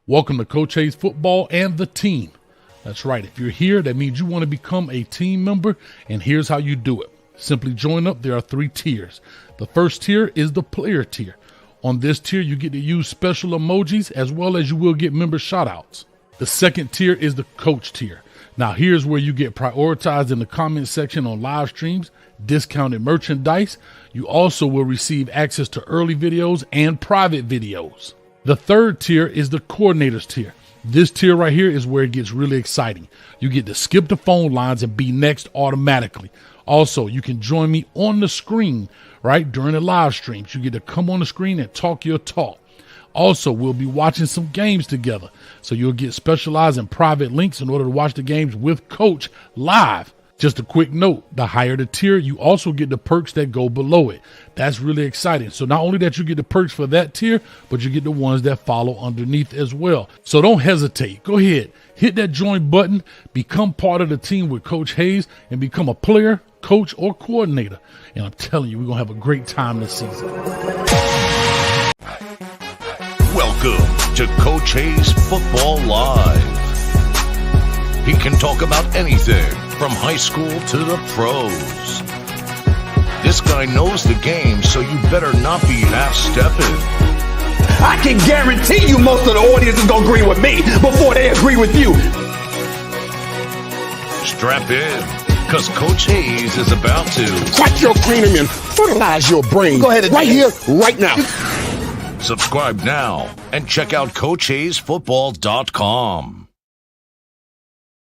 Welcome to Coach Hayes Football and the team. That's right. If you're here, that means you want to become a team member, and here's how you do it. Simply join up. There are 3 tiers. The first tier is the player tier. On this tier, you get to use special emojis as well as you will get member shoutouts. The second tier is the coach tier. Now, here's where you get prioritized in the comment section on live streams, discounted merchandise. You also will receive access to early videos and private videos. The third tier is the coordinators tier. This tier right here is where it gets really exciting. You get to skip the phone lines and be next automatically. Also, you can join me on the screen, right, during the live streams. You get to come on the screen and talk your talk. Also, we'll be watching some games together. So you'll get specialized and private links in order to watch the games with Coach live. Just a quick note, the higher the tier, you also get the perks that go below it. That's really exciting. So not only that you get the perks for that tier, but you get the ones that follow underneath as well. So don't hesitate. Go ahead, hit that join button, become part of the team with Coach Hayes, and become a player, coach, or coordinator. And I'm telling you, we're going to have a great time this season. Welcome to Coach Hayes Football Live. He can talk about anything from high school to the pros. This guy knows the game, so you better not be half-stepping. I can guarantee you most of the audience is going to agree with me before they agree with you. Strap in, because Coach Hayes is about to Crack your cranium and fertilize your brain. Go ahead, right here, right now. subscribe now and check out CoachHayesFootball.com.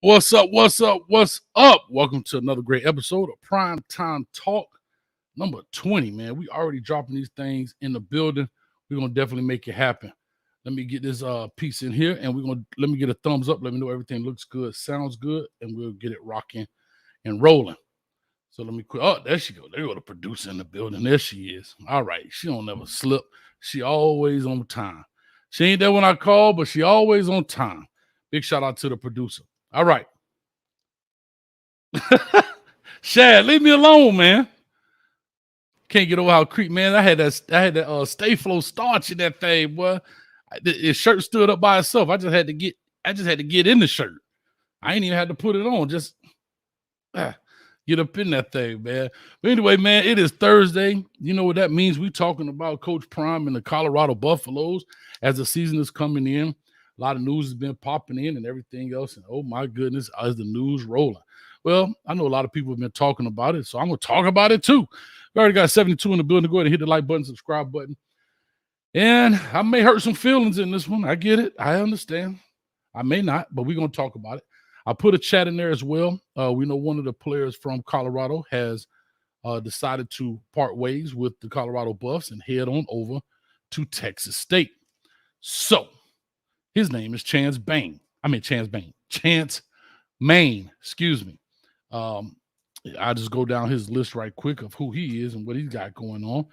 What's up? What's up? What's up? Welcome to another great episode of Prime Time Talk number 20, man. We already dropping these things in the building. We're going to definitely make it happen. Let me get this piece in here, and let me get a thumbs up. Let me know everything looks good, sounds good, and we'll get it rocking and rolling. So let me quit. Oh, there she goes. There go the producer in the building. There she is. All right. She don't never slip. She always on time. She ain't there when I call, but she always on time. Big shout out to the producer. All right. Shad, leave me alone, man. Can't get over how creep, man. I had that Stay Flow starch in that thing, boy. His shirt stood up by itself. I just had to get in the shirt. I ain't even had to put it on. Just get up in that thing, man. But anyway, man, it is Thursday. You know what that means? We talking about Coach Prime and the Colorado Buffaloes as the season is coming in. A lot of news has been popping in and everything else. And oh my goodness, is the news rolling? Well, I know a lot of people have been talking about it, so I'm going to talk about it too. We already got 72 in the building. Go ahead and hit the like button, subscribe button. And I may hurt some feelings in this one. I get it. I understand. I may not, but we're going to talk about it. I put a chat in there as well. We know one of the players from Colorado has decided to part ways with the Colorado Buffs and head on over to Texas State. So his name is Chance Main, excuse me. I'll just go down his list right quick of who he is and what he's got going on.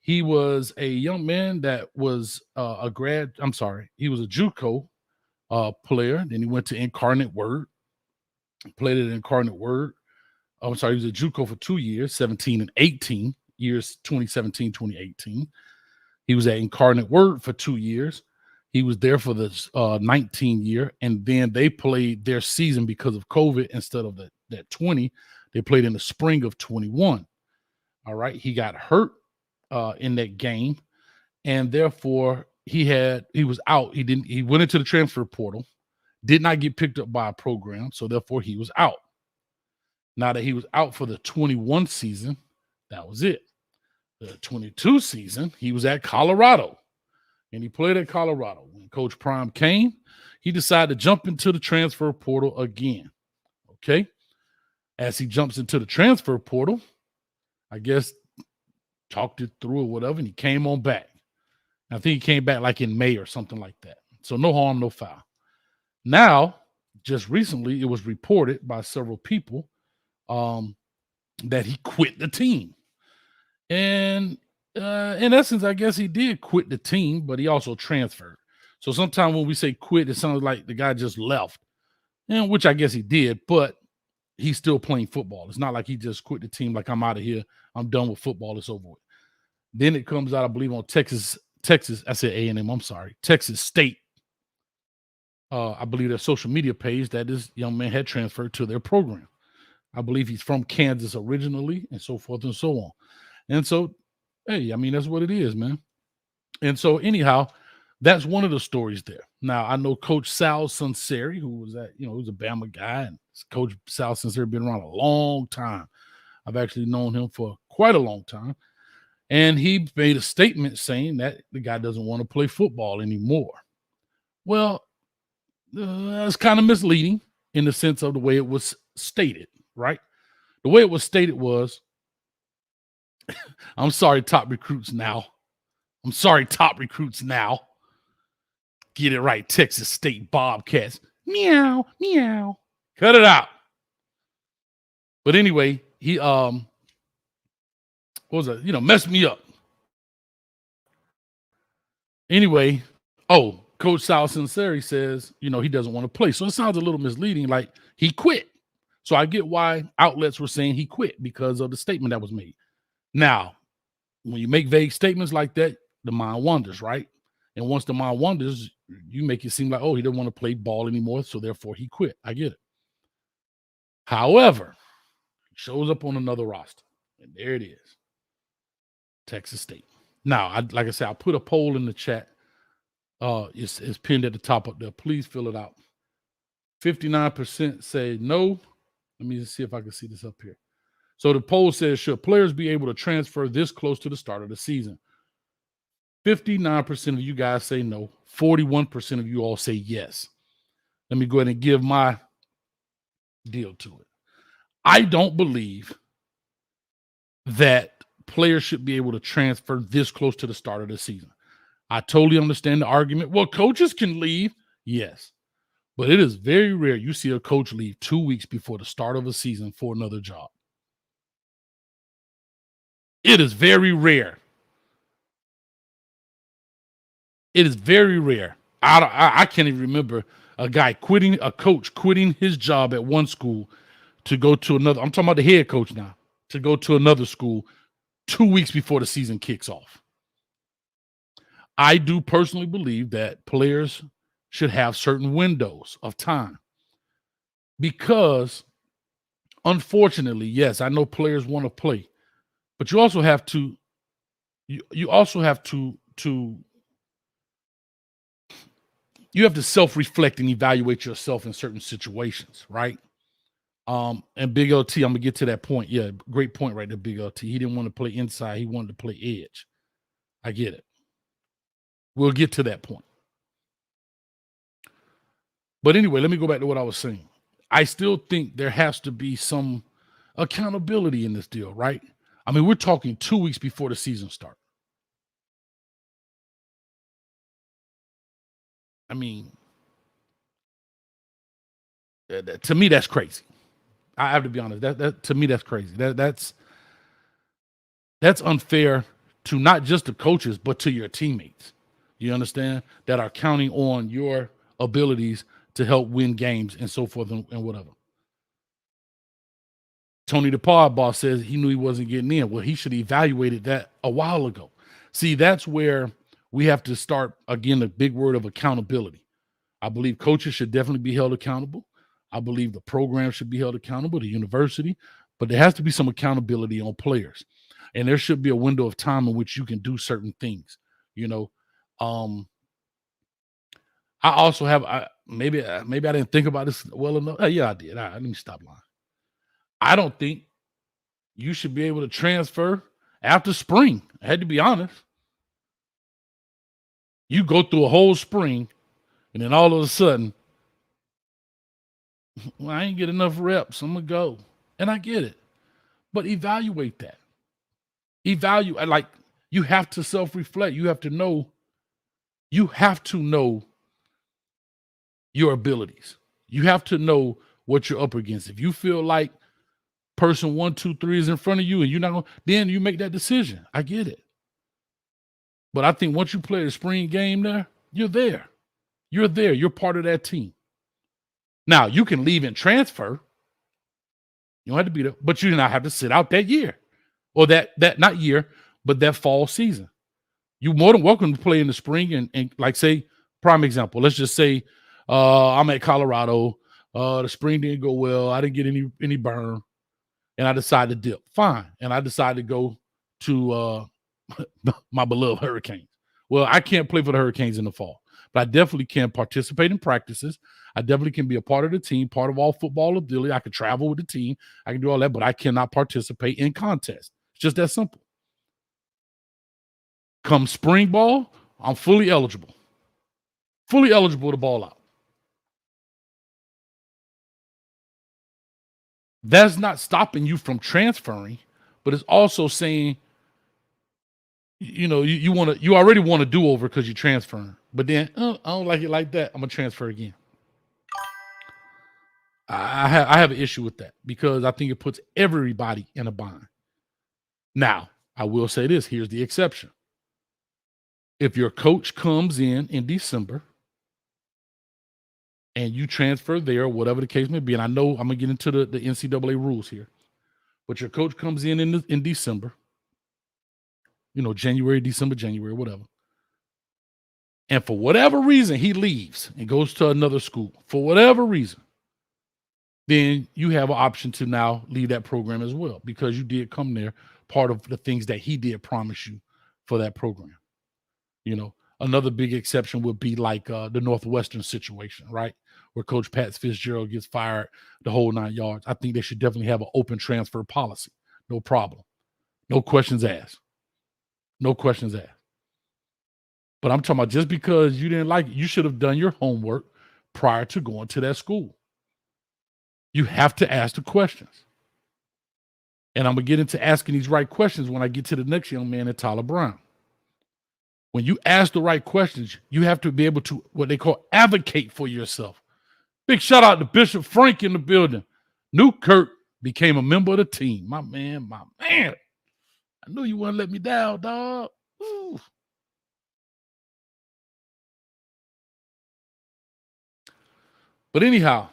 He was a young man that was he was a JUCO player. Then he went to Incarnate Word, played at Incarnate Word. He was a JUCO for 2 years, 17 and 18, years 2017, 2018. He was at Incarnate Word for 2 years. He was there for the 19 year, and then they played their season because of COVID instead of that 20. They played in the spring of 21. All right. He got hurt in that game, and therefore he was out. He went into the transfer portal, did not get picked up by a program, so therefore he was out. Now that he was out for the 21 season, that was it. The 22 season, he was at Colorado, and he played at Colorado. When Coach Prime came, he decided to jump into the transfer portal again. Okay. As he jumps into the transfer portal, I guess talked it through or whatever, and he came on back. I think he came back like in May or something like that. So no harm, no foul. Now, just recently, it was reported by several people that he quit the team. And in essence, I guess he did quit the team, but he also transferred. So sometimes when we say quit, it sounds like the guy just left, and which I guess he did, but he's still playing football. It's not like he just quit the team like I'm out of here. I'm done with football. It's over with. Then it comes out, I believe, on Texas. I said A&M. I'm sorry. Texas State I believe their social media page that this young man had transferred to their program. I believe he's from Kansas originally, and so forth and so on. And so, hey, I mean, that's what it is, man. And so, anyhow, that's one of the stories there. Now, I know Coach Sal Sunseri, who was who's a Bama guy, and Coach Sal Sunseri been around a long time. I've actually known him for quite a long time. And he made a statement saying that the guy doesn't want to play football anymore. Well, that's kind of misleading in the sense of the way it was stated, right? The way it was stated was, I'm sorry, top recruits now. I'm sorry, top recruits now. Get it right, Texas State Bobcats. Meow, meow. Cut it out. But anyway, he what was it? Messed me up. Anyway, Coach Sal Sunseri says, he doesn't want to play. So it sounds a little misleading, like he quit. So I get why outlets were saying he quit because of the statement that was made. Now, when you make vague statements like that, the mind wanders, right? And once the mind wanders, you make it seem like, he doesn't want to play ball anymore, so therefore he quit. I get it. However, he shows up on another roster, and there it is, Texas State. Now, like I said, I put a poll in the chat. It's pinned at the top up there. Please fill it out. 59% say no. Let me see if I can see this up here. So the poll says, should players be able to transfer this close to the start of the season? 59% of you guys say no. 41% of you all say yes. Let me go ahead and give my deal to it. I don't believe that players should be able to transfer this close to the start of the season. I totally understand the argument. Well, coaches can leave. Yes. But it is very rare you see a coach leave 2 weeks before the start of a season for another job. It is very rare. It is very rare. I can't even remember a coach quitting his job at one school to go to another. I'm talking about the head coach now, to go to another school 2 weeks before the season kicks off. I do personally believe that players should have certain windows of time because, unfortunately, yes, I know players want to play, but you also have to self-reflect and evaluate yourself in certain situations, right? And Big LT, I'm gonna get to that point. Yeah, great point right there, Big LT. He didn't want to play inside; he wanted to play edge. I get it. We'll get to that point. But anyway, let me go back to what I was saying. I still think there has to be some accountability in this deal, right? I mean, we're talking 2 weeks before the season starts. I mean, to me, that's crazy. I have to be honest. That to me, that's crazy. That's unfair to not just the coaches, but to your teammates. You understand? That are counting on your abilities to help win games and so forth and whatever. Tony the Pod Boss says he knew he wasn't getting in. Well, he should have evaluated that a while ago. See, that's where we have to start, again, the big word of accountability. I believe coaches should definitely be held accountable. I believe the program should be held accountable, the university, but there has to be some accountability on players. And there should be a window of time in which you can do certain things. I also have, maybe I didn't think about this well enough. Yeah, I did. Let me stop lying. I don't think you should be able to transfer after spring. I had to be honest. You go through a whole spring, and then all of a sudden, well, I ain't get enough reps. I'm going to go. And I get it. But evaluate that. Like, you have to self-reflect. You have to know your abilities. You have to know what you're up against. If you feel like person 1, 2, 3 is in front of you and you're not going, then you make that decision. I get it. But I think once you play the spring game there, you're there. You're there. You're part of that team. Now, you can leave and transfer. You don't have to be there, but you do not have to sit out that year. Or that not year, but that fall season. You're more than welcome to play in the spring and like say, prime example, let's just say I'm at Colorado. The spring didn't go well. I didn't get any burn, and I decided to dip. Fine, and I decided to go to my beloved Hurricanes. Well, I can't play for the Hurricanes in the fall, but I definitely can participate in practices. I definitely can be a part of the team, part of all football ability. I can travel with the team. I can do all that, but I cannot participate in contests. It's just that simple. Come spring ball, I'm fully eligible. Fully eligible to ball out. That's not stopping you from transferring, but it's also saying, you already want to do over because you're transferring. But then, I don't like it like that. I'm going to transfer again. I have an issue with that because I think it puts everybody in a bind. Now, I will say this. Here's the exception. If your coach comes in December and you transfer there, whatever the case may be, and I know I'm going to get into the NCAA rules here, but your coach comes in December, January, December, January, whatever. And for whatever reason, he leaves and goes to another school. For whatever reason, then you have an option to now leave that program as well because you did come there, part of the things that he did promise you for that program. Another big exception would be like the Northwestern situation, right? Where Coach Pat Fitzgerald gets fired the whole 9 yards. I think they should definitely have an open transfer policy. No problem. No questions asked. No questions asked. But I'm talking about just because you didn't like it, you should have done your homework prior to going to that school. You have to ask the questions. And I'm going to get into asking these right questions when I get to the next young man at Tyler Brown. When you ask the right questions, you have to be able to, what they call, advocate for yourself. Big shout out to Bishop Frank in the building. Newkirk became a member of the team. My man. I knew you wouldn't let me down, dog. Ooh. But anyhow,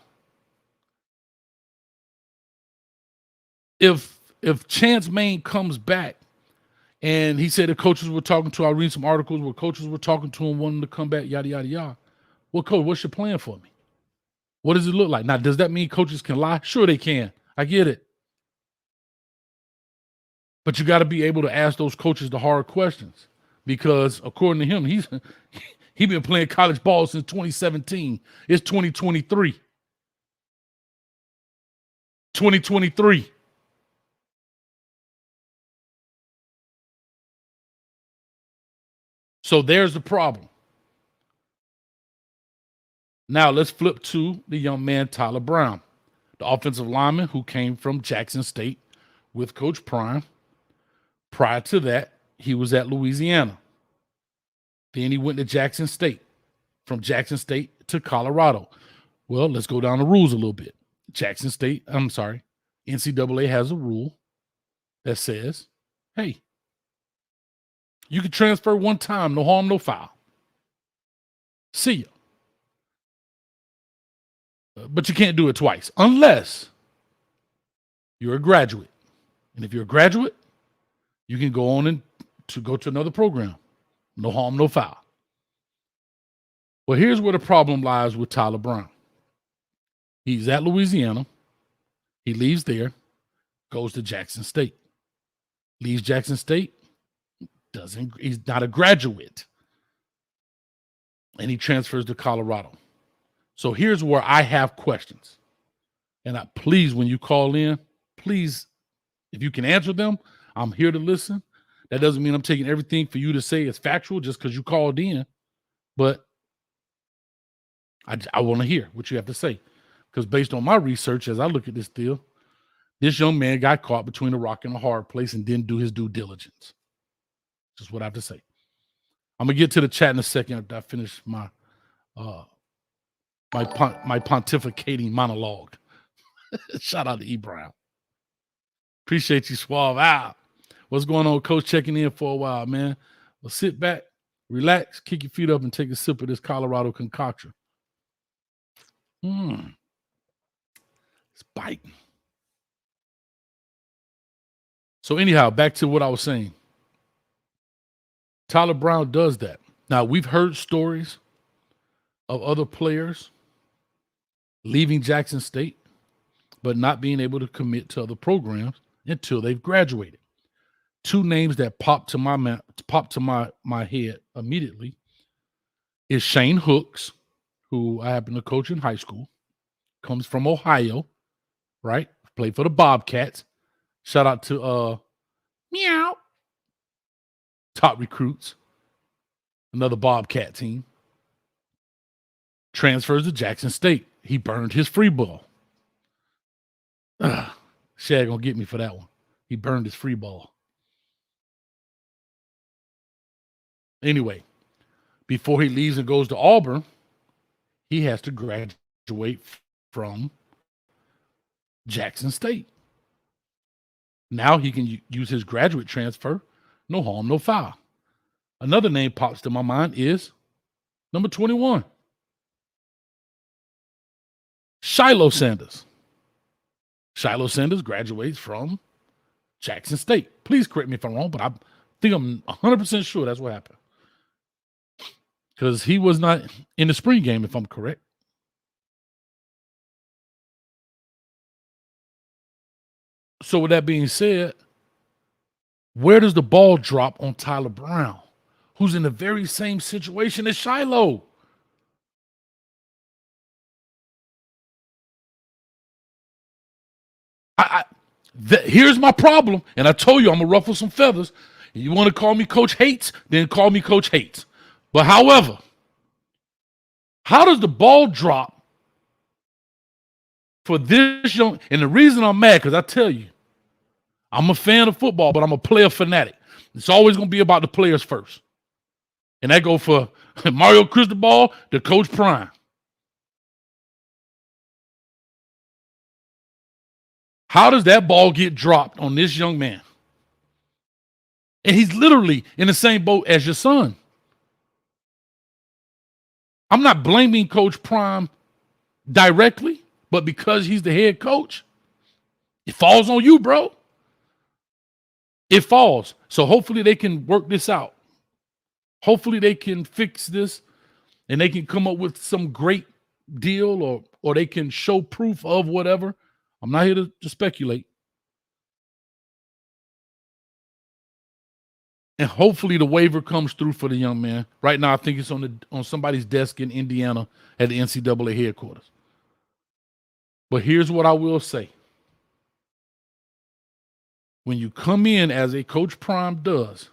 if Chance Main comes back and he said the coaches were talking to, I'll read some articles where coaches were talking to him, wanting to come back, yada, yada, yada. Well, coach, what's your plan for me? What does it look like? Now, does that mean coaches can lie? Sure they can. I get it. But you got to be able to ask those coaches the hard questions because according to him, he's been playing college ball since 2017. It's 2023. 2023. So there's the problem. Now let's flip to the young man, Tyler Brown, the offensive lineman who came from Jackson State with Coach Prime. Prior to that, he was at Louisiana. Then he went to Jackson State. From Jackson State to Colorado. Well, let's go down the rules a little bit. NCAA has a rule that says, hey, you can transfer one time, no harm, no foul. See ya. But you can't do it twice unless you're a graduate. And if you're a graduate, you can go on to go to another program. No harm, no foul. Well, here's where the problem lies with Tyler Brown. He's at Louisiana. He leaves there, goes to Jackson State. Leaves Jackson State, he's not a graduate. And he transfers to Colorado. So here's where I have questions. And please, when you call in, please, if you can answer them, I'm here to listen. That doesn't mean I'm taking everything for you to say is factual just because you called in. But I want to hear what you have to say. Because based on my research, as I look at this deal, this young man got caught between a rock and a hard place and didn't do his due diligence. Just what I have to say. I'm going to get to the chat in a second after I finish my pontificating monologue. Shout out to E. Brown. Appreciate you, Suave. Out. What's going on, Coach? Checking in for a while, man. Well, sit back, relax, kick your feet up, and take a sip of this Colorado concoction. It's biting. So anyhow, back to what I was saying. Tyler Brown does that. Now, we've heard stories of other players leaving Jackson State, but not being able to commit to other programs until they've graduated. Two names that popped to my head immediately is Shane Hooks, who I happen to coach in high school, comes from Ohio, right? Played for the Bobcats. Shout out to Meow, top recruits, another Bobcat team. Transfers to Jackson State. He burned his free ball. Shad gonna get me for that one. He burned his free ball. Anyway, before he leaves and goes to Auburn, he has to graduate from Jackson State. Now he can use his graduate transfer. No harm, no foul. Another name pops to my mind is number 21, Shiloh Sanders. Shiloh Sanders graduates from Jackson State. Please correct me if I'm wrong, but I think I'm 100% sure that's what happened. Because he was not in the spring game, if I'm correct. So with that being said, where does the ball drop on Tyler Brown, who's in the very same situation as Shiloh? Here's my problem, and I told you I'm gonna ruffle some feathers. You want to call me Coach Hates, then call me Coach Hates. But however, how does the ball drop for this young? And the reason I'm mad, because I tell you, I'm a fan of football, but I'm a player fanatic. It's always gonna be about the players first, and that go for Mario Cristobal to Coach Prime. How does that ball get dropped on this young man? And he's literally in the same boat as your son. I'm not blaming Coach Prime directly, but because he's the head coach, it falls on you, bro. It falls. So hopefully they can work this out. Hopefully they can fix this and they can come up with some great deal or they can show proof of whatever. I'm not here to speculate. And hopefully the waiver comes through for the young man. Right now, I think it's on somebody's desk in Indiana at the NCAA headquarters. But here's what I will say. When you come in as a Coach Prime does,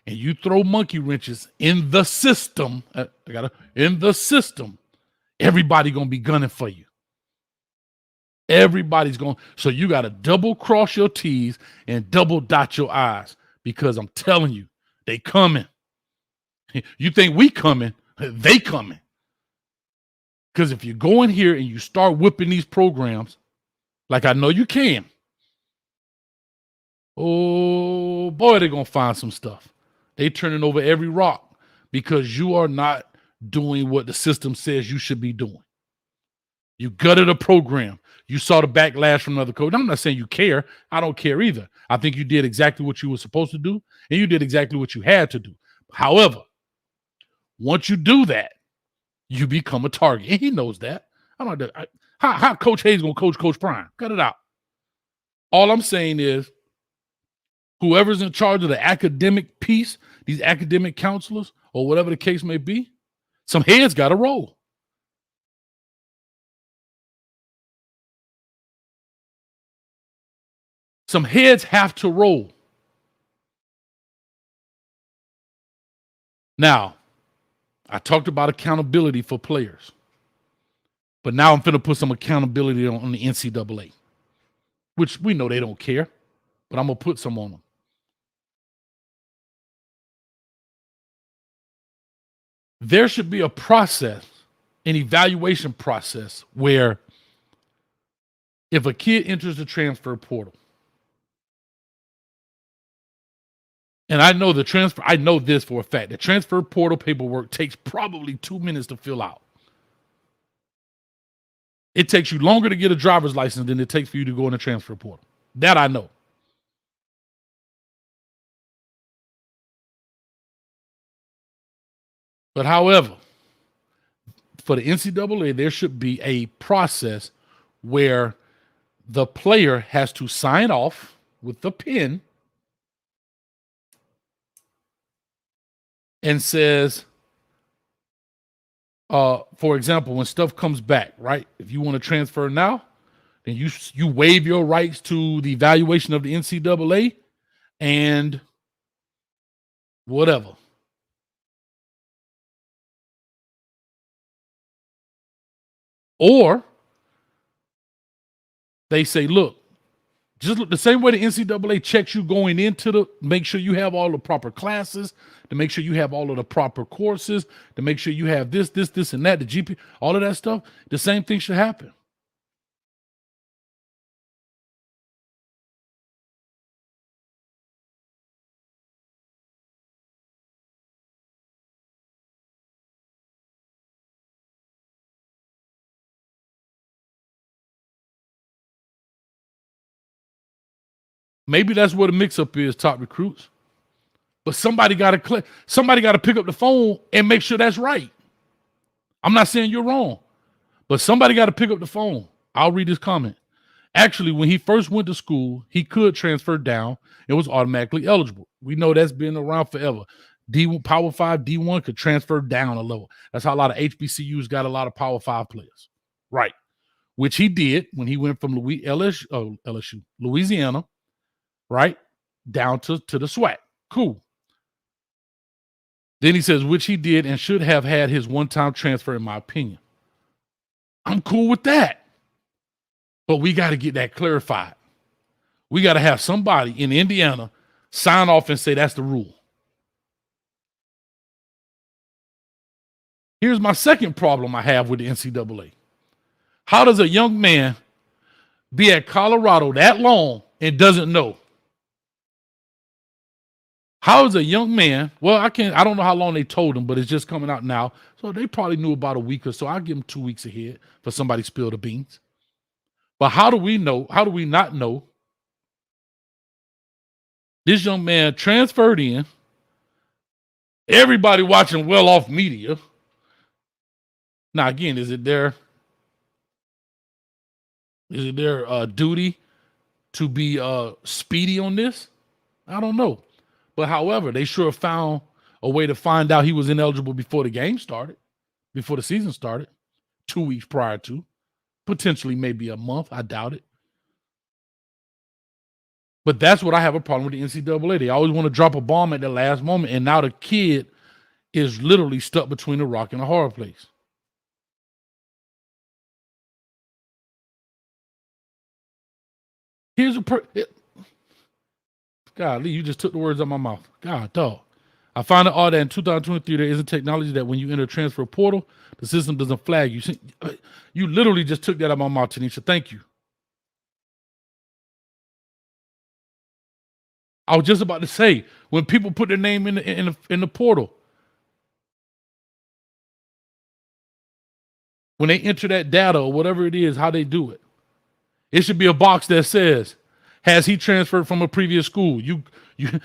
and you throw monkey wrenches in the system, everybody gonna be gunning for you. Everybody's going. So you got to double cross your T's and double dot your I's because I'm telling you, they coming. You think we coming, they coming. Because if you go in here and you start whipping these programs, like I know you can, oh boy, they're going to find some stuff. They turning over every rock because you are not doing what the system says you should be doing. You gutted a program. You saw the backlash from another coach. I'm not saying you care. I don't care either. I think you did exactly what you were supposed to do, and you did exactly what you had to do. However, once you do that, you become a target. And he knows that. How Coach Hayes going to coach Coach Prime? Cut it out. All I'm saying is whoever's in charge of the academic piece, these academic counselors or whatever the case may be, some heads got to roll. Some heads have to roll. Now, I talked about accountability for players, but now I'm going to put some accountability on the NCAA, which we know they don't care, but I'm going to put some on them. There should be a process, an evaluation process, where if a kid enters the transfer portal, and I know this for a fact, the transfer portal paperwork takes probably 2 minutes to fill out. It takes you longer to get a driver's license than it takes for you to go in the transfer portal. That I know. But however, for the NCAA, there should be a process where the player has to sign off with the pen and says, for example, when stuff comes back, right? If you want to transfer now, then you waive your rights to the evaluation of the NCAA and whatever. Or they say, look, just look the same way the NCAA checks you going into make sure you have all the proper classes, to make sure you have all of the proper courses, to make sure you have this, and that, the GP, all of that stuff. The same thing should happen. Maybe that's where the mix-up is, top recruits. But somebody got to pick up the phone and make sure that's right. I'm not saying you're wrong, but somebody got to pick up the phone. I'll read this comment. Actually, when he first went to school, he could transfer down and was automatically eligible. We know that's been around forever. D1, Power 5, D1 could transfer down a level. That's how a lot of HBCUs got a lot of Power 5 players. Right. Which he did when he went from LSU, Louisiana, right, down to the SWAC. Cool. Then he says, which he did and should have had his one-time transfer, in my opinion. I'm cool with that. But we got to get that clarified. We got to have somebody in Indiana sign off and say that's the rule. Here's my second problem I have with the NCAA. How does a young man be at Colorado that long and doesn't know? How is a young man, I don't know how long they told him, but it's just coming out now. So they probably knew about a week or so. I'll give them 2 weeks ahead for somebody to spill the beans. But how do we not know this young man transferred in, everybody watching well-off media? Now, again, is it their duty to be speedy on this? I don't know. But however, they sure found a way to find out he was ineligible before the game started, before the season started, 2 weeks prior to, potentially maybe a month. I doubt it. But that's what I have a problem with the NCAA. They always want to drop a bomb at the last moment, and now the kid is literally stuck between a rock and a hard place. Here's God, Lee, you just took the words out of my mouth. God, dog. I find it odd that in 2023, there isn't technology that when you enter a transfer portal, the system doesn't flag you. You literally just took that out of my mouth, Tanisha. Thank you. I was just about to say, when people put their name in the portal, when they enter that data or whatever it is, how they do it, it should be a box that says, has he transferred from a previous school?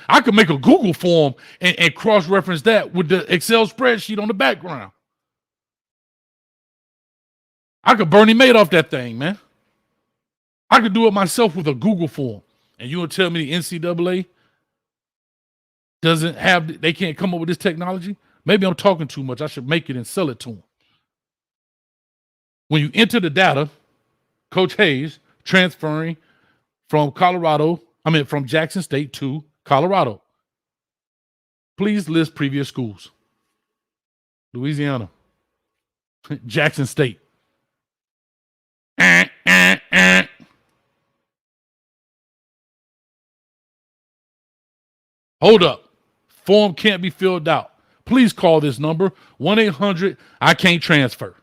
I could make a Google form and cross-reference that with the Excel spreadsheet on the background. I could Bernie Madoff that thing, man. I could do it myself with a Google form. And you will tell me the NCAA they can't come up with this technology? Maybe I'm talking too much. I should make it and sell it to them. When you enter the data, Coach Hayes transferring from Jackson State to Colorado. Please list previous schools. Louisiana. Jackson State. Hold up. Form can't be filled out. Please call this number, 1-800, I can't transfer.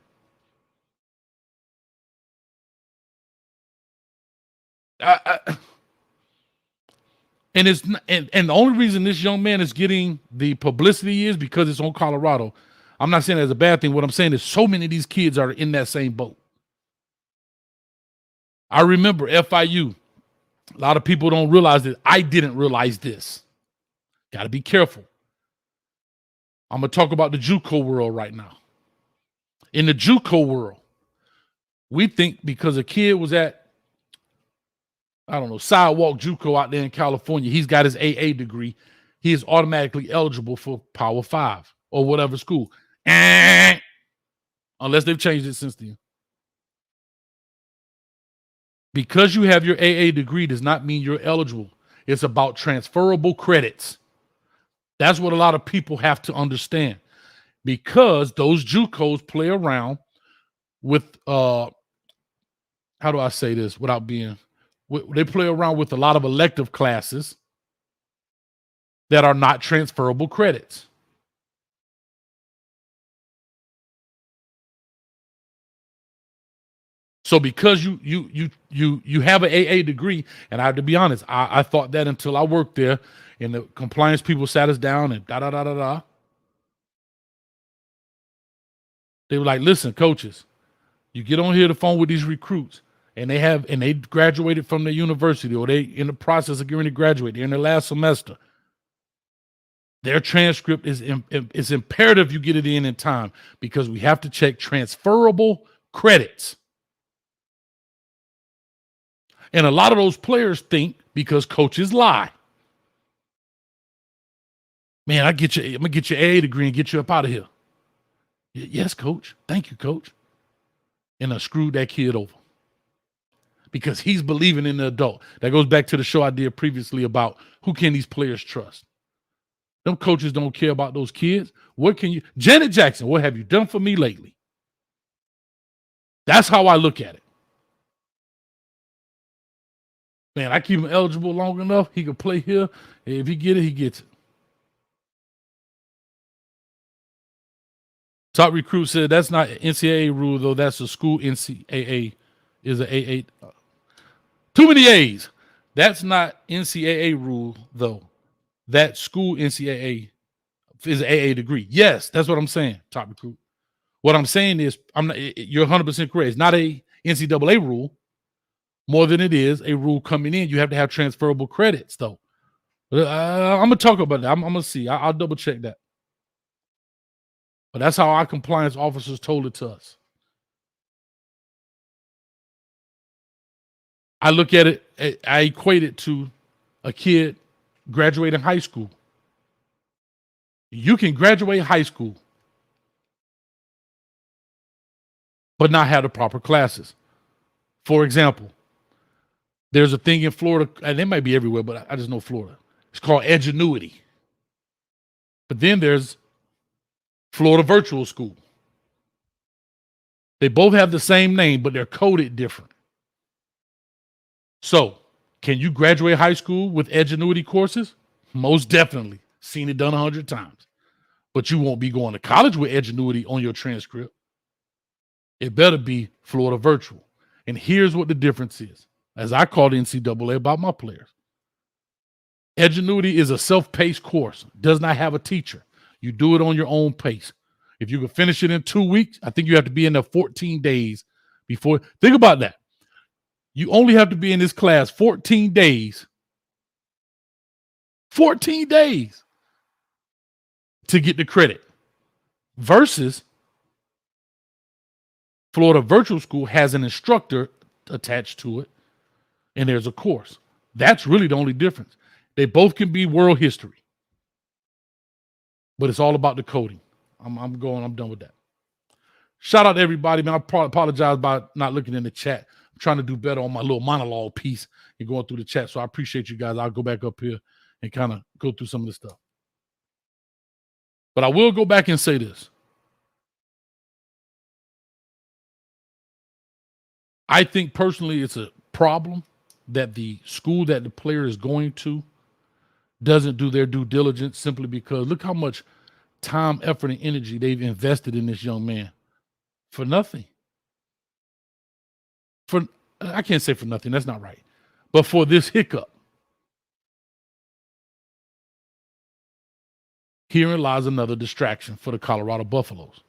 And the only reason this young man is getting the publicity is because it's on Colorado. I'm not saying that's a bad thing. What I'm saying is so many of these kids are in that same boat. I remember FIU. A lot of people don't realize that. I didn't realize this. Got to be careful. I'm going to talk about the JUCO world right now. In the JUCO world, we think because a kid was at, I don't know, Sidewalk JUCO out there in California, he's got his AA degree, he is automatically eligible for Power 5 or whatever school. Unless they've changed it since then. Because you have your AA degree does not mean you're eligible. It's about transferable credits. That's what a lot of people have to understand. Because those JUCOs play around with, how do I say this without being, they play around with a lot of elective classes that are not transferable credits. So because you have an AA degree, and I have to be honest, I thought that until I worked there, and the compliance people sat us down and da. They were like, "Listen, coaches, you get on here the phone with these recruits, and they graduated from the university, or they in the process of getting to graduate, they're in their last semester. Their transcript is imperative you get it in time because we have to check transferable credits." And a lot of those players think because coaches lie. Man, I'm gonna get your AA degree and get you up out of here. Yes, coach. Thank you, coach. And I screwed that kid over because he's believing in the adult. That goes back to the show I did previously about who can these players trust. Them coaches don't care about those kids. Janet Jackson, what have you done for me lately? That's how I look at it. Man, I keep him eligible long enough. He can play here. If he get it, he gets it. Top recruit said that's not NCAA rule, though. That's a school NCAA is an AA. Too many A's. That's not NCAA rule, though. That school NCAA is an AA degree. Yes, that's what I'm saying, top recruit. What I'm saying is, you're 100% correct. It's not a NCAA rule. More than it is a rule coming in. You have to have transferable credits, though. I'm going to talk about that. I'm going to see. I'll double check that. But that's how our compliance officers told it to us. I look at it, I equate it to a kid graduating high school. You can graduate high school, but not have the proper classes. For example, there's a thing in Florida, and it might be everywhere, but I just know Florida. It's called Edgenuity. But then there's Florida Virtual School. They both have the same name, but they're coded different. So, can you graduate high school with Edgenuity courses? Most definitely. Seen it done 100 times. But you won't be going to college with Edgenuity on your transcript. It better be Florida Virtual. And here's what the difference is. As I call the NCAA about my players. Edgenuity is a self-paced course. Does not have a teacher. You do it on your own pace. If you can finish it in 2 weeks, I think you have to be in there 14 days before. Think about that. You only have to be in this class 14 days. 14 days to get the credit. Versus Florida Virtual School has an instructor attached to it, and there's a course. That's really the only difference. They both can be world history. But it's all about the coding. I'm done with that. Shout out to everybody, man. I apologize about not looking in the chat. I'm trying to do better on my little monologue piece and going through the chat. So I appreciate you guys. I'll go back up here and kind of go through some of this stuff. But I will go back and say this. I think personally it's a problem that the school that the player is going to doesn't do their due diligence simply because look how much time, effort, and energy they've invested in this young man for nothing. I can't say for nothing, that's not right. But for this hiccup. Herein lies another distraction for the Colorado Buffaloes.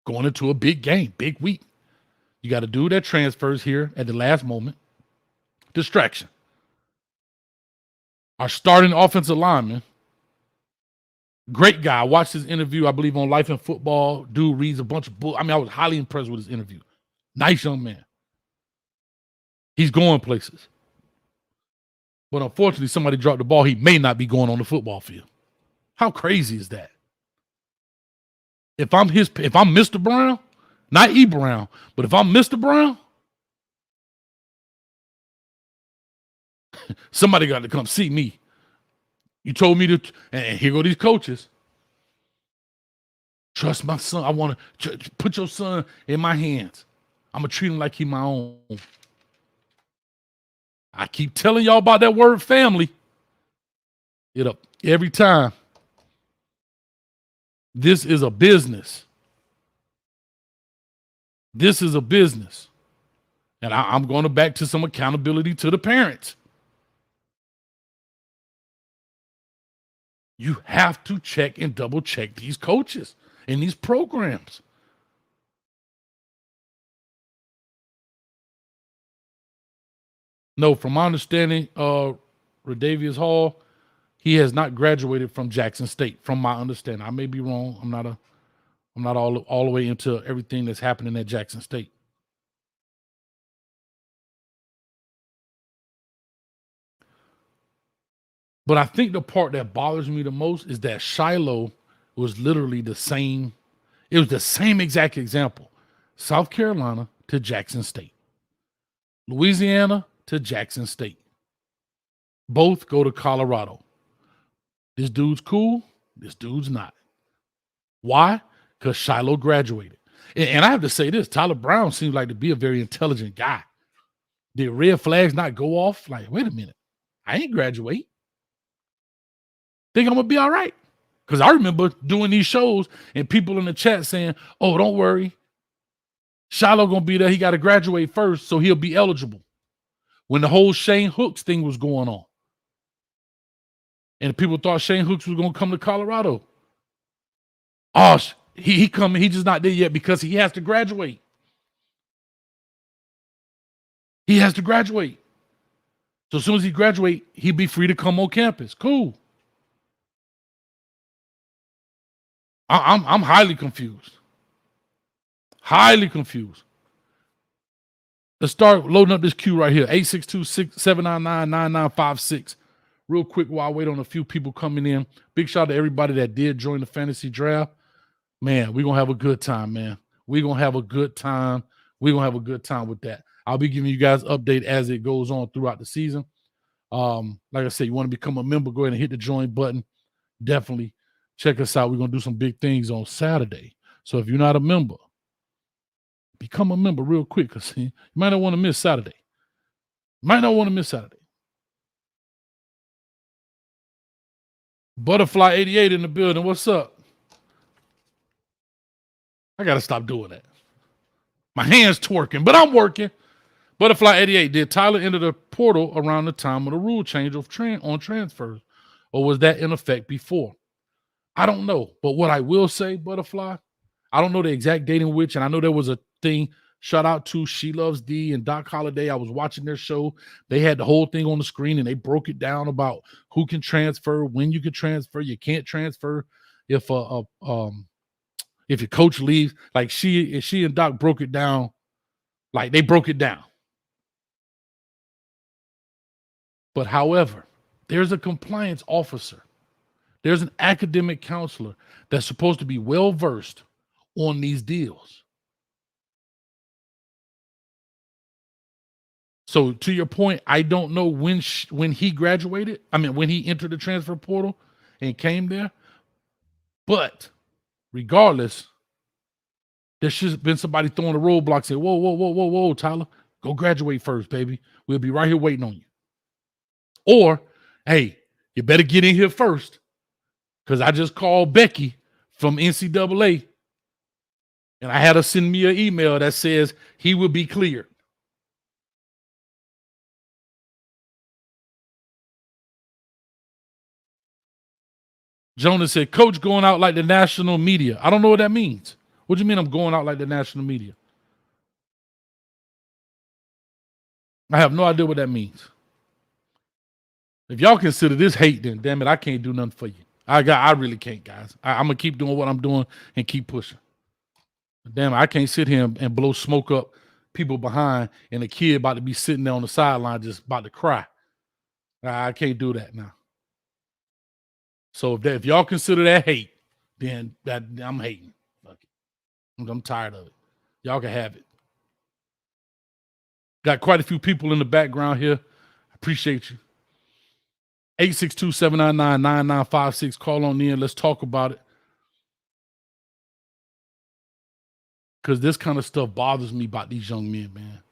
Going into a big game, big week. You got to do that transfers here at the last moment. Distraction. Our starting offensive lineman Great guy. I watched his interview, I believe, on Life and Football. Dude reads a bunch of books. I mean, I was highly impressed with his interview. Nice young man. He's going places. But unfortunately, somebody dropped the ball. He may not be going on the football field. How crazy is that? If I'm Mr. Brown, not E. Brown, but if I'm Mr. Brown, somebody got to come see me. You told me to, and here go these coaches. Trust my son. I want to put your son in my hands. I'm going to treat him like he's my own. I keep telling y'all about that word family. It up every time. This is a business. This is a business. And I'm going back to some accountability to the parents. You have to check and double check these coaches in these programs. No, from my understanding, Radavius Hall, he has not graduated from Jackson State. From my understanding, I may be wrong. I'm not all the way into everything that's happening at Jackson State. But I think the part that bothers me the most is that Shiloh was literally the same. It was the same exact example. South Carolina to Jackson State. Louisiana to Jackson State. Both go to Colorado. This dude's cool. This dude's not. Why? Because Shiloh graduated. And I have to say this, Tyler Brown seems like to be a very intelligent guy. Did red flags not go off? Like, wait a minute. I ain't graduate. Think I'm going to be all right. Because I remember doing these shows and people in the chat saying, oh, don't worry. Shiloh going to be there. He got to graduate first, so he'll be eligible. When the whole Shane Hooks thing was going on. And people thought Shane Hooks was going to come to Colorado. Oh, he coming. He just not there yet because he has to graduate. He has to graduate. So as soon as he graduate, he'll be free to come on campus. Cool. I'm highly confused. Highly confused. Let's start loading up this queue right here. 862-799-9956. Real quick while I wait on a few people coming in. Big shout out to everybody that did join the fantasy draft. Man, we're going to have a good time, man. We're going to have a good time. We're going to have a good time with that. I'll be giving you guys update as it goes on throughout the season. Like I said, you want to become a member, go ahead and hit the join button. Definitely check us out. We're going to do some big things on Saturday. So if you're not a member, become a member real quick because you might not want to miss Saturday. Butterfly 88 in the building. What's up? I got to stop doing that. My hand's twerking, but I'm working. Butterfly 88, did Tyler enter the portal around the time of the rule change on transfers? Or was that in effect before? I don't know. But what I will say, Butterfly, I don't know the exact date in which, and I know there was a thing. Shout out to She Loves D and Doc Holliday. I was watching their show. They had the whole thing on the screen, and they broke it down about who can transfer, when you can transfer. You can't transfer if your coach leaves. Like she and Doc broke it down. Like they broke it down. But however, there's a compliance officer. There's an academic counselor that's supposed to be well-versed on these deals. So to your point, I don't know when he graduated. I mean, when he entered the transfer portal and came there. But regardless, there should have been somebody throwing a roadblock, say, whoa, Tyler, go graduate first, baby. We'll be right here waiting on you. Or, hey, you better get in here first because I just called Becky from NCAA and I had her send me an email that says he will be cleared. Jonas said, Coach going out like the national media. I don't know what that means. What do you mean I'm going out like the national media? I have no idea what that means. If y'all consider this hate, then damn it, I can't do nothing for you. I really can't, guys. I'm gonna keep doing what I'm doing and keep pushing. Damn, I can't sit here and blow smoke up people behind and a kid about to be sitting there on the sideline just about to cry. I can't do that now. So if y'all consider that hate, then I'm hating. I'm tired of it. Y'all can have it. Got quite a few people in the background here. Appreciate you. 862-799-9956. Call on in. Let's talk about it. Because this kind of stuff bothers me about these young men, man.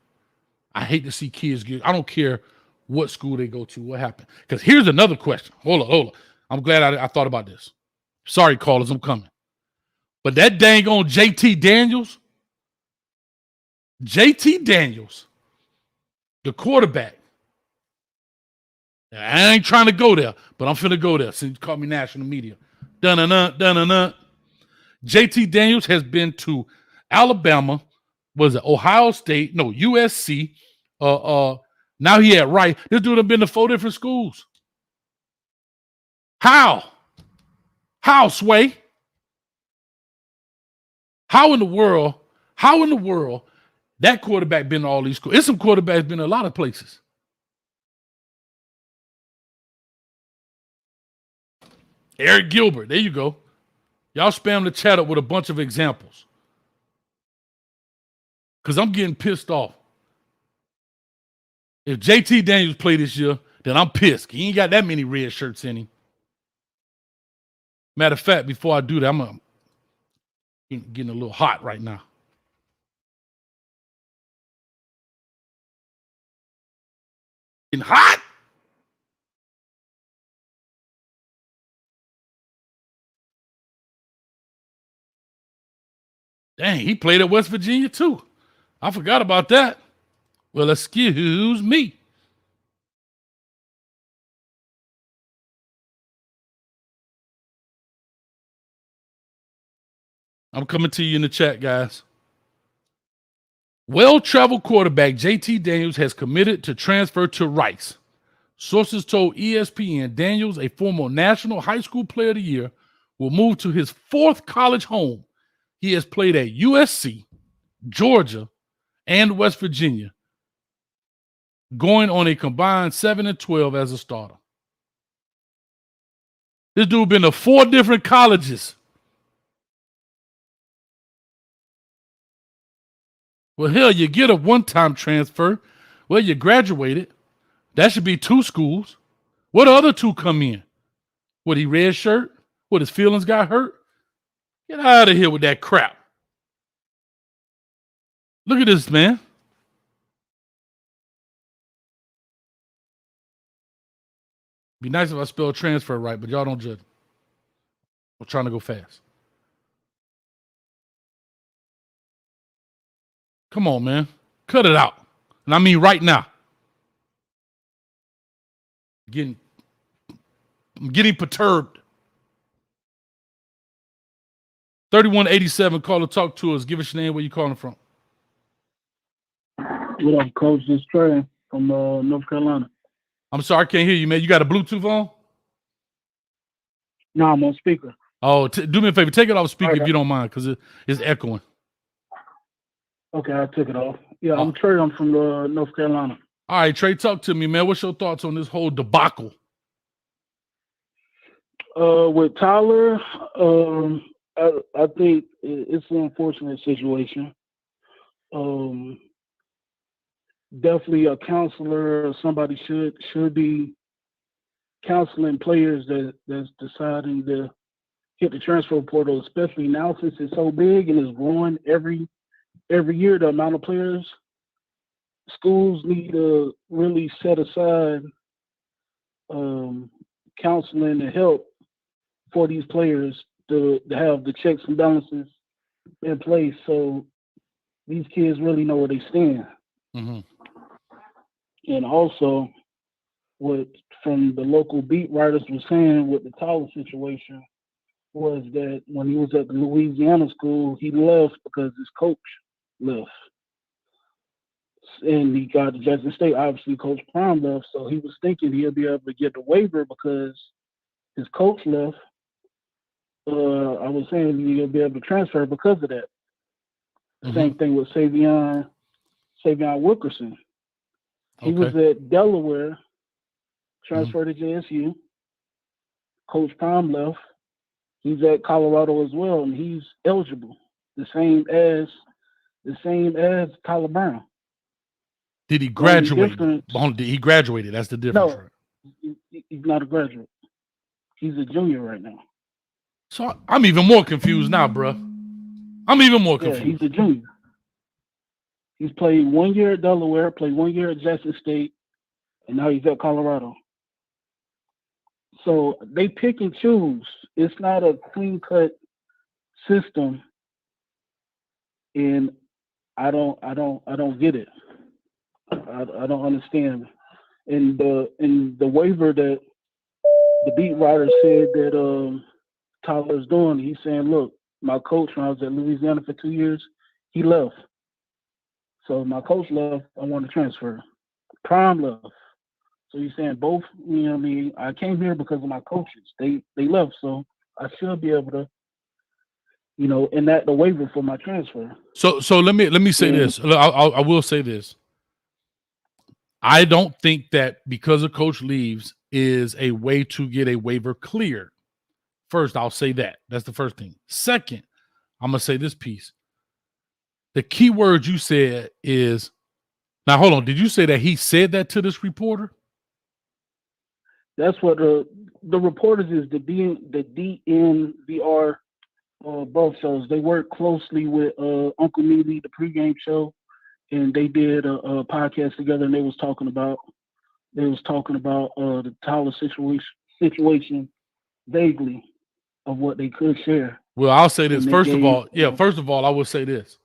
I hate to see kids get, I don't care what school they go to, what happened. Because here's another question. Hold on. I'm glad I thought about this. Sorry, callers, I'm coming. But that dang on JT Daniels, the quarterback. I ain't trying to go there, but I'm finna go there since you called me national media. Dun-dun-dun. JT Daniels has been to Alabama, was it Ohio State? No, USC. Now he at Rice. This dude have been to 4 different schools. How, Sway? How in the world that quarterback been to all these schools? It's some quarterbacks been to a lot of places. Eric Gilbert, there you go. Y'all spam the chat up with a bunch of examples. Because I'm getting pissed off. If JT Daniels play this year, then I'm pissed. He ain't got that many red shirts in him. Matter of fact, before I do that, I'm getting a little hot right now. Getting hot? Dang, he played at West Virginia too. I forgot about that. Well, excuse me. I'm coming to you in the chat, guys. Well-traveled quarterback JT Daniels has committed to transfer to Rice. Sources told ESPN Daniels, a former National High School Player of the Year, will move to his 4th college home. He has played at USC, Georgia, and West Virginia, going on a combined 7-12 as a starter. This dude been to 4 different colleges. Well, hell, you get a one-time transfer. Well, you graduated. That should be 2 schools. What other 2 come in? What, he red shirt? What, his feelings got hurt? Get out of here with that crap. Look at this, man. Be nice if I spell transfer right, but y'all don't judge. I'm trying to go fast. Come on, man. Cut it out. And I mean right now. I'm getting perturbed. 3187, call or talk to us. Give us your name, where you calling from. What up, Coach? This is Trey from North Carolina. I'm sorry, I can't hear you, man. You got a Bluetooth on? No, I'm on speaker. Oh, do me a favor. Take it off speaker if you don't mind, because it's echoing. Okay, I took it off. Yeah, I'm Trey. I'm from North Carolina. All right, Trey, talk to me, man. What's your thoughts on this whole debacle? With Tyler, I think it's an unfortunate situation. Definitely a counselor or somebody should be counseling players that's deciding to hit the transfer portal, especially now since it's so big and it's growing every year. The amount of players, schools need to really set aside counseling and help for these players to have the checks and balances in place so these kids really know where they stand. Mm-hmm. And also, what from the local beat writers were saying with the Tyler situation was that when he was at the Louisiana school, he left because his coach left. And he got to Jackson State, obviously Coach Prime left, so he was thinking he'll be able to get the waiver because his coach left I was saying you'll be able to transfer because of that. Mhm. Same thing with Savion Wilkerson. He was at Delaware, transferred to JSU. Coach Prime left. He's at Colorado as well, and he's eligible, the same as Tyler Brown. Did he graduate? He graduated. That's the difference, No, right? he's not a graduate. He's a junior right now. So I'm even more confused now, bro. I'm even more confused. Yeah, he's a junior. He's played 1 year at Delaware, played 1 year at Jackson State, and now he's at Colorado. So they pick and choose. It's not a clean-cut system, and I don't get it. I don't understand. And the waiver that the beat writer said that Tyler's doing, he's saying, look, my coach when I was at Louisiana for 2 years, he left. So my coach left, I want to transfer. Prime left. So he's saying both, you know what I mean? I came here because of my coaches. They left, so I should be able to, you know, enact the waiver for my transfer. So let me say this. I will say this. I don't think that because a coach leaves is a way to get a waiver cleared. First, I'll say that. That's the first thing. Second, I'm going to say this piece. The key word you said is, now hold on, did you say that he said that to this reporter? That's what the reporters is, the DNVR both shows. They work closely with Uncle Neely, the pregame show, and they did a podcast together, and they was talking about the Tyler situation vaguely of what they could share. Well, I'll say this. First of all, I will say this.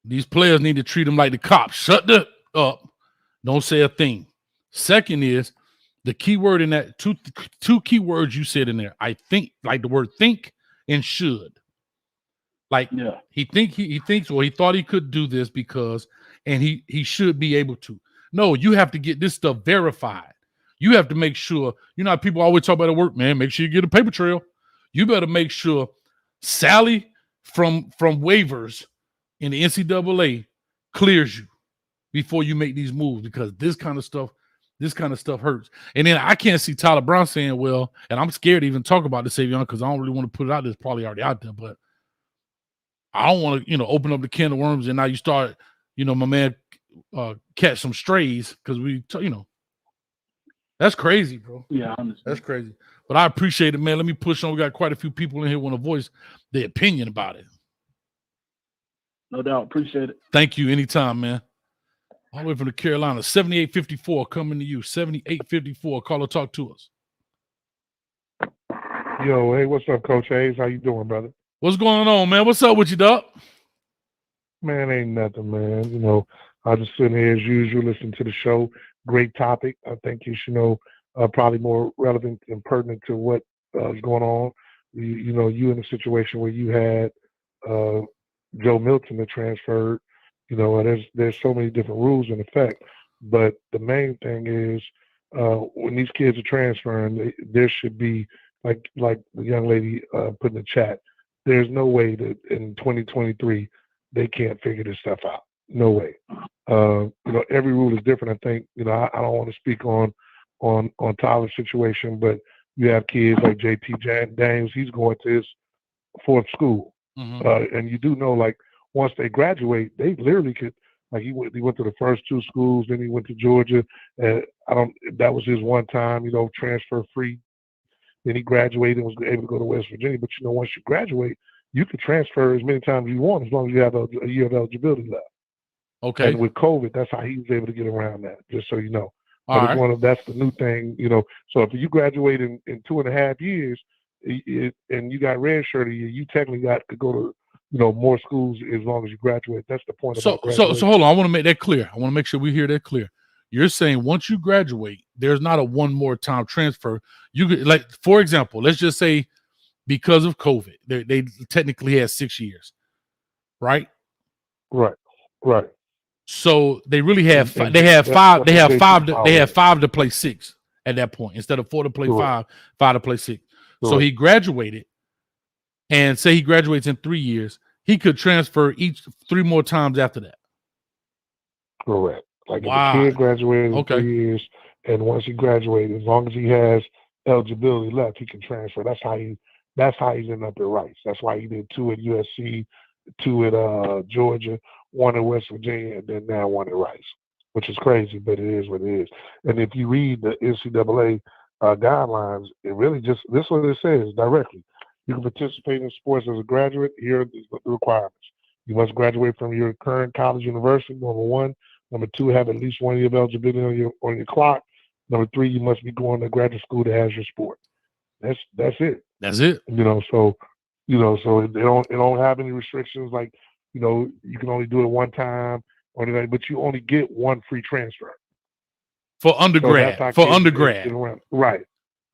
These players need to treat them like the cops. Shut up. Don't say a thing. Second is the key word in that, two key words you said in there. I think, like the word think and should. Like he thinks, or he thought he could do this because, and he should be able to. No, you have to get this stuff verified. You have to make sure, you know how people always talk about at work, man, make sure you get a paper trail. You better make sure Sally from waivers in the NCAA clears you before you make these moves, because this kind of stuff hurts. And then I can't see Tyler Brown saying, well, and I'm scared to even talk about this, Savion, because I don't really want to put it out there. It's probably already out there, but I don't want to, open up the can of worms and now you start, my man catch some strays because that's crazy, bro. Yeah, I understand. That's crazy. But I appreciate it, man. Let me push on. We got quite a few people in here who want to voice their opinion about it. No doubt. Appreciate it. Thank you. Anytime, man. All the way from the Carolina. 7854 coming to you. 7854. Caller, talk to us. Yo, hey, what's up, Coach Hayes? How you doing, brother? What's going on, man? What's up with you, Doc? Man, ain't nothing, man. I just sitting here as usual, listening to the show. Great topic. I think you should know probably more relevant and pertinent to what is going on. You in a situation where you had Joe Milton that transferred. There's so many different rules in effect. But the main thing is when these kids are transferring, there should be, like the young lady put in the chat, there's no way that in 2023 they can't figure this stuff out. No way. Every rule is different. I think, I don't want to speak on Tyler's situation, but you have kids like JT Daniels, he's going to his fourth school. Mm-hmm. And you do know, like, once they graduate, they literally could, like, he went to the first two schools, then he went to Georgia. That was his one time, transfer free. Then he graduated and was able to go to West Virginia. But, once you graduate, you can transfer as many times as you want as long as you have a year of eligibility left. Okay. And with COVID, that's how he was able to get around that, just so you know. But that's the new thing, So if you graduate in 2.5 years and you got redshirted, you technically could go to, more schools as long as you graduate. That's the point. So hold on. I want to make that clear. I want to make sure we hear that clear. You're saying once you graduate, there's not a one more time transfer. You could, like, for example, let's just say because of COVID, they technically had 6 years, right? Right. So they really have they have five to play 6 at that point instead of 4 to play 5 to play 6. So he graduated, and say he graduates in 3 years, he could transfer each 3 more times after that. Correct. Like if a Wow. kid graduated in Okay. 3 years, and once he graduated, as long as he has eligibility left, he can transfer. That's how he's ending up at Rice. That's why he did 2 at USC, 2 at Georgia, 1 at West Virginia, and then now 1 at Rice, which is crazy, but it is what it is. And if you read the NCAA guidelines, it really just, this is what it says directly. You can participate in sports as a graduate. Here are the requirements. You must graduate from your current college university, number 1. Number 2, have at least 1 year of eligibility on your clock. Number 3, you must be going to graduate school that has your sport. That's it. That's it. So it don't have any restrictions like, you can only do it one time or anything, but you only get 1 free transfer. For undergrad. Right.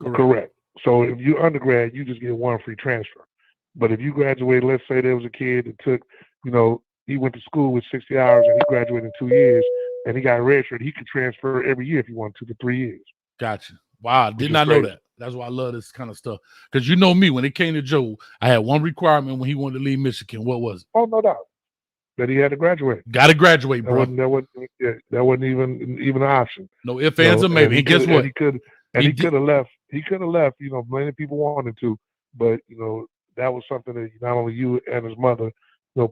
Correct. So if you're undergrad, you just get 1 free transfer. But if you graduate, let's say there was a kid that took, he went to school with 60 hours and he graduated in 2 years and he got registered, he could transfer every year if he wanted to for 3 years. Gotcha. Wow. Did not know that. That's why I love this kind of stuff. Because you know me, when it came to Joe, I had 1 requirement when he wanted to leave Michigan. What was it? Oh, no doubt. That he had to graduate. Got to graduate, bro. That wasn't even an option. No ifs, ands, or maybe. And guess what? He could have left. He could have left. Many people wanted to, but that was something that not only you and his mother,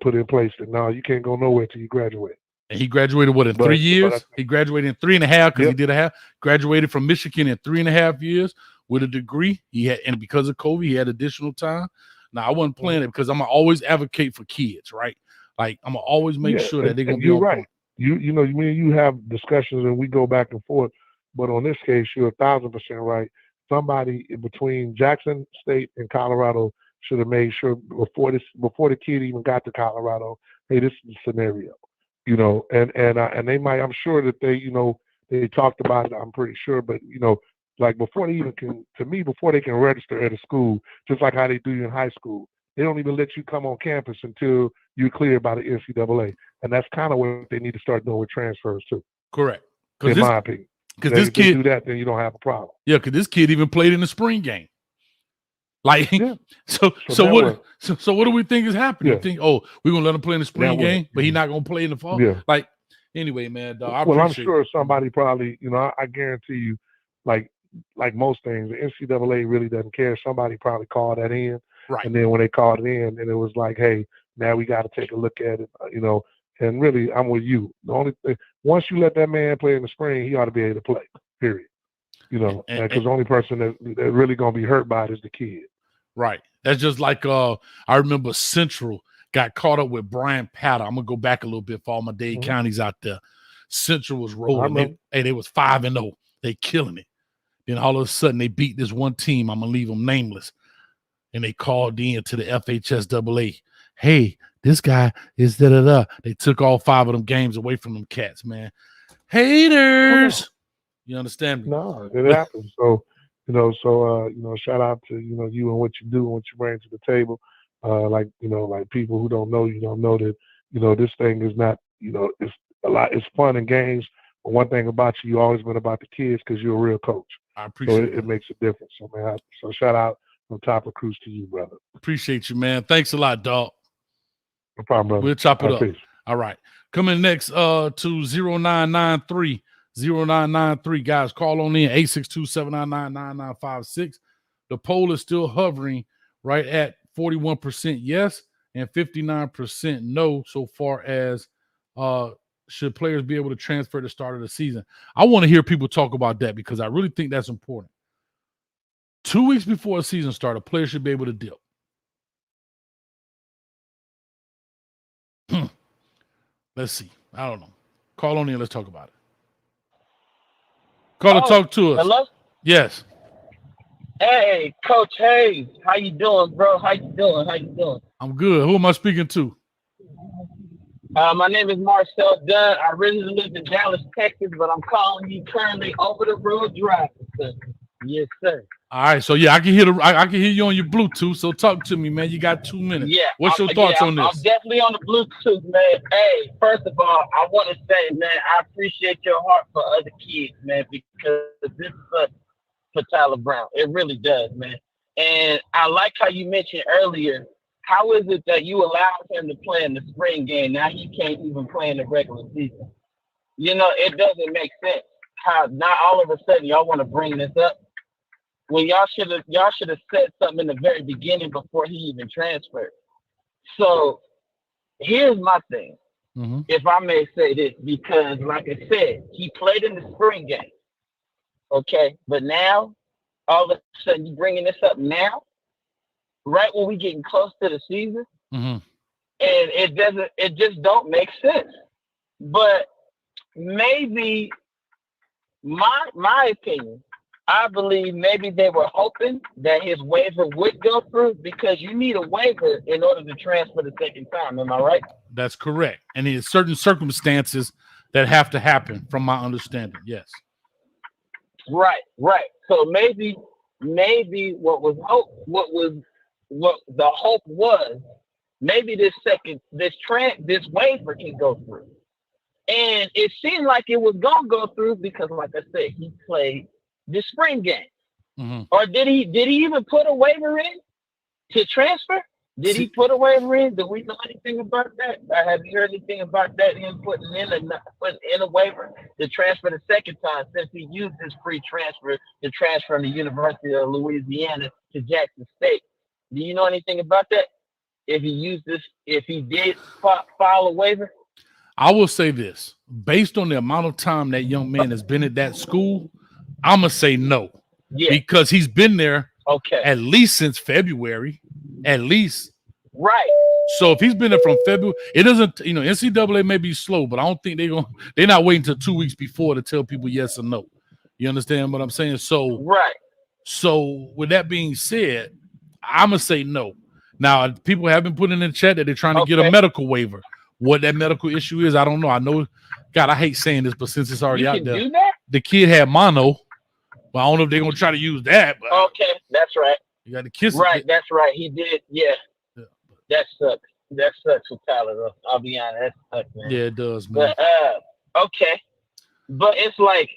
put in place. That now you can't go nowhere till you graduate. And he graduated in 3 years? He graduated in 3.5 because he did a half. Graduated from Michigan in 3.5 years with a degree. And because of COVID, he had additional time. Now I wasn't playing it because I'm gonna always advocate for kids, right? Like I'm gonna always make sure that they're gonna be you're on right. point. You have discussions and we go back and forth, but on this case, you're 1,000% right. Somebody between Jackson State and Colorado should have made sure before the kid even got to Colorado, hey, this is the scenario, and they might. I'm sure that they talked about it. I'm pretty sure, but like before they even before they can register at a school, just like how they do in high school, they don't even let you come on campus until you're cleared by the NCAA, and that's kind of what they need to start doing with transfers too. Correct. In my opinion, because this kid do that, then you don't have a problem. Yeah, because this kid even played in the spring game. Like, so what do we think is happening? You think, we're gonna let him play in the spring game, but he's not gonna play in the fall? Yeah. Like, anyway, man. Dog, I'm sure somebody probably, I guarantee you, like most things, the NCAA really doesn't care. Somebody probably called that in, right? And then when they called it in, and it was like, hey, now we got to take a look at it, And really, I'm with you. The only thing, once you let that man play in the spring, he ought to be able to play. Period. Because the only person that really gonna be hurt by it is the kid. Right. That's just like I remember Central got caught up with Brian Powder. I'm gonna go back a little bit for all my Dade counties out there. Central was rolling. They was 5-0. They killing it. Then all of a sudden they beat this one team. I'm gonna leave them nameless. And they called in to the FHSAA. Hey, this guy is da-da-da. They took all 5 of them games away from them cats, man. Haters. You understand me? No, it happens. So, shout out to, you and what you do and what you bring to the table. Like people who don't know you don't know that, this thing is not, it's a lot, it's fun and games. But one thing about you always been about the kids because you're a real coach. I appreciate it. It makes a difference. So, man, shout out from Top of Cruise to you, brother. Appreciate you, man. Thanks a lot, dog. No problem, brother. We'll chop it up. Peace. All right. Coming next to 0993. 0993, guys, call on in 862-799-9956. The poll is still hovering right at 41% yes and 59% no so far as should players be able to transfer at the start of the season. I want to hear people talk about that because I really think that's important. 2 weeks before a season start, a player should be able to dip. Let's see. I don't know. Call on in. Let's talk about it. Caller, talk to us. Hello? Yes. Hey, Coach Hayes. How you doing, bro? How you doing? I'm good. Who am I speaking to? My name is Marcel Dunn. I originally live in Dallas, Texas, but I'm calling you currently over the road driving. Yes, sir. All right. So yeah, I can hear you on your Bluetooth. So talk to me, man. You got 2 minutes. Yeah. What's your thoughts on this? I'm definitely on the Bluetooth, man. Hey, first of all, I want to say, man, I appreciate your heart for other kids, man, because this sucks for Tyler Brown. It really does, man. And I like how you mentioned earlier, how is it that you allowed him to play in the spring game? Now he can't even play in the regular season. You know, it doesn't make sense how not all of a sudden y'all want to bring this up when y'all should have said something in the very beginning before he even transferred. So here's my thing, if I may say this, because like I said, he played in the spring game. Okay, but now all of a sudden you bringing this up now, right when we getting close to the season, and it just don't make sense. But maybe my opinion, I believe maybe they were hoping that his waiver would go through, because you need a waiver in order to transfer the second time. Am I right? That's correct. And there's certain circumstances that have to happen, from my understanding. Yes. Right. So maybe what the hope was, maybe this waiver can go through. And it seemed like it was gonna go through because, like I said, he played the spring game. Or did he even put a waiver in to transfer? Did he put a waiver in? Do we know anything about that? Have you heard anything about that? Him putting in a waiver to transfer the second time, since he used his free transfer to transfer from the University of Louisiana to Jackson State. Do you know anything about that? If he did file a waiver? I will say this, based on the amount of time that young man has been at that school, I'm going to say no. Yeah. Because he's been there Okay. at least since February, at least. Right. So if he's been there from February, it doesn't, NCAA may be slow, but I don't think they're not waiting until 2 weeks before to tell people yes or no. You understand what I'm saying? So, right. So with that being said, I'm going to say no. Now, people have been putting in the chat that they're trying to get a medical waiver. What that medical issue is, I don't know. I know, God, I hate saying this, but since it's already out there, do that? The kid had mono, but I don't know if they're going to try to use that. But okay, that's right. You got to kiss it. Right, that's right. He did, yeah. That sucks. That sucks with Tyler, though. I'll be honest. That sucks, man. Yeah, it does, man. But, okay. But it's like,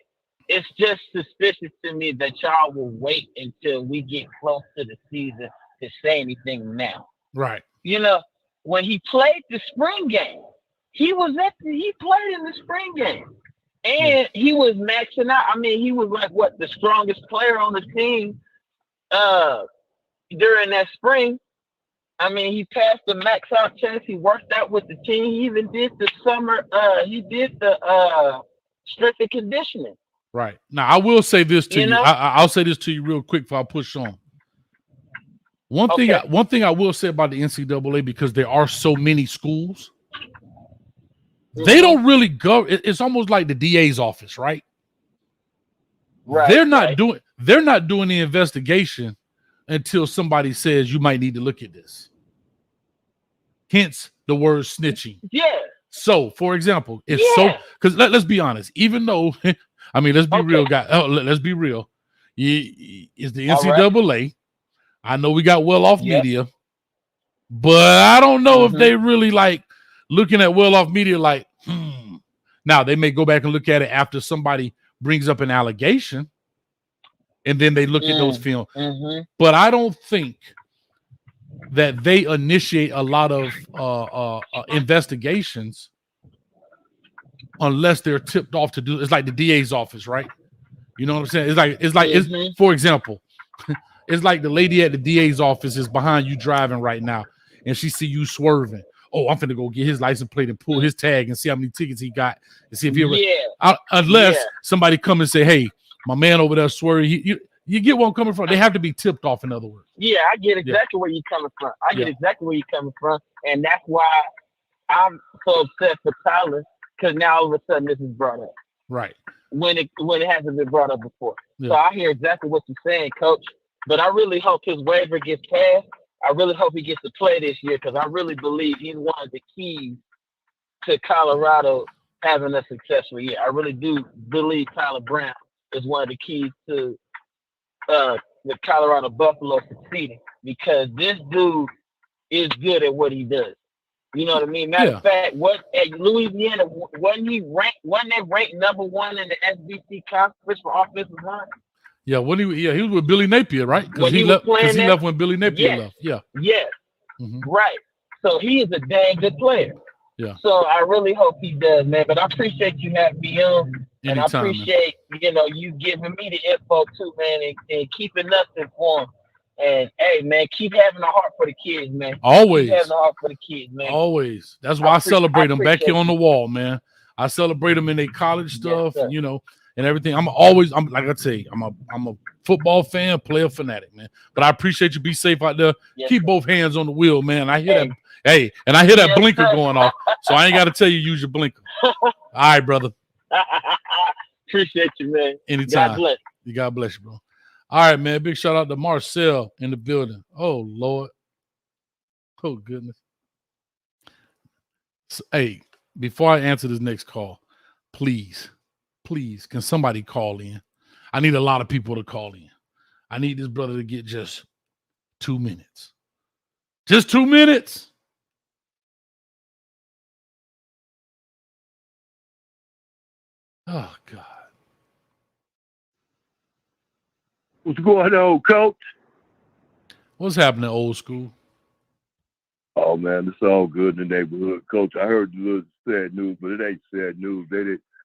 it's just suspicious to me that y'all will wait until we get close to the season to say anything now. Right. When he played the spring game, he played in the spring game. And he was maxing out. I mean, he was like the strongest player on the team during that spring. I mean, he passed the max out test. He worked out with the team. He even did the summer. He did the strength and conditioning. Right. Now, I will say this to you. I'll say this to you real quick before I push on. One thing I will say about the NCAA, because there are so many schools, they don't really go. It's almost like the DA's office, right? Right. They're not doing the investigation until somebody says you might need to look at this. Hence the word snitching. Yeah. So, for example, because let's be honest, even though, I mean, let's be real, guys. Let's be real. It's the NCAA. Right. I know we got well-off media, but I don't know if they really like looking at well-off media like, Now, they may go back and look at it after somebody brings up an allegation, and then they look at those films. But I don't think that they initiate a lot of investigations unless they're tipped off to do. It's like the DA's office, right? You know what I'm saying? It's for example, it's like the lady at the DA's office is behind you driving right now, and she see you swerving. Oh, I'm finna go get his license plate and pull his tag and see how many tickets he got and see if he unless somebody come and say, hey, my man over there swerving. You get where I'm coming from. They have to be tipped off, in other words. Yeah, I get exactly where you're coming from. I get exactly where you're coming from. And that's why I'm so upset for Tyler, because now all of a sudden this is brought up. Right. When it hasn't been brought up before. Yeah. So I hear exactly what you're saying, Coach. But I really hope his waiver gets passed. I really hope he gets to play this year, because I really believe he's one of the keys to Colorado having a successful year. I really do believe Tyler Brown is one of the keys to the Colorado Buffalo succeeding, because this dude is good at what he does. You know what I mean? Matter of fact, at Louisiana, wasn't they ranked number one in the SBC conference for offensive line? Yeah, he was with Billy Napier, right? Because When he he was left. Because playing he there? left when Billy Napier Yes. left. Yeah. Yes, right. So he is a dang good player. Yeah. So I really hope he does, man. But I appreciate you having me on, and I Anytime, man. appreciate you giving me the info too, man, and keeping us informed. And hey, man, keep having a heart for the kids, man. Always. Keep having a heart for the kids, man. Always. That's why I celebrate them back here on the wall, man. I celebrate them in their college stuff, sir. And everything. I'm like I say, I'm a football fan, player fanatic, man. But I appreciate you. Be safe out there. Yes, Keep sir. both hands on the wheel, man. I hear that. Hey, and I hear that Yes, blinker sir. going off, so I ain't got to tell you use your blinker. All right, brother. Appreciate you, man. Anytime. God bless. God bless you, bro. All right, man. Big shout out to Marcel in the building. Oh, Lord. Oh, goodness. So, hey, before I answer this next call, please, can somebody call in? I need a lot of people to call in. I need this brother to get just 2 minutes. Just 2 minutes. Oh, God. What's going on, Coach? What's happening, old school? Oh, man, it's all good in the neighborhood, Coach. I heard the little sad news, but it ain't sad news.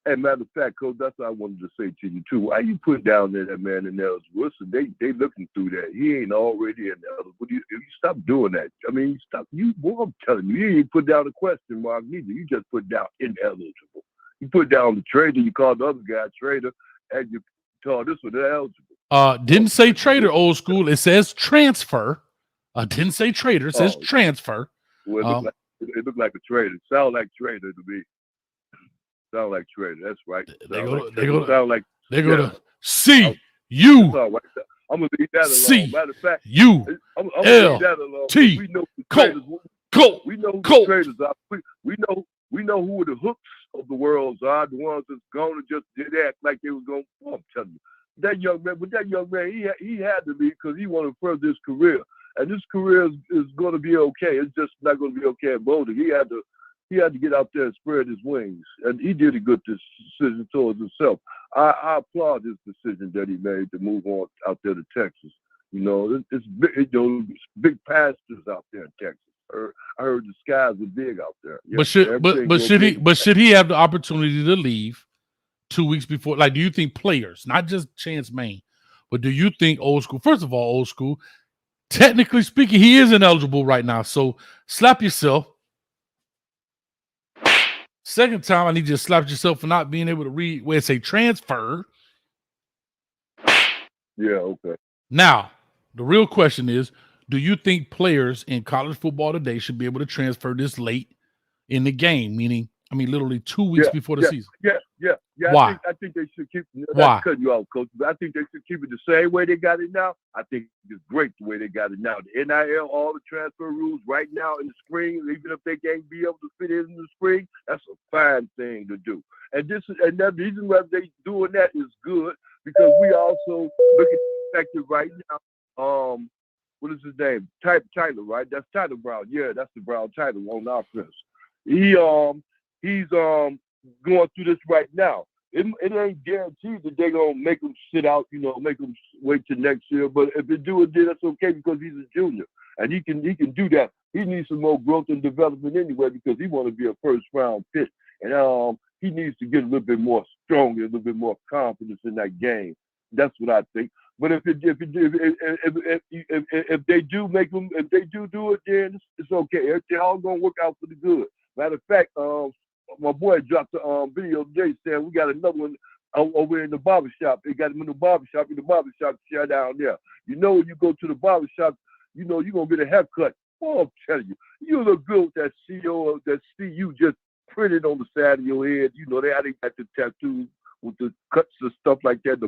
Hey, matter of fact, Coach, that's what I wanted to say to you, too. Why you put down there that man in eligible? They looking through that. He ain't already ineligible. You stop doing that. I mean, I'm telling you, you ain't put down a question mark neither. You just put down ineligible. You put down the trader, you called the other guy trader, and you called this one eligible. Didn't say trader, old school. It says transfer. Didn't say trader. It says transfer. Well, it looked like a trader. It sounded like trader to me. Sound like trader. That's right. They go to C U. I'm gonna leave that alone. C Matter of fact, U I'm gonna leave that alone. T we know the traders. We know who the traders are. We know who the hooks of the world are. The ones that's gonna just did act like they was gonna. Oh, I'm telling you, that young man, he had to be because he wanted to further his career. And this career is going to be okay. It's just not going to be okay at Boulder. He had to get out there and spread his wings, and he did a good decision towards himself. I applaud his decision that he made to move on out there to Texas. It's big, big pastures out there in Texas. I heard the skies are big out there. Yeah, but should he have the opportunity to leave 2 weeks before? Like, do you think players, not just Chance Main, but do you think old school? First of all, old school. Technically speaking, he is ineligible right now. So slap yourself. Second time, I need you to slap yourself for not being able to read where it say transfer. Yeah, okay. Now, the real question is, do you think players in college football today should be able to transfer this late in the game? Meaning, literally 2 weeks before the season. Yeah. Why? I think they should keep. Why? Cutting you off, Coach. But I think they should keep it the same way they got it now. I think it's great the way they got it now. The NIL, all the transfer rules right now in the spring, even if they can't be able to fit in the spring, that's a fine thing to do. And the reason why they doing that is good because we also look at the perspective right now. What is his name? Tyler, right? That's Tyler Brown. Yeah, that's the Brown Tyler on offense. He's going through this right now. It ain't guaranteed that they're gonna make him sit out, make him wait till next year. But if they do it, then that's okay because he's a junior and he can do that. He needs some more growth and development anyway because he want to be a first round pick, and he needs to get a little bit more stronger, a little bit more confidence in that game. That's what I think. But if they do make them, if they do it, then it's okay. It's all gonna work out for the good. Matter of fact, my boy dropped a video today saying we got another one over in the barbershop. They got him in the barbershop chair down there. When you go to the barbershop, you're going to get a haircut. Oh, I'm telling you, you look good with that CO, that CU just printed on the side of your head. They got the tattoos with the cuts and stuff like that. The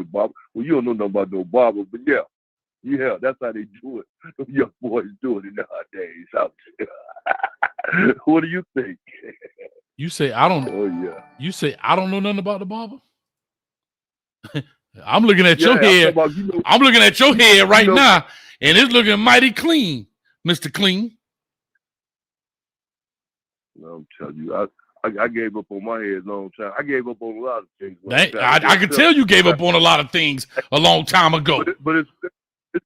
barber. Well, you don't know nothing about no barber, but yeah, that's how they do it. Them young boys doing it nowadays out there. What do you think? You say I don't. Oh yeah. You say I don't know nothing about the barber. I'm looking at your head. I'm looking at your head right now, and it's looking mighty clean, Mr. Clean. I'm telling you, I gave up on my head a long time. I gave up on a lot of things. I can tell you gave up on a lot of things a long time ago. But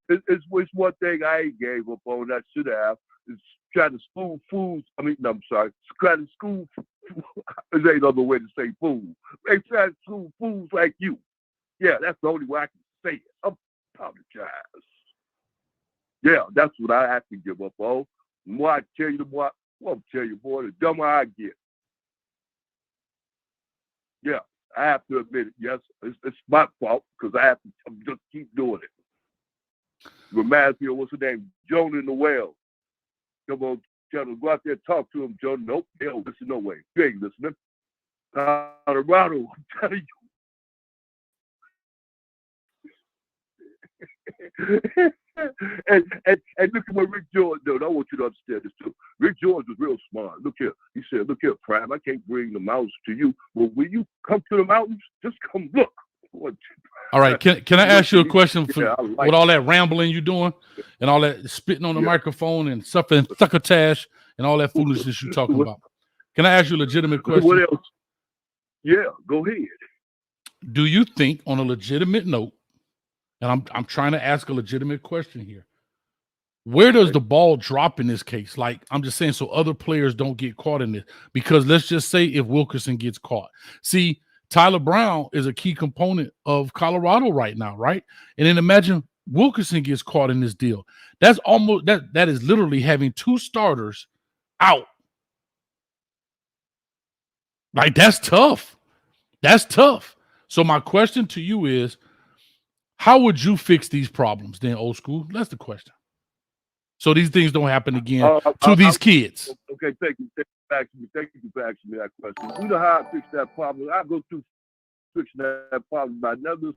it's one thing I ain't gave up on that I should have. Is trying to school fools. I mean, no, I'm sorry. Trying to school. There ain't other way to say fool. They try to school fools like you. Yeah, that's the only way I can say it. I apologize. Yeah, that's what I have to give up on. The more I tell you, the more I tell you, boy, the dumber I get. Yeah, I have to admit it. Yes, it's my fault because I have to just keep doing it. Reminds me of what's her name, Joan in the Well. Come on, tell them, go out there and talk to him, Joan. Nope, they don't listen no way. You ain't listening. Colorado, I'm telling you. and look at what Rick George did. I want you to understand this too. Rick George was real smart. Look here. He said, look here, Prime, I can't bring the mountains to you. Well, when you come to the mountains, just come look. All right. Can I ask you a question with all that rambling you doing and all that spitting on the microphone and suffering succotash and all that foolishness you're talking about? Can I ask you a legitimate question? What else? Yeah, go ahead. Do you think, on a legitimate note, and I'm trying to ask a legitimate question here, where does the ball drop in this case? Like, I'm just saying so other players don't get caught in this. Because let's just say if Wilkerson gets caught. See, Tyler Brown is a key component of Colorado right now, right? And then imagine Wilkerson gets caught in this deal. That's almost that is literally having two starters out. Like, that's tough. That's tough. So my question to you is, how would you fix these problems then, old school? That's the question. So these things don't happen again to these kids. Okay, thank you. Thank you for asking me that question. You know how I fix that problem? I go through fixing that problem by never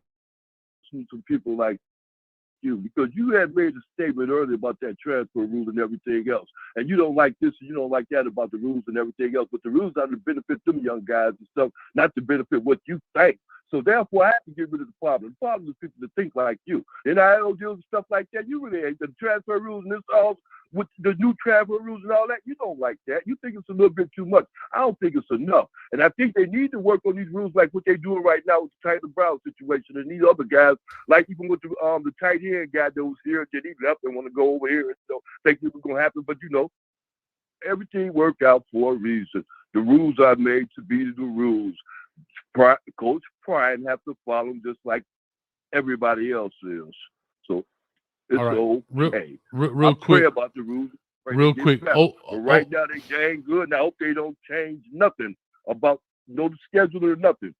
listening to people like you, because you had made a statement earlier about that transfer rule and everything else. And you don't like this and you don't like that about the rules and everything else. But the rules are to benefit them young guys and stuff, not to benefit what you think. So therefore, I have to get rid of the problem. The problem is people that think like you. NIL deals and stuff like that, you really ain't. The transfer rules and this all, with the new transfer rules and all that, you don't like that. You think it's a little bit too much. I don't think it's enough. And I think they need to work on these rules like what they're doing right now with the Tyler Brown situation and these other guys, like even with the tight end guy that was here, that he left and want to go over here and so think it was going to happen. But, you know, everything worked out for a reason. The rules are made to be the rules. Coach Prime have to follow them just like everybody else is. So it's okay. Real quick about the rules. Real quick. Now they ain't good. And I hope they don't change nothing about the schedule or nothing.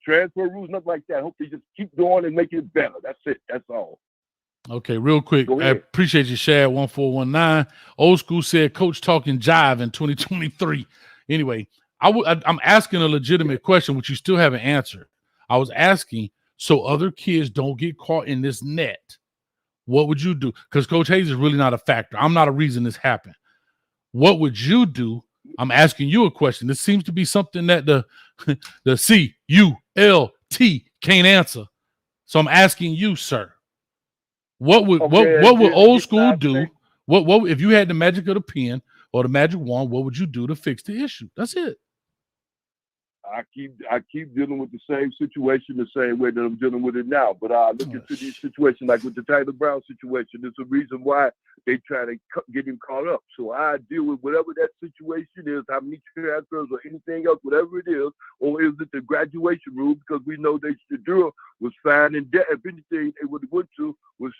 Transfer rules, nothing like that. I hope they just keep going and make it better. That's it. That's all. Okay, real quick. I appreciate you, Shad 1419. Old school said Coach talking jive in 2023. Anyway, I'm asking a legitimate question, which you still haven't answered. I was asking, so other kids don't get caught in this net, what would you do? Because Coach Hayes is really not a factor. I'm not a reason this happened. What would you do? I'm asking you a question. This seems to be something that the CULT can't answer. So I'm asking you, sir. What would old school do? What if you had the magic of the pen or the magic wand? What would you do to fix the issue? That's it. I keep dealing with the same situation the same way that I'm dealing with it now. But I look into these situations like with the Tyler Brown situation. There's a reason why they try to get him caught up. So I deal with whatever that situation is, how many transfers or anything else, whatever it is, or is it the graduation rule? Because we know that Shadura was fine in debt. If anything, they would have went to was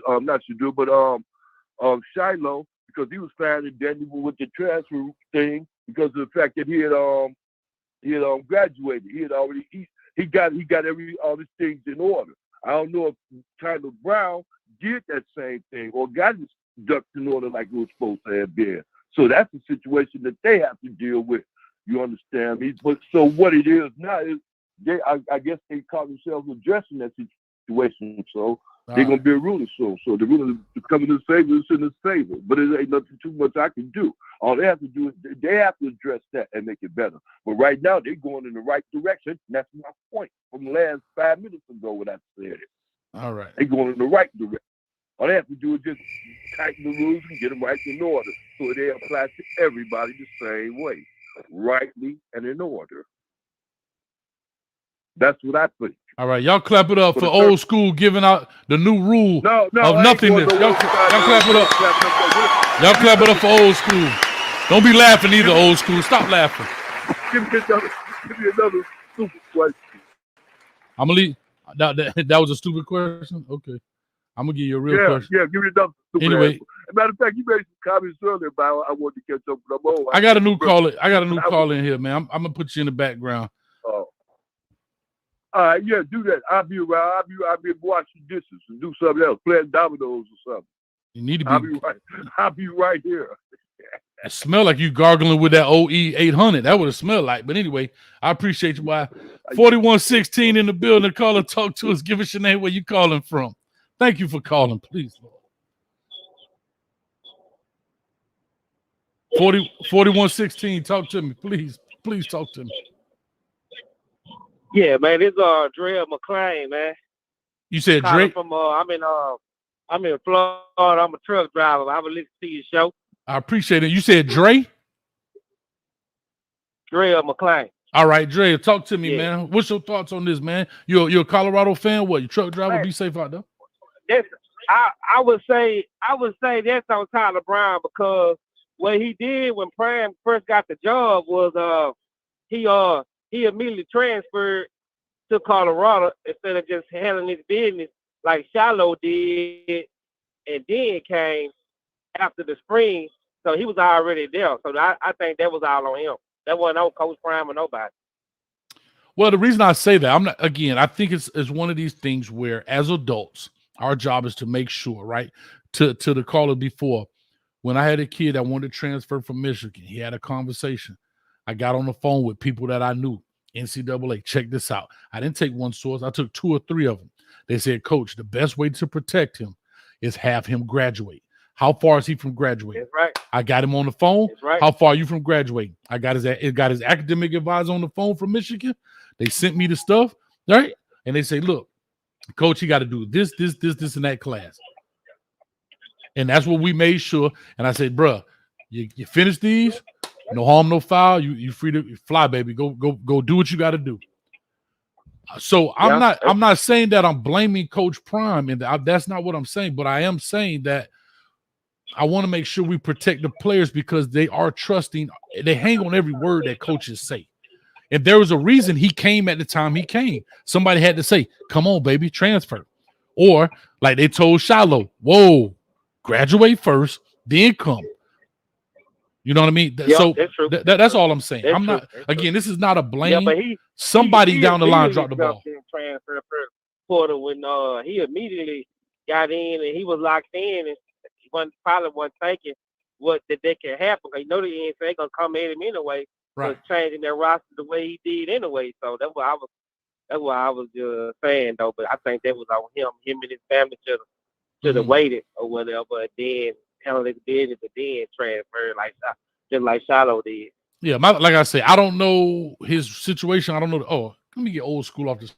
not Shadura, but Shiloh, because he was fine in debt with the transfer thing because of the fact that he had graduated. He had already he got all these things in order. I don't know if Tyler Brown did that same thing or got his ducks in order like it was supposed to have been. So that's the situation that they have to deal with. You understand me? But so what it is now is I guess they call themselves addressing that situation. So they're gonna be a ruler soon. So the ruler is coming in his favor, it's in his favor. But it ain't nothing too much I can do. All they have to do is they have to address that and make it better. But right now they're going in the right direction. And that's my point from the last 5 minutes ago when I said it. All right. They're going in the right direction. All they have to do is just tighten the rules and get them right in order so they apply to everybody the same way. rightly and in order. That's what I think. All right, y'all clap it up for old school giving out the new rule No, of nothingness. Y'all clap it up. Y'all clap it up for old school. Don't be laughing either, old school. Stop laughing. Give me another stupid question. I'm gonna leave. That was a stupid question. Okay, I'm gonna give you a real question. Yeah, give me another stupid Anyway, answer. As a matter of fact, you made some comments earlier about I wanted to catch up with them all. I got a new caller. I got a new caller in here, man. I'm gonna put you in the background. Oh. All right, yeah, do that. I'll be around. I'll be washing dishes and do something else, playing dominoes or something. You need to be. I'll be right here. It smelled like you gargling with that OE 800. That would have smelled like. But anyway, I appreciate you. Why 4116 in the building. Caller, talk to us. Give us your name. Where you calling from? Thank you for calling, please. 4116. Talk to me, please. Please talk to me. Yeah, man, this Dre McClain, man. You said Dre? From I'm in Florida. I'm a truck driver. I would listen to your show. I appreciate it. You said Dre? Dre McClain. All right, Dre, talk to me, man. What's your thoughts on this, man? You're a Colorado fan. What? You truck driver? Man, be safe out there. I would say that's on Tyler Brown, because what he did when Prime first got the job was he immediately transferred to Colorado instead of just handling his business like Shiloh did, and then came after the spring. So he was already there. So I think that was all on him. That wasn't on Coach Prime or nobody. Well, the reason I say that, I think it's one of these things where as adults, our job is to make sure, right? To the caller before, when I had a kid that wanted to transfer from Michigan, he had a conversation. I got on the phone with people that I knew. NCAA, check this out. I didn't take one source. I took 2 or 3 of them. They said, Coach, the best way to protect him is have him graduate. How far is he from graduating? That's right. I got him on the phone. That's right. How far are you from graduating? I got his academic advisor on the phone from Michigan. They sent me the stuff, right? And they say, look, Coach, you got to do this, and that class. And that's what we made sure. And I said, bruh, you finish these, no harm, no foul. You free to fly, baby. Go do what you got to do. So I'm not saying that I'm blaming Coach Prime, and that's not what I'm saying. But I am saying that I want to make sure we protect the players, because they are trusting. They hang on every word that coaches say. And there was a reason he came at the time he came. Somebody had to say, come on, baby, transfer. Or like they told Shiloh, whoa, graduate first, then come. You know what I mean? Yeah, so that's true. That's all I'm saying. That's I'm not, true. Again, this is not a blame. Yeah, but somebody down the line dropped the ball. Transfer portal when he immediately got in and he was locked in, and he probably wasn't thinking what that can happen. Because you know the NCAA gonna come at him anyway, right? Changing their roster the way he did anyway. So that's what I was saying though. But I think that was on him. Him and his family should have waited or whatever, and then handle his business and then transfer just like Shiloh did. Yeah, like I say, I don't know his situation. I don't know. Let me get old school off the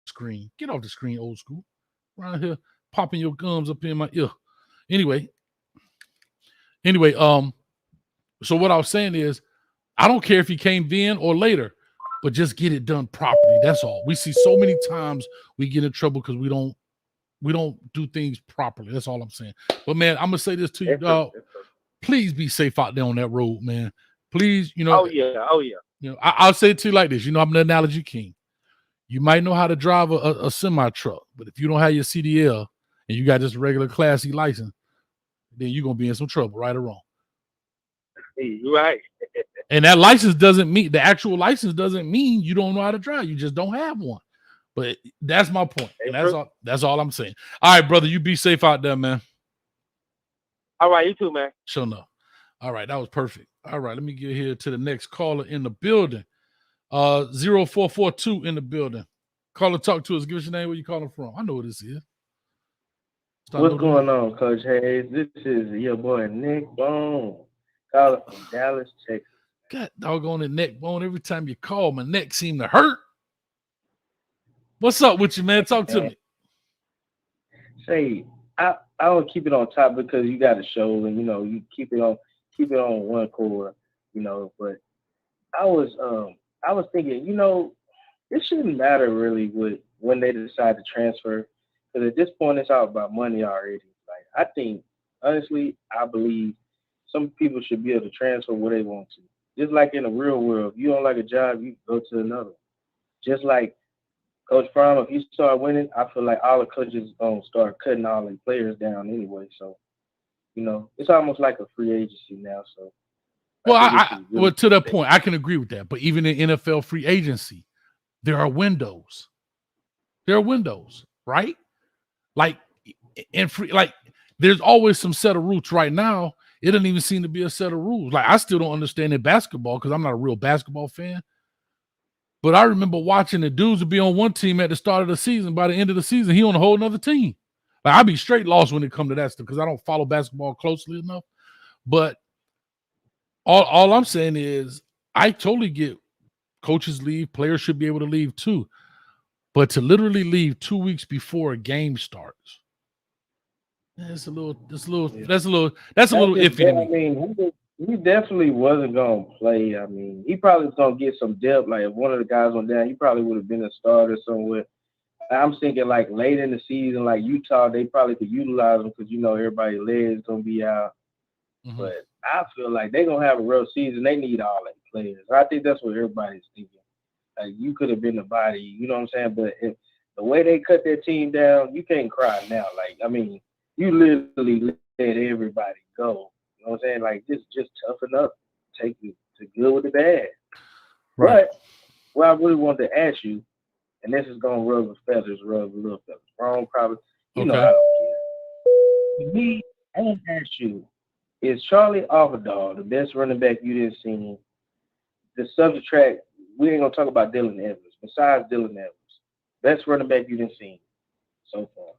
screen. Get off the screen, old school. Around here, popping your gums up in my ear. Anyway, so what I was saying is, I don't care if he came then or later, but just get it done properly. That's all. We see so many times we get in trouble because we don't do things properly. That's all I'm saying. But man, I'm gonna say this to you, please be safe out there on that road, man. Please, Oh yeah. I'll say it to you like this. I'm the analogy king. You might know how to drive a semi truck, but if you don't have your CDL and you got just a regular Class C license, then you're gonna be in some trouble, right or wrong. Right. And that license doesn't mean the actual license doesn't mean you don't know how to drive. You just don't have one. But that's my point. And that's all I'm saying. All right, brother, you be safe out there, man. All right, you too, man. Sure enough. All right, that was perfect. All right, let me get here to the next caller in the building. 0442 in the building. Caller, talk to us. Give us your name. Where you calling from? I know what this is. What's going on, Coach Hayes? This is your boy Nick Bone, calling from Dallas, Texas. God doggone it, neck bone. Every time you call, my neck seem to hurt. What's up with you, man? Talk to me. Say, I don't keep it on top because you got a show and you keep it on one cord, but I was thinking, it shouldn't matter really when they decide to transfer, because at this point it's all about money already. Like I think, honestly, I believe some people should be able to transfer where they want to. Just like in the real world, if you don't like a job, you go to another. Just like Coach Prime, if you start winning, I feel like all the coaches gonna start cutting all the players down anyway. So, it's almost like a free agency now. So, Well, to that point, I can agree with that. But even in NFL free agency, there are windows. There are windows, right? Like there's always some set of rules. Right now, it doesn't even seem to be a set of rules. Like I still don't understand in basketball because I'm not a real basketball fan. But I remember watching the dudes would be on one team at the start of the season. By the end of the season, he on a whole nother team. Like I'd be straight lost when it come to that stuff because I don't follow basketball closely enough. But all I'm saying is I totally get coaches leave, players should be able to leave too. But to literally leave 2 weeks before a game starts, that's a little iffy to me. I mean, he definitely wasn't gonna play. I mean, he probably was gonna get some depth. Like if one of the guys went down, he probably would have been a starter somewhere. I'm thinking like late in the season, like Utah, they probably could utilize him because everybody's legs gonna be out. Mm-hmm. But I feel like they're gonna have a real season. They need all that players. I think that's what everybody's thinking. Like you could have been the body, you know what I'm saying? But if the way they cut their team down, you can't cry now. Like, I mean, you literally let everybody go. You know what I'm saying? Like just toughen up. Take the good with the bad. Right. But what I really wanted to ask you, and this is gonna rub a little feathers. Wrong, probably. I don't care. To me, I want to ask you, is Charlie Alvarado the best running back you didn't see? The subject track, we ain't gonna talk about Dylan Evans. Besides Dylan Evans, best running back you didn't see so far.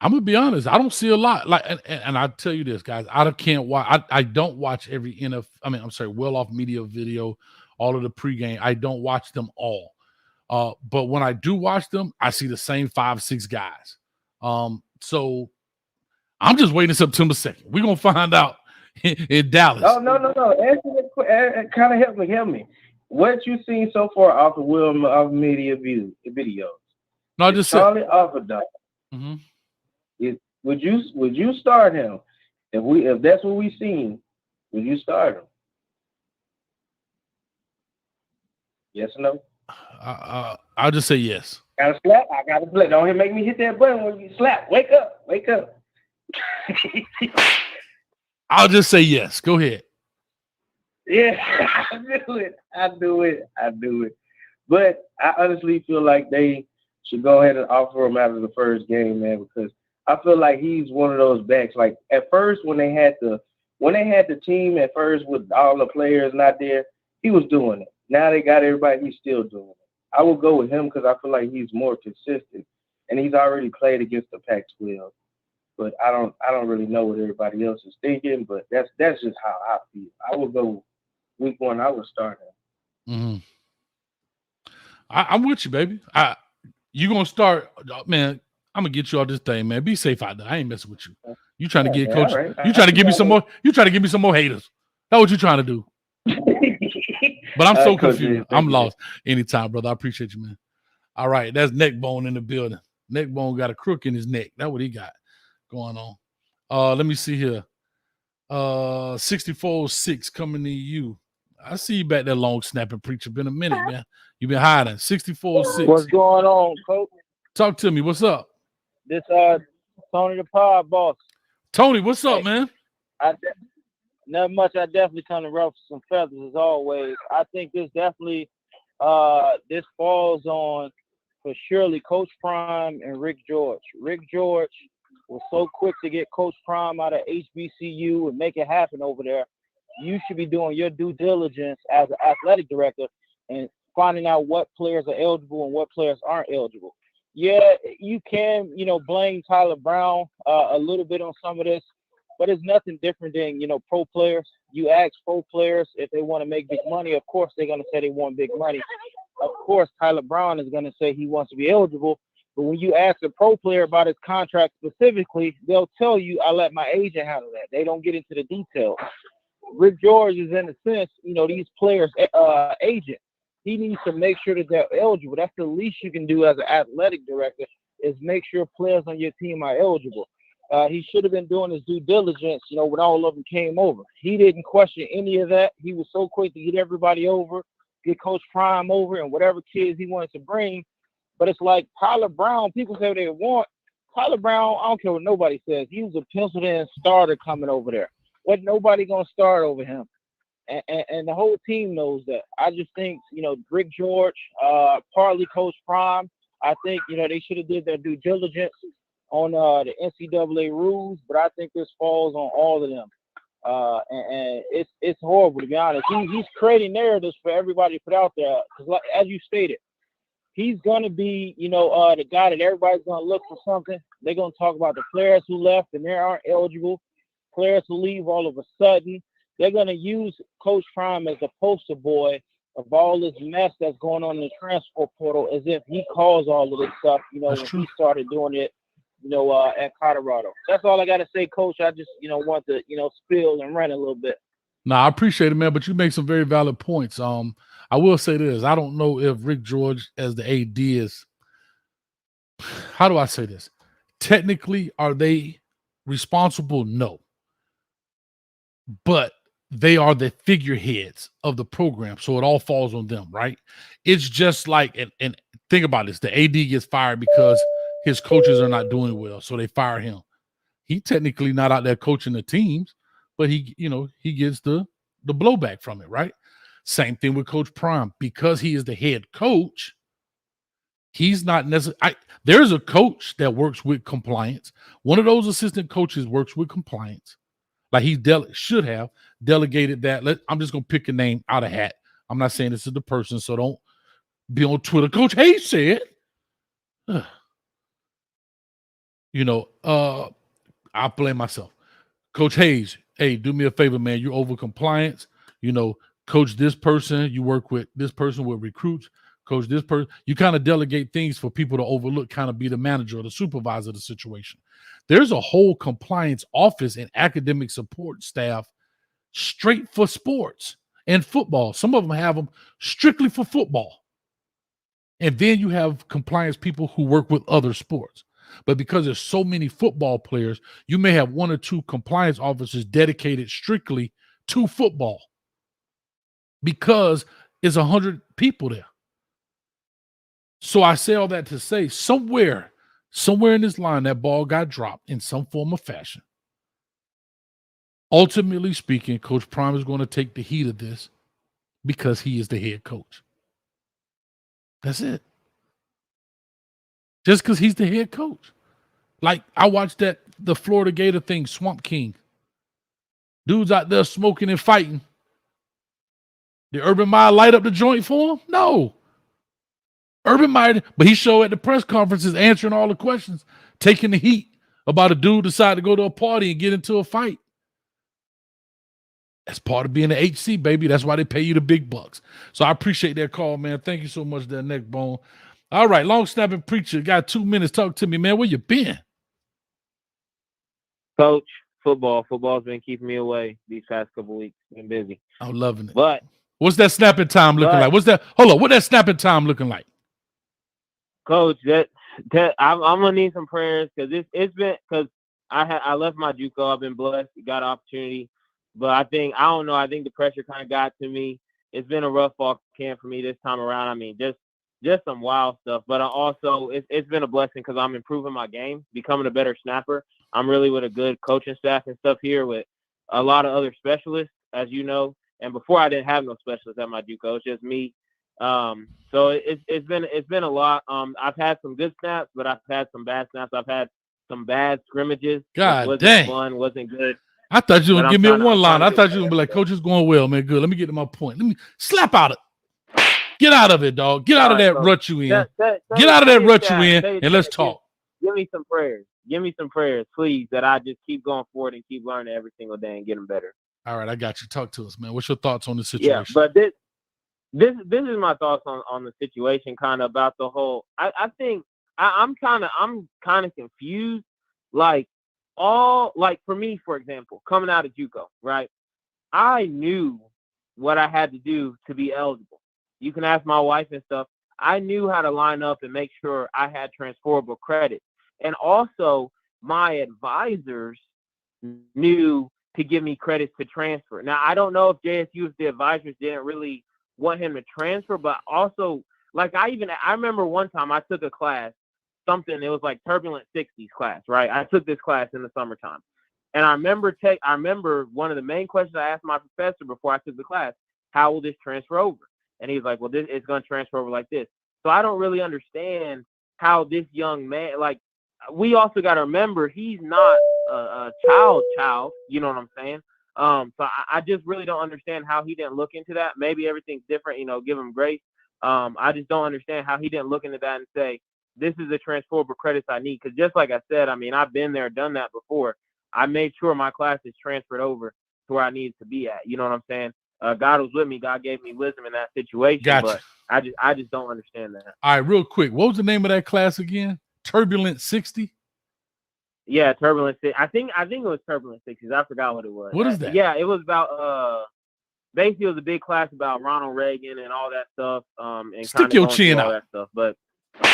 I'm gonna be honest. I don't see a lot. Like, and I'll tell you this, guys. I can't watch. I don't watch every well off media video, all of the pregame. I don't watch them all. But when I do watch them, I see the same 5-6 guys. So I'm just waiting September 2nd. We're gonna find out in Dallas. Oh no. Kind of help me. What you seen so far off the Will of media videos? No, I just Charlie Alvarado. Mm-hmm. Would you start him? If that's what we seen, would you start him? Yes or no? I'll just say yes. Gotta slap. I gotta slap. Don't make me hit that button when you slap. Wake up. I'll just say yes. Go ahead. Yeah, I do it. But I honestly feel like they should go ahead and offer him after the first game, man, because I feel like he's one of those backs. Like at first, when they had the team at first with all the players not there, he was doing it. Now they got everybody, he's still doing it. I will go with him because I feel like he's more consistent, and he's already played against the Pac-12. But I don't really know what everybody else is thinking. But that's just how I feel. I will go week 1. I would start him. Mm-hmm. I'm with you, baby. You gonna start, man? I'm gonna get you all this thing, man. Be safe out there. I ain't messing with you. You trying to get coach? Right. You trying to give me some more? You trying to give me some more haters? That's what you trying to do. But I'm so confused. I'm lost. Anytime, brother. I appreciate you, man. All right, that's Neckbone in the building. Neckbone got a crook in his neck. That's what he got going on. Let me see here. 6406 coming to you. I see you back there, long snapping preacher. Been a minute, man. You been hiding. 6406. What's going on, Coach? Talk to me. What's up? This Tony the Pod Boss. Tony, what's up, man? Not much. I definitely come to ruffle some feathers as always. I think this definitely this falls on for surely Coach Prime and Rick George. Rick George was so quick to get Coach Prime out of HBCU and make it happen over there. You should be doing your due diligence as an athletic director and finding out what players are eligible and what players aren't eligible. Yeah, you can, blame Tyler Brown a little bit on some of this, but it's nothing different than, pro players. You ask pro players if they want to make big money. Of course, they're going to say they want big money. Of course, Tyler Brown is going to say he wants to be eligible. But when you ask a pro player about his contract specifically, they'll tell you, I let my agent handle that. They don't get into the details. Rick George is, in a sense, these players' agent. He needs to make sure that they're eligible. That's the least you can do as an athletic director, is make sure players on your team are eligible. He should have been doing his due diligence, when all of them came over. He didn't question any of that. He was so quick to get everybody over, get Coach Prime over, and whatever kids he wanted to bring. But it's like Tyler Brown, people say they want. Tyler Brown, I don't care what nobody says. He was a penciled-in starter coming over there. Wasn't nobody going to start over him. And the whole team knows that. I just think, Rick George, partly Coach Prime, I think, they should have did their due diligence on the NCAA rules, but I think this falls on all of them. And it's horrible, to be honest. He's creating narratives for everybody to put out there. Because as you stated, he's going to be, the guy that everybody's going to look for something. They're going to talk about the players who left and they aren't eligible, players who leave all of a sudden. They're going to use Coach Prime as a poster boy of all this mess that's going on in the transfer portal, as if he caused all of this stuff, when he started doing it, at Colorado. That's all I got to say, Coach. I just, want to, spill and rant a little bit. No, I appreciate it, man, but you make some very valid points. I will say this. I don't know if Rick George as the AD is, how do I say this? Technically, are they responsible? No. But they are the figureheads of the program, so it all falls on them, right? It's just like, and think about this, the AD gets fired because his coaches are not doing well, so they fire him. He technically not out there coaching the teams, but he gets the blowback from it, right? Same thing with Coach Prime. Because he is the head coach, he's not necessarily. There's a coach that works with compliance. One of those assistant coaches works with compliance. Like he should have delegated that. I'm just going to pick a name out of hat. I'm not saying this is the person, so don't be on Twitter. Coach Hayes said, I blame myself. Coach Hayes, hey, do me a favor, man. You're over compliance. Coach this person. You work with this person with recruits. Coach this person. You kind of delegate things for people to overlook, kind of be the manager or the supervisor of the situation. There's a whole compliance office and academic support staff straight for sports and football. Some of them have them strictly for football. And then you have compliance people who work with other sports. But because there's so many football players, you may have one or two compliance officers dedicated strictly to football because it's 100 people there. So I say all that to say somewhere in this line, that ball got dropped in some form or fashion. Ultimately speaking, Coach Prime is going to take the heat of this because he is the head coach. That's it. Just because he's the head coach. Like, I watched the Florida Gator thing, Swamp King. Dudes out there smoking and fighting. Did Urban Meyer light up the joint for him? No. Urban Meyer, but he showed at the press conferences answering all the questions, taking the heat about a dude decided to go to a party and get into a fight. That's part of being an HC, baby. That's why they pay you the big bucks. So I appreciate that call, man. Thank you so much, that neck bone. All right, long snapping preacher. Got 2 minutes. Talk to me, man. Where you been? Coach, football's been keeping me away these past couple weeks. Been busy. I'm loving it. But what's that snapping time looking like? What's that snapping time looking like? Coach, that I'm gonna need some prayers because it's been, because I left my JUCO. I've been blessed, got an opportunity, but I think the pressure kind of got to me. It's been a rough fall camp for me this time around. I mean, just some wild stuff, but also it's been a blessing because I'm improving my game, becoming a better snapper. I'm really with a good coaching staff and stuff here with a lot of other specialists, as you know. And before I didn't have no specialists at my JUCO, it's just me. So it's been a lot. I've had some good snaps, but I've had some bad snaps. I've had some bad scrimmages. God wasn't dang. fun, wasn't good. I thought you would give me a one line. I thought you would would be like, Coach, it's going well, man. Good. Let me get to my point. Let me slap out it. Get out of it, dog. Get out of that rut you in. Get out of that rut you in, and let's talk. Give me some prayers. Give me some prayers, please, that I just keep going forward and keep learning every single day and getting better. All right, I got you. Talk to us, man. What's your thoughts on the situation? Yeah, but this is my thoughts on the situation, kind of about the whole. I think I'm kind of confused. Like for me, for example, coming out of JUCO, right? I knew what I had to do to be eligible. You can ask my wife and stuff. I knew how to line up and make sure I had transferable credit. And also, my advisors knew to give me credits to transfer. Now, I don't know if JSU's the advisors didn't really want him to transfer, but also, like, I remember one time I took a class, it was like Turbulent 60s class, right? I took this class in the summertime. And I remember one of the main questions I asked my professor before I took the class, how will this transfer over? And he was like, well, it's going to transfer over like this. So I don't really understand how this young man, like, we also got to remember he's not a child, you know what I'm saying? So I just really don't understand how he didn't look into that. Maybe everything's different, give him grace. I just don't understand how he didn't look into that and say, this is the transferable credits I need. Because just like I said, I mean, I've been there, done that before. I made sure my class is transferred over to where I needed to be at. You know what I'm saying? God was with me. God gave me wisdom in that situation. Gotcha. But I just don't understand that. All right, real quick. What was the name of that class again? Turbulent 60? Yeah, Turbulent 60. I think it was Turbulent 60s. I forgot what it was. What is that? Yeah, it was about basically it was a big class about Ronald Reagan and all that stuff. And stick your chin all out. that stuff. But get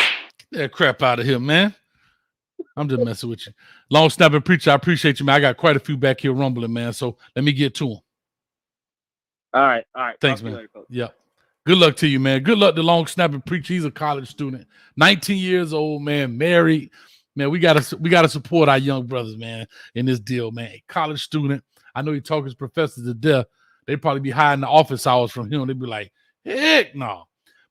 that crap out of here, man. I'm just messing with you. Long snapping preacher, I appreciate you, man. I got quite a few back here rumbling, man. So let me get to them. All right. Thanks, man. Yeah. Good luck to you, man. Good luck to long snapping preacher. He's a college student, 19 years old, man, married. Man, we gotta support our young brothers, man, in this deal, man. College student. I know he talks his professors to death. They'd probably be hiding the office hours from him. They'd be like, heck no.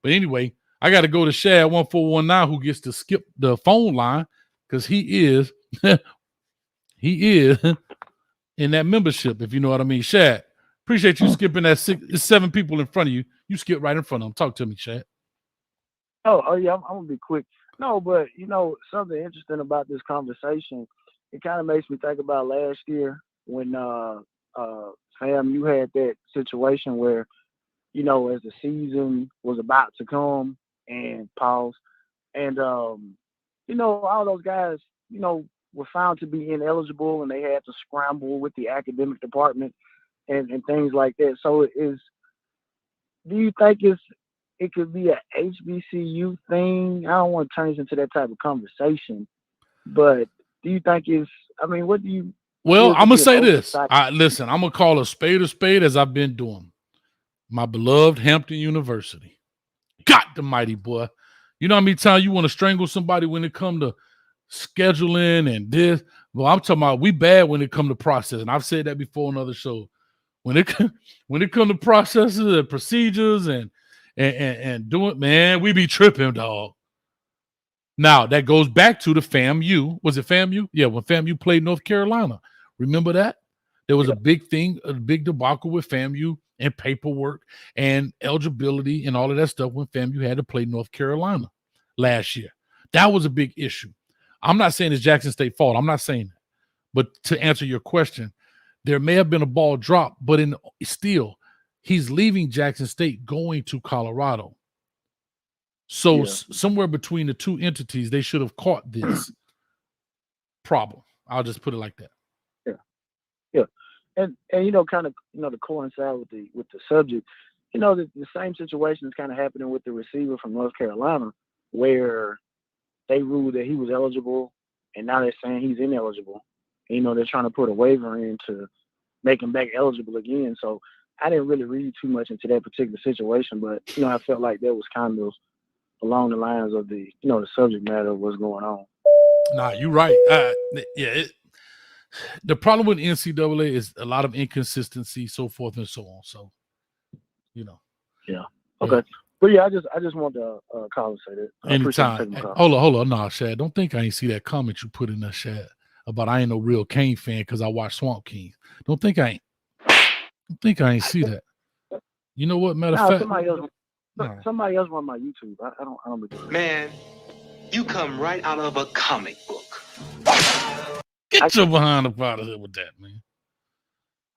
But anyway, I got to go to Shad 1419, who gets to skip the phone line because he is in that membership, if you know what I mean. Shad, appreciate you skipping that 7 people in front of you. You skip right in front of them. Talk to me, Shad. Oh yeah, I'm gonna be quick. No, but something interesting about this conversation, it kind of makes me think about last year when Sam, you had that situation where, as the season was about to come and pause, and all those guys, were found to be ineligible and they had to scramble with the academic department and things like that. So do you think it could be a HBCU thing? I don't want to turn this into that type of conversation, but do you think what do you? Well, I'm going to say this. Listen, I'm going to call a spade as I've been doing. My beloved Hampton University. God the mighty boy. You know how many times you want to strangle somebody when it comes to scheduling and this? Well, I'm talking about we bad when it comes to process. And I've said that before on other shows. When it comes to processes and procedures and doing, man, we be tripping, dog. Now, that goes back to the FAMU. Was it FAMU? Yeah, when FAMU played North Carolina. Remember that? There was a big thing, a big debacle with FAMU and paperwork and eligibility and all of that stuff when FAMU had to play North Carolina last year. That was a big issue. I'm not saying it's Jackson State fault. I'm not saying that. But to answer your question, there may have been a ball drop, but still, he's leaving Jackson State going to Colorado. So somewhere between the two entities, they should have caught this problem. I'll just put it like that. Yeah. And kind of, to coincide with the subject, the same situation is kind of happening with the receiver from North Carolina, where they ruled that he was eligible, and now they're saying he's ineligible. They're trying to put a waiver in to make him back eligible again. So I didn't really read too much into that particular situation, but I felt like that was kind of along the lines of the the subject matter of what's going on. Nah, you're right. The problem with NCAA is a lot of inconsistency, so forth and so on. So, Yeah. Okay. Yeah. But yeah, I just want to call and say that. Anytime. Hold on. Nah, Shad. Don't think I ain't see that comment you put in there, Shad, about I ain't no real Kane fan because I watch Swamp Kings. Don't think I ain't see that. You know what? Matter of fact, somebody else run my YouTube. I don't. Man, you come right out of a comic book. Get your behind up out of here with that, man.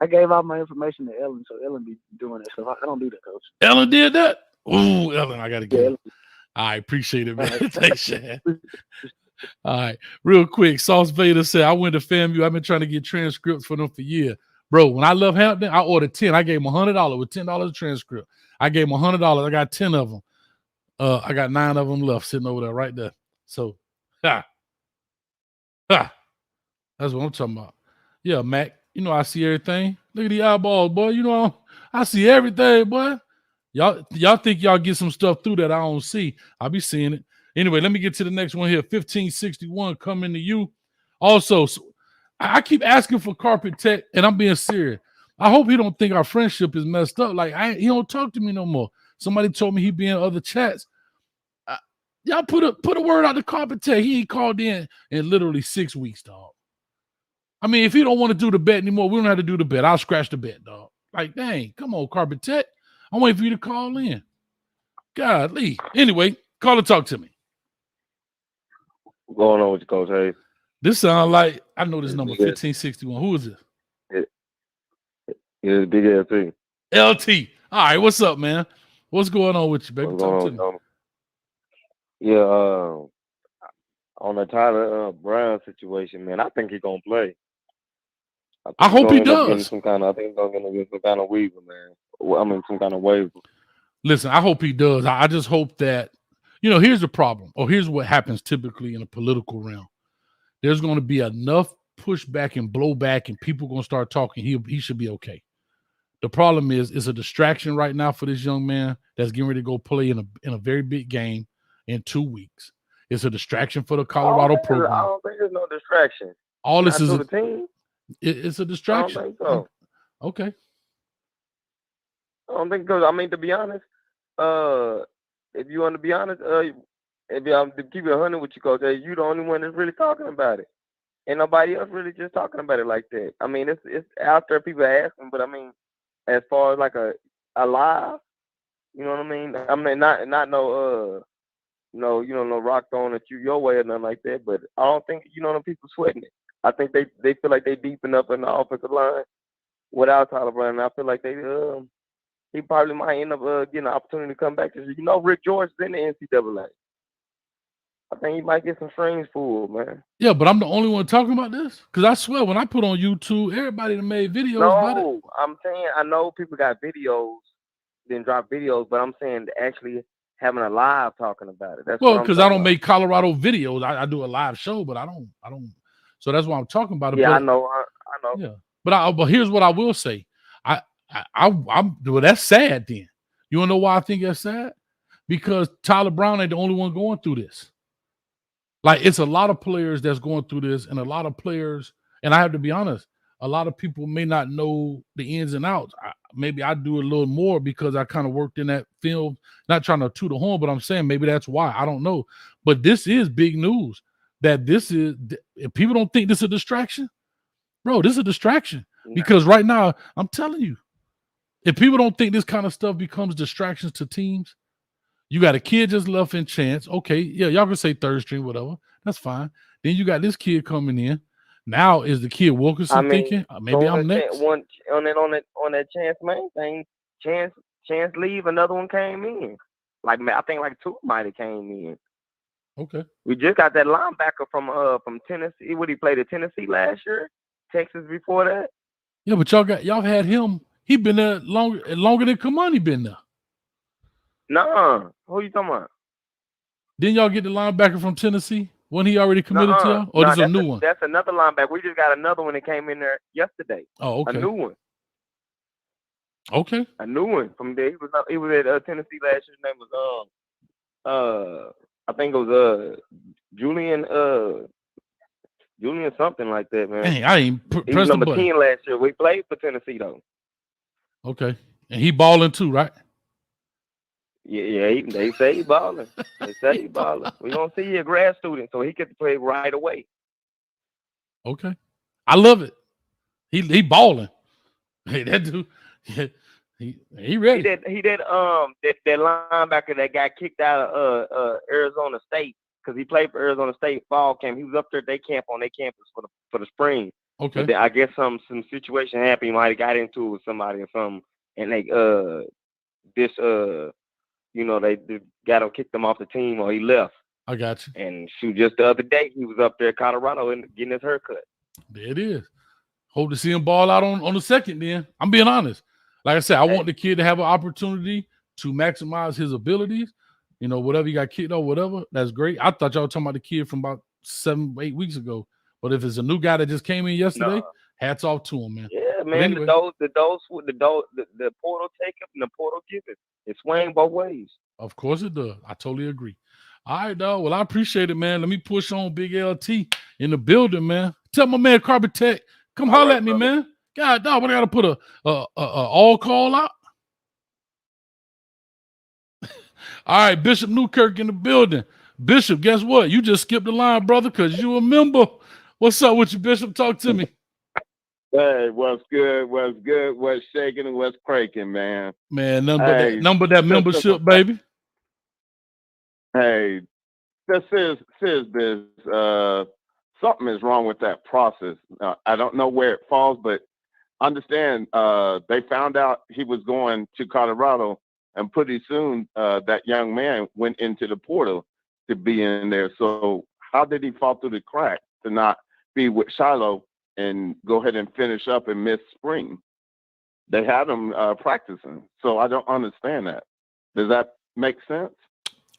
I gave out my information to Ellen, so Ellen be doing that stuff. I don't do that, Coach. Ellen did that? Ooh, Ellen, I got to get it. I appreciate it, man. Thanks, Shad. All right. Real quick, Sauce Vader said, I went to FAMU. I've been trying to get transcripts for them for years. Bro, when I left Hampton, I ordered 10. I gave him $100 with $10 transcript. I gave him $100. I got 10 of them. I got 9 of them left sitting over there right there. So, that's what I'm talking about. Yeah, Mac, you know I see everything. Look at the eyeballs, boy. You know I see everything, boy. Y'all think y'all get some stuff through that I don't see. I'll be seeing it. Anyway, let me get to the next one here. 1561 coming to you. Also, I keep asking for Carpet Tech, and I'm being serious. I hope he don't think our friendship is messed up. Like, he don't talk to me no more. Somebody told me he be in other chats. Y'all put a word out to Carpet Tech. He ain't called in literally 6 weeks, dog. I mean, if he don't want to do the bet anymore, we don't have to do the bet. I'll scratch the bet, dog. Like, dang, come on, Carpet Tech. I'm waiting for you to call in. Godly. Anyway, call and talk to me. What's going on with you, Coach Hayes? This sounds like, I know this number, 1561. Who is this? It's Big LT. LT. All right, what's up, man? What's going on with you, baby? Talk to me. Yeah, on the Tyler Brown situation, man, I think he's gonna play. I hope he does. I think he's gonna get some kind of waiver, man. I mean, some kind of waiver. Listen, I hope he does. I just hope that, here's the problem, or here's what happens typically in a political realm. There's going to be enough pushback and blowback, and people going to start talking. He should be okay. The problem is, it's a distraction right now for this young man that's getting ready to go play in a very big game in 2 weeks. It's a distraction for the Colorado program. I don't think there's no distraction. All this is the team. It's a distraction. I don't think so. Okay. I don't think so. I mean, to be honest, if you want to be honest, if I'm to keep it 100 with you, Coach, you the only one that's really talking about it. Ain't nobody else really just talking about it like that. I mean, it's out there, people asking, but I mean, as far as like a live, you know what I mean? I mean, not no rock throwing at you your way or nothing like that. But I don't think the people sweating it. I think they feel like they deepen up in the offensive line without Tyler Brown. And I feel like he probably might end up getting an opportunity to come back. Rick George is in the NCAA. I think he might get some strings pulled, man. Yeah, but I'm the only one talking about this? Because I swear, when I put on YouTube, everybody that made videos about it. No, I'm saying, I know people got videos, then drop videos, but I'm saying actually having a live talking about it. That's because I don't make Colorado videos. I do a live show, but I don't. So that's why I'm talking about it. Yeah, but, I know. Yeah, but here's what I will say. Well, that's sad. Then you wanna know why I think that's sad? Because Tyler Brown ain't the only one going through this. Like, it's a lot of players that's going through this, and a lot of players, and I have to be honest, a lot of people may not know the ins and outs. Maybe I do a little more because I kind of worked in that field, not trying to toot a horn, but I'm saying maybe that's why. I don't know. But this is big news that if people don't think this is a distraction, bro, this is a distraction. Because right now, I'm telling you, if people don't think this kind of stuff becomes distractions to teams, you got a kid just left in Chance. Okay, yeah, y'all can say third string, whatever. That's fine. Then you got this kid coming in. Now is the kid Wilkerson thinking maybe I'm next? On that Chance main thing, Chance leave, another one came in. Like, I think like two might have came in. Okay. We just got that linebacker from Tennessee. What, he played at Tennessee last year? Texas before that? Yeah, but y'all had him. He been there longer than Kamani been there. Nah, who you talking about? Didn't y'all get the linebacker from Tennessee? Wasn't he already committed to y'all? Or this is a new one? That's another linebacker. We just got another one that came in there yesterday. Oh, okay. A new one. Okay. A new one from there. He was at Tennessee last year. His name was I think it was Julian something like that, man. Dang, I ain't he press was the number button. 10 last year. We played for Tennessee though. Okay. And he balling too, right? Yeah, they say he balling. They say he balling. We gonna see he a grad student, so he gets to play right away. Okay, I love it. He balling. Hey, that dude, he ready. That linebacker that got kicked out of Arizona State because he played for Arizona State fall camp. He was up there at their camp on their campus for the spring. Okay. But then I guess some situation happened. He might have got into it with somebody or something, and they they got him, kicked him off the team, or he left. I got you. And shoot, just the other day he was up there in Colorado and getting his haircut. There it is. Hope to see him ball out on the second then. I'm being honest. Like I said, I want the kid to have an opportunity to maximize his abilities. You know, whatever he got kicked off, whatever, that's great. I thought y'all were talking about the kid from about 7-8 weeks ago. But if it's a new guy that just came in yesterday, hats off to him, man. Yeah, But man. anyway, The portal take it and the portal give it. It swing both ways. of course it does. I totally agree. All right, dog. Well, I appreciate it, man. Let me push on Big LT in the building, man. Tell my man Carpet Tech, come holler at me, man. God, dog, what I got to put a all call out? All right, Bishop Newkirk in the building. Bishop, guess what? You just skipped the line, brother, because you a member. What's up with you, Bishop? Talk to me. Hey, what's good? What's good? What's shaking and what's cranking, man? Man, number that membership, baby. Hey, this is this. Something is wrong with that process. I don't know where it falls, but understand they found out he was going to Colorado, and pretty soon that young man went into the portal to be in there. So how did he fall through the cracks to not be with Shiloh and go ahead and finish up and miss spring? They had him practicing. So I don't understand that. Does that make sense?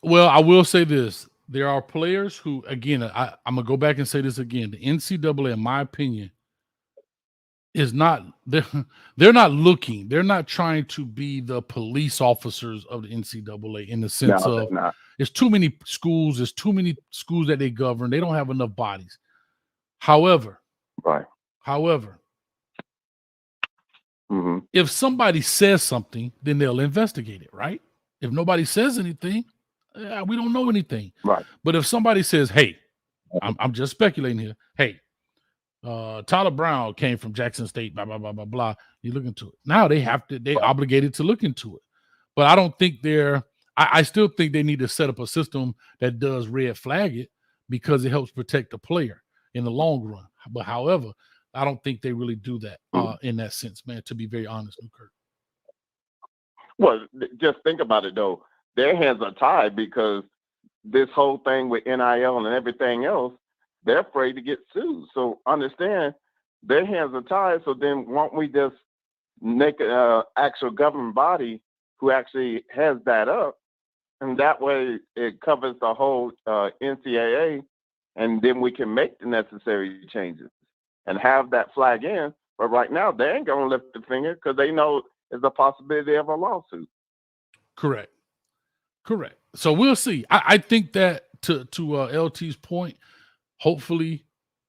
Well, I will say this. There are players who, again, I'm going to go back and say this again. The NCAA, in my opinion, is not, they're not looking. They're not trying to be the police officers of the NCAA in the sense of there's too many schools. There's too many schools that they govern. They don't have enough bodies. However, if somebody says something, then they'll investigate it, right? If nobody says anything, we don't know anything. Right. But if somebody says, hey, I'm just speculating here. Hey, Tyler Brown came from Jackson State, blah, blah, blah, blah, blah. You look into it. Now they're obligated to look into it. But I don't think I still think they need to set up a system that does red flag it because it helps protect the player in the long run. But however, I don't think they really do that in that sense, man, to be very honest, Kurt. Well, just think about it, though. Their hands are tied because this whole thing with NIL and everything else, they're afraid to get sued. So understand their hands are tied. So then won't we just make an actual government body who actually has that up? And that way it covers the whole NCAA, and then we can make the necessary changes and have that flag in. But right now, they ain't going to lift the finger because they know there's a possibility of a lawsuit. Correct. So we'll see. I think that to LT's point, hopefully,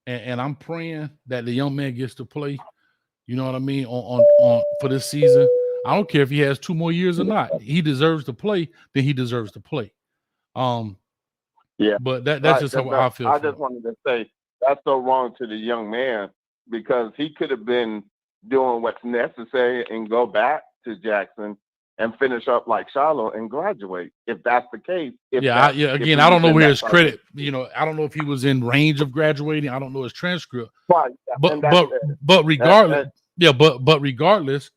and I'm praying that the young man gets to play, you know what I mean, on for this season. I don't care if he has 2 more years or not. He deserves to play, then he deserves to play. Yeah. But that's just how I feel. I just wanted to say that's so wrong to the young man because he could have been doing what's necessary and go back to Jackson and finish up like Shiloh and graduate. If that's the case. Again, I don't know where his credit, I don't know if he was in range of graduating. I don't know his transcript. Right. But regardless, but regardless,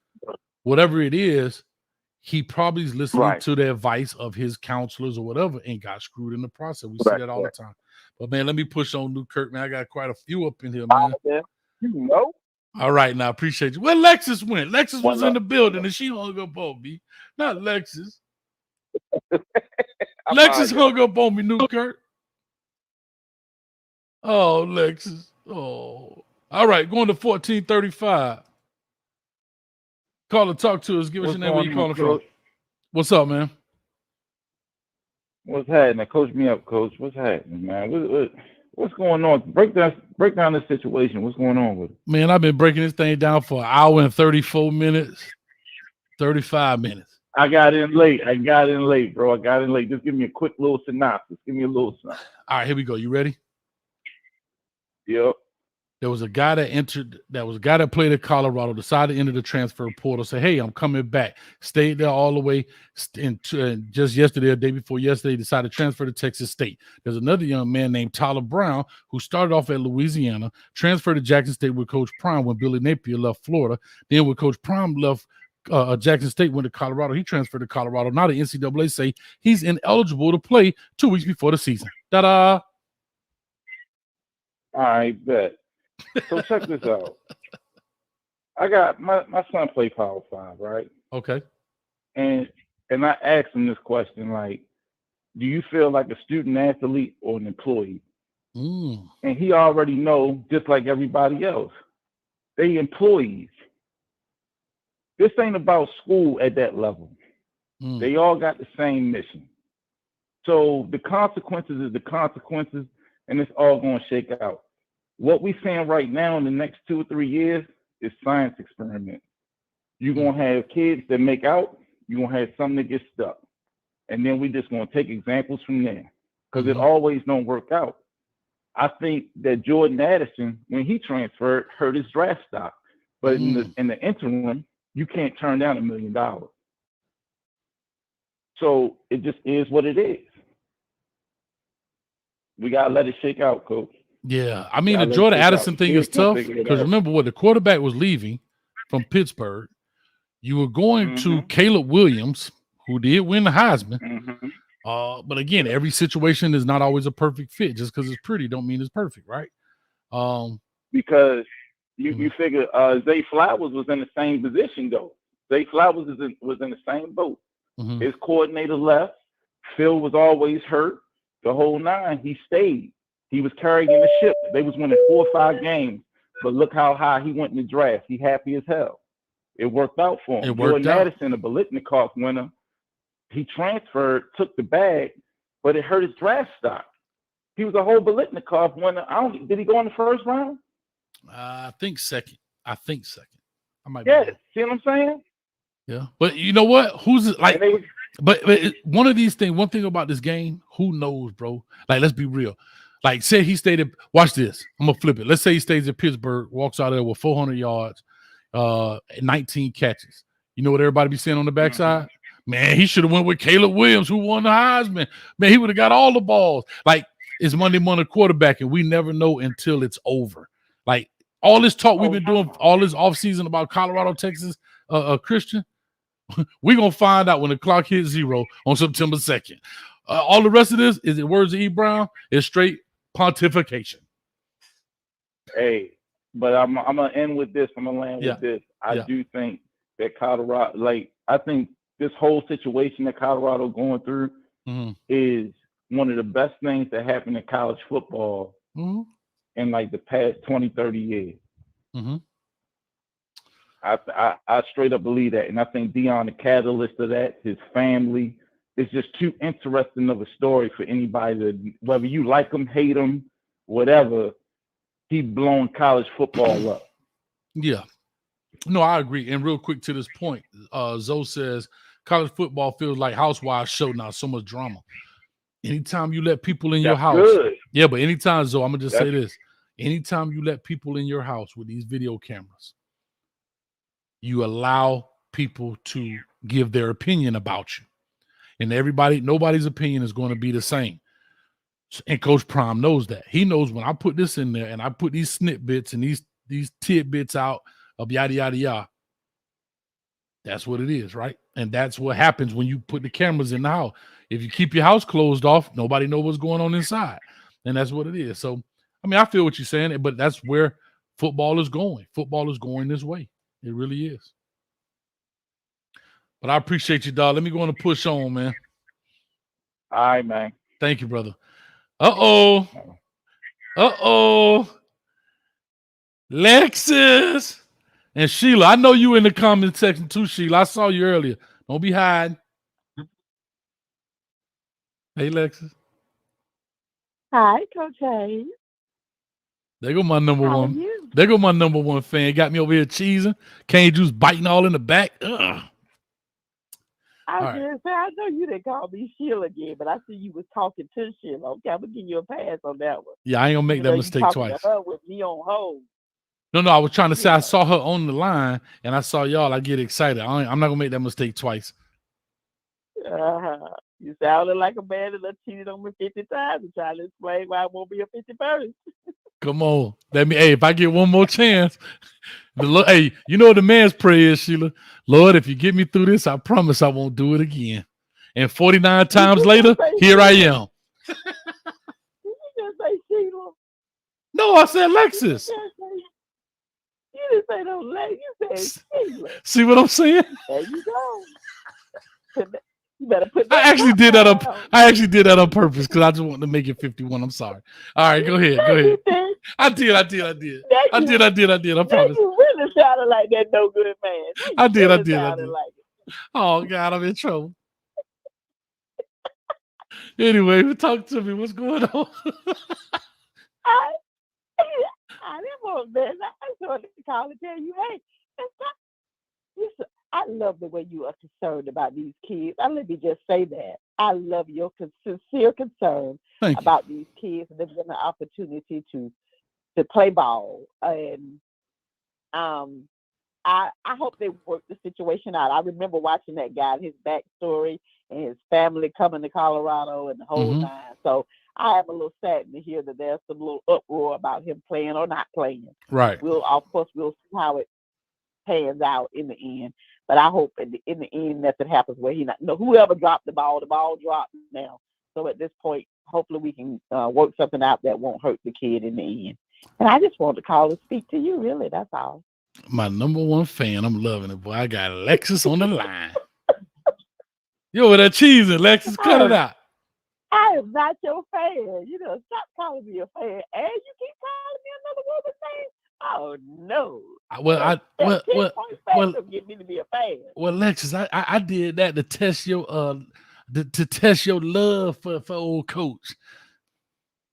whatever it is, he probably is listening to the advice of his counselors or whatever and got screwed in the process. We see that all the time. But man, let me push on Newkirk, man. I got quite a few up in here, man. You know. All right, now appreciate you. Where Lexus went? Lexus was in the building and she hung up on me. Not Lexus. Lexus hung up on me, Newkirk. Oh, Lexus. Oh. All right, going to 1435. Call and talk to us. Give us your name. Where you calling from? What's up, man? What's happening? Coach me up, Coach. What's happening, man? What's going on? Break down this situation. What's going on with it? Man, I've been breaking this thing down for 1 hour and 34 minutes, 35 minutes. I got in late, bro. I got in late. Just give me a quick little synopsis. All right, here we go. You ready? Yep. There was a guy that played at Colorado, decided to enter the transfer portal, say, hey, I'm coming back. Stayed there all the way. And just yesterday, or day before yesterday, decided to transfer to Texas State. There's another young man named Tyler Brown who started off at Louisiana, transferred to Jackson State with Coach Prime when Billy Napier left Florida. Then when Coach Prime left Jackson State, went to Colorado, he transferred to Colorado. Now the NCAA say he's ineligible to play 2 weeks before the season. Ta-da! All right, bet. So check this out. I got my son play Power 5, right? Okay. And I asked him this question, like, do you feel like a student athlete or an employee? Mm. And he already know, just like everybody else, they employees. This ain't about school at that level. Mm. They all got the same mission. So the consequences is the consequences, and it's all going to shake out. What we're seeing right now in the next 2 or 3 years is science experiments. You're going to have kids that make out. You're going to have some that get stuck. And then we just going to take examples from there because it always don't work out. I think that Jordan Addison, when he transferred, hurt his draft stock. But in the interim, you can't turn down $1 million. So it just is what it is. We got to let it shake out, Coach. Yeah. I mean, the Jordan Addison thing is tough because remember what the quarterback was leaving from Pittsburgh. You were going to Caleb Williams, who did win the Heisman. But again, every situation is not always a perfect fit. Just because it's pretty don't mean it's perfect, right? Because you figure Zay Flowers was in the same position, though. Zay Flowers was in the same boat. His coordinator left. Phil was always hurt. The whole nine, he stayed. He was carrying the ship. They was winning 4 or 5 games. But look how high he went in the draft. He happy as hell. It worked out for him. Jordan Addison, a Biletnikoff winner, he transferred, took the bag, but it hurt his draft stock. He was a whole Biletnikoff winner. Did he go in the first round? I think second. I might be wrong. See what I'm saying? Yeah. But you know what? But one of these things, one thing about this game, who knows, bro? Like, let's be real. Like, say he stayed at, watch this. I'm going to flip it. Let's say he stays at Pittsburgh, walks out of there with 400 yards, 19 catches. You know what everybody be saying on the backside? Man, he should have went with Caleb Williams, who won the Heisman. Man, he would have got all the balls. Like, it's Monday morning quarterback, and we never know until it's over. Like, all this talk we've been doing all this offseason about Colorado, Texas, Christian, we're going to find out when the clock hits 0 on September 2nd. All the rest of this, is it words of E. Brown? It's straight pontification. Hey, but I'm going to end with this. I'm going to land with this. I do think that Colorado, I think this whole situation that Colorado going through is one of the best things that happened in college football in the past 20, 30 years. I straight up believe that. And I think Deion, the catalyst of that, his family, is just too interesting of a story for anybody to, whether you like him, hate him, whatever, he blown college football up. Yeah. No, I agree. And real quick to this point, Zoe says, college football feels like Housewives show now, so much drama. Anytime you let people in your house. Yeah, but anytime, Zoe, I'm going to just say this. Anytime you let people in your house with these video cameras, you allow people to give their opinion about you. And nobody's opinion is going to be the same. And Coach Prime knows that. He knows when I put this in there and I put these snippets and these tidbits out of yada, yada, yada, that's what it is, right? And that's what happens when you put the cameras in the house. If you keep your house closed off, nobody knows what's going on inside. And that's what it is. So, I mean, I feel what you're saying, but that's where football is going. Football is going this way. It really is. But I appreciate you, dog. Let me go on and push on, man. All right, man. Thank you, brother. Uh-oh. Lexus and Sheila. I know you in the comment section too, Sheila. I saw you earlier. Don't be hiding. Hey, Lexus. Hi, Coach Hayes. There go my number one. There go my number one fan. Got me over here cheesing. Cane juice biting all in the back. Ugh. I was going to say, I know you didn't call me Sheila again, but I see you was talking to Sheila. Okay, I'm going to give you a pass on that one. Yeah, I ain't going to make that mistake twice. To her with me on hold. No, I was trying to say I saw her on the line, and I saw y'all. I get excited. I'm not going to make that mistake twice. You sounded like a man that cheated on me 50 times and trying to explain why I won't be a 51st. Come on. If I get one more chance, hey, you know what the man's prayer is, Sheila? Lord, if you get me through this, I promise I won't do it again. And 49 times later, here I am. Did you just say Sheila? No, I said Lexus. You You didn't say no lady. You said Sheila. See what I'm saying? There you go. You better put I that actually cup did that down. up. I actually did that on purpose because I just wanted to make it 51. I'm sorry. All right, go ahead. Go ahead. I did. I promise. You really sounded like that no good man. I did. Sounded like it. Oh God, I'm in trouble. Anyway, talk to me. What's going on? I didn't want this. I just wanted to call and tell you, hey, I love the way you are concerned about these kids. Let me just say that. I love your sincere concern about these kids and them getting the opportunity to play ball. And I hope they work the situation out. I remember watching that guy, his backstory and his family coming to Colorado and the whole nine. So I am a little saddened to hear that there's some little uproar about him playing or not playing. Right. We'll see how it pans out in the end. But I hope in the end nothing happens where whoever dropped the ball dropped now. So at this point, hopefully we can work something out that won't hurt the kid in the end. And I just wanted to call and speak to you, really. That's all. My number one fan. I'm loving it, boy. I got Alexis on the line. Yo, with that cheese, Alexis, cut it out. I am not your fan. Stop calling me a fan. And you keep calling me another woman's name. Oh no! Get me to be a fan. Well, Alexis, I did that to test your love for old coach.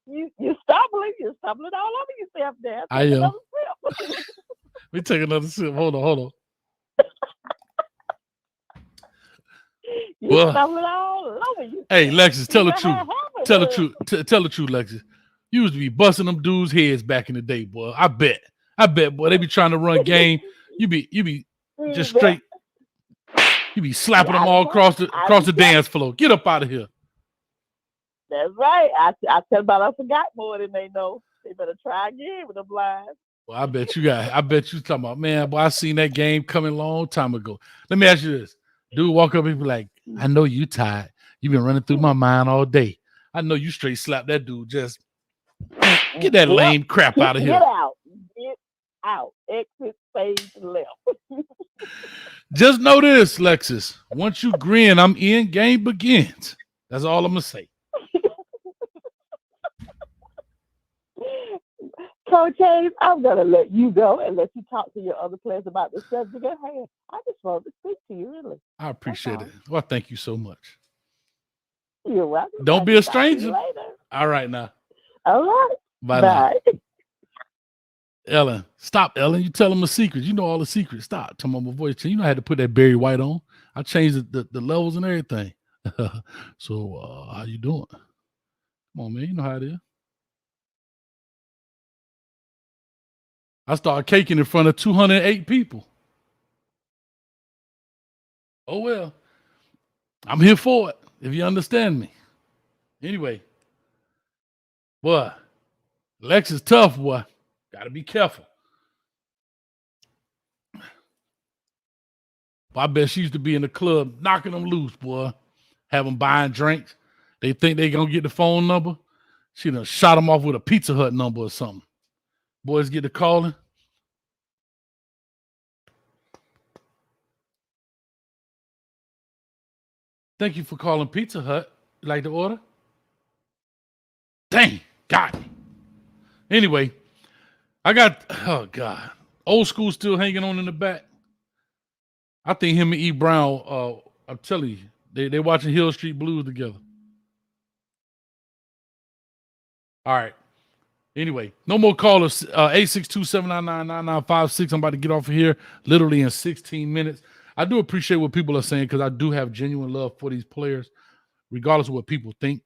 You're stumbling all over yourself there. I am. Let me take another sip. Hold on. You're stumbling all over you. Hey, Lexus, tell the truth. Tell the truth. Tell the truth, Lexus. You used to be busting them dudes' heads back in the day, boy. I bet, boy. They be trying to run game. You be just straight. You be slapping them all across the dance floor. Get up out of here. That's right. I tell them I forgot more than they know. They better try again with the blinds. Well, I bet you talking about, man, boy, I seen that game coming a long time ago. Let me ask you this. Dude walk up and be like, I know you tired. You've been running through my mind all day. I know you straight slap that dude. Just get that lame crap out of here. Get out. Exit stage left. Just know this, Lexus. Once you grin, I'm in. Game begins. That's all I'm going to say. Coach Hayes, I'm going to let you go and let you talk to your other players about the subject at hand. I just wanted to speak to you, really. I appreciate it. Well, thank you so much. You're welcome. Don't be a stranger. All right, now. All right. Bye. Ellen, stop, Ellen. You tell them a secret. You know all the secrets. Stop. Tell them my voice change. You know I had to put that Barry White on. I changed the levels and everything. So, how you doing? Come on, man. You know how it is. I started caking in front of 208 people. Oh, well. I'm here for it, if you understand me. Anyway. Boy, Lex is tough, boy. Got to be careful. I bet she used to be in the club knocking them loose, boy. Have them buying drinks. They think they going to get the phone number. She done shot them off with a Pizza Hut number or something. Boys get to calling. Thank you for calling Pizza Hut. You like the order? Dang, got me. Anyway, I got, oh God, old school still hanging on in the back. I think him and E. Brown, I'm telling you, they watching Hill Street Blues together. All right. Anyway, no more callers. 862-799-9956. I'm about to get off of here literally in 16 minutes. I do appreciate what people are saying because I do have genuine love for these players, regardless of what people think.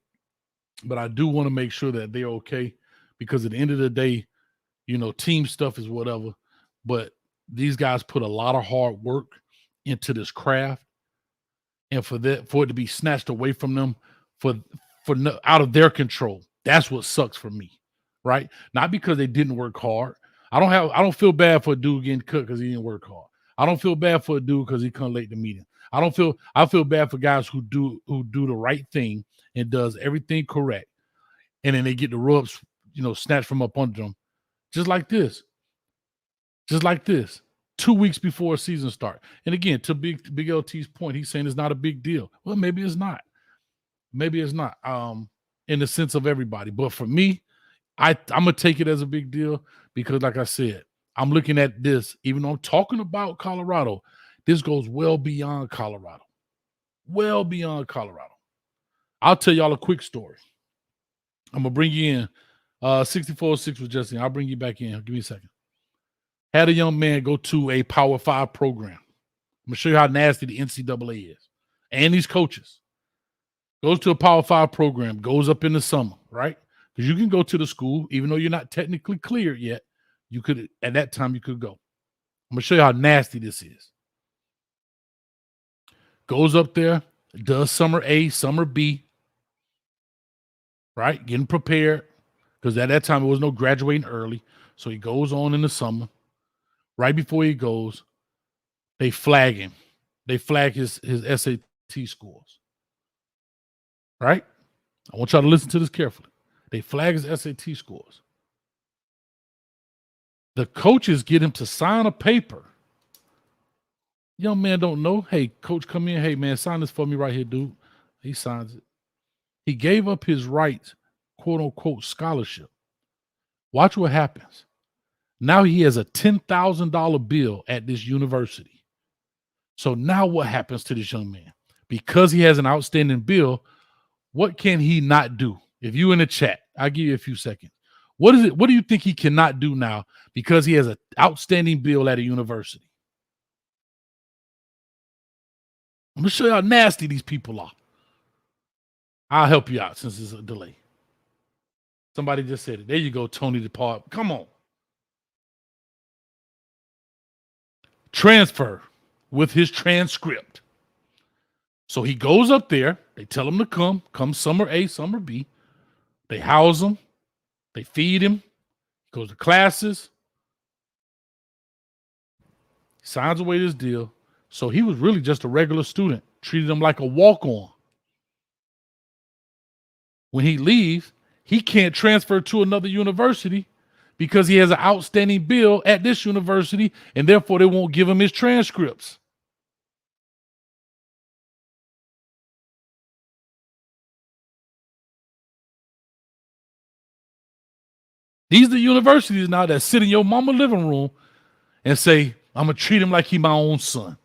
But I do want to make sure that they're okay because at the end of the day, you know, team stuff is whatever. But these guys put a lot of hard work into this craft. And for it to be snatched away from them out of their control, that's what sucks for me. Right? Not because they didn't work hard. I don't feel bad for a dude getting cut because he didn't work hard. I don't feel bad for a dude because he come late to meeting. I feel bad for guys who do the right thing and does everything correct. And then they get the ropes, snatched from up under them. Just like this. just like this, 2 weeks before a season start. And again, to Big LT's point, he's saying it's not a big deal. Well, maybe it's not. Maybe it's not. In the sense of everybody, but for me, I'm gonna take it as a big deal because, like I said, I'm looking at this. Even though I'm talking about Colorado, this goes well beyond Colorado. Well beyond Colorado. I'll tell y'all a quick story. I'm gonna bring you in. 6406 was Justin. I'll bring you back in. Give me a second. Had a young man go to a Power 5 program. I'm gonna show you how nasty the NCAA is and these coaches. Goes to a Power 5 program, goes up in the summer, right? Because you can go to the school, even though you're not technically cleared yet. You could, at that time, you could go. I'm gonna show you how nasty this is. Goes up there, does summer A, summer B, right? Getting prepared. Because at that time, it was no graduating early. So he goes on in the summer. Right before he goes, they flag him. They flag his SAT scores. Right? I want y'all to listen to this carefully. They flag his SAT scores. The coaches get him to sign a paper. Young man don't know. Hey, coach, come in. Hey, man, sign this for me right here, dude. He signs it. He gave up his right, quote unquote, scholarship. Watch what happens. Now he has a $10,000 bill at this university. So now what happens to this young man? Because he has an outstanding bill, what can he not do? If you in the chat, I'll give you a few seconds. What is it? What do you think he cannot do now because he has an outstanding bill at a university? I'm going to show you how nasty these people are. I'll help you out since it's a delay. Somebody just said it. There you go, Tony DePaul. Come on. Transfer with his transcript. So he goes up there. They tell him to come summer A, summer B. They house him. They feed him. He goes to classes. Signs away this deal. So he was really just a regular student. Treated him like a walk-on. When he leaves, he can't transfer to another university because he has an outstanding bill at this university, and therefore they won't give him his transcripts. These are the universities now that sit in your mama living room and say, I'm going to treat him like he my own son.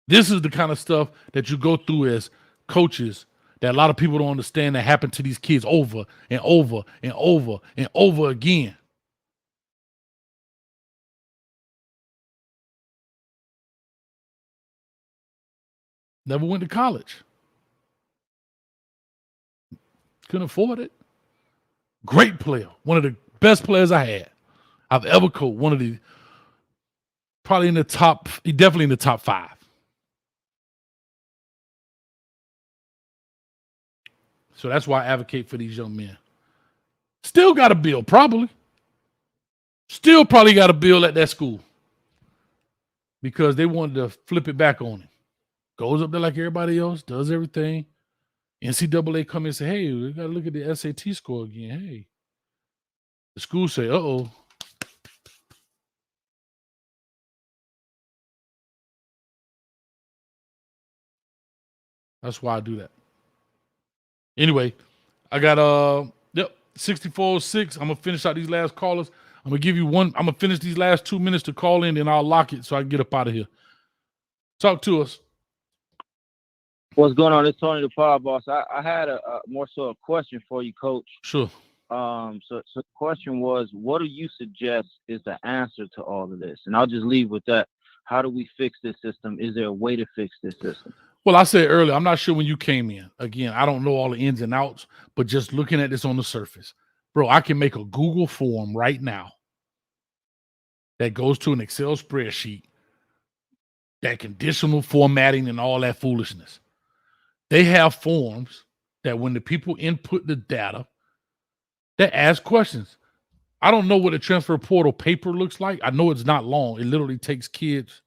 This is the kind of stuff that you go through as coaches that a lot of people don't understand that happen to these kids over and over and over and over again. Never went to college. Couldn't afford it. Great player. One of the best players I've ever coached. One of the, probably in the top, definitely in the top 5. So that's why I advocate for these young men. Still got a bill, probably. Still probably got a bill at that school. Because they wanted to flip it back on him. Goes up there like everybody else, does everything. NCAA come in and say, hey, we got to look at the SAT score again. Hey. The school say, uh-oh. That's why I do that. Anyway, I got 6406. I'm gonna finish out these last callers. I'm gonna give you one. I'm gonna finish these last 2 minutes to call in, and I'll lock it so I can get up out of here. Talk to us. What's going on? It's Tony the Power Boss. I had a more so a question for you, Coach. Sure. So the question was, what do you suggest is the answer to all of this? And I'll just leave with that. How do we fix this system? Is there a way to fix this system? Well, I said earlier, I'm not sure when you came in. Again, I don't know all the ins and outs, but just looking at this on the surface, bro, I can make a Google form right now that goes to an Excel spreadsheet, that conditional formatting and all that foolishness. They have forms that when the people input the data, they ask questions. I don't know what a transfer portal paper looks like. I know it's not long. It literally takes kids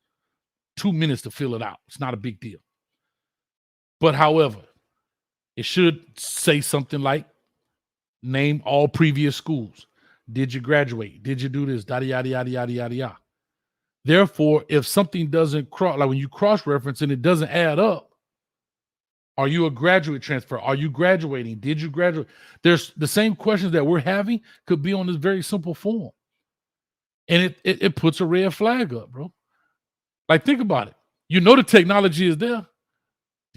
2 minutes to fill it out. It's not a big deal. But however, It should say something like, name all previous schools. Did you graduate? Did you do this? Yada, yada, yada, yada, yada, yada. Therefore, if something doesn't cross, like when you cross-reference and it doesn't add up, are you a graduate transfer? Are you graduating? Did you graduate? There's the same questions that we're having could be on this very simple form. And it puts a red flag up, bro. Like, think about it. You know the technology is there.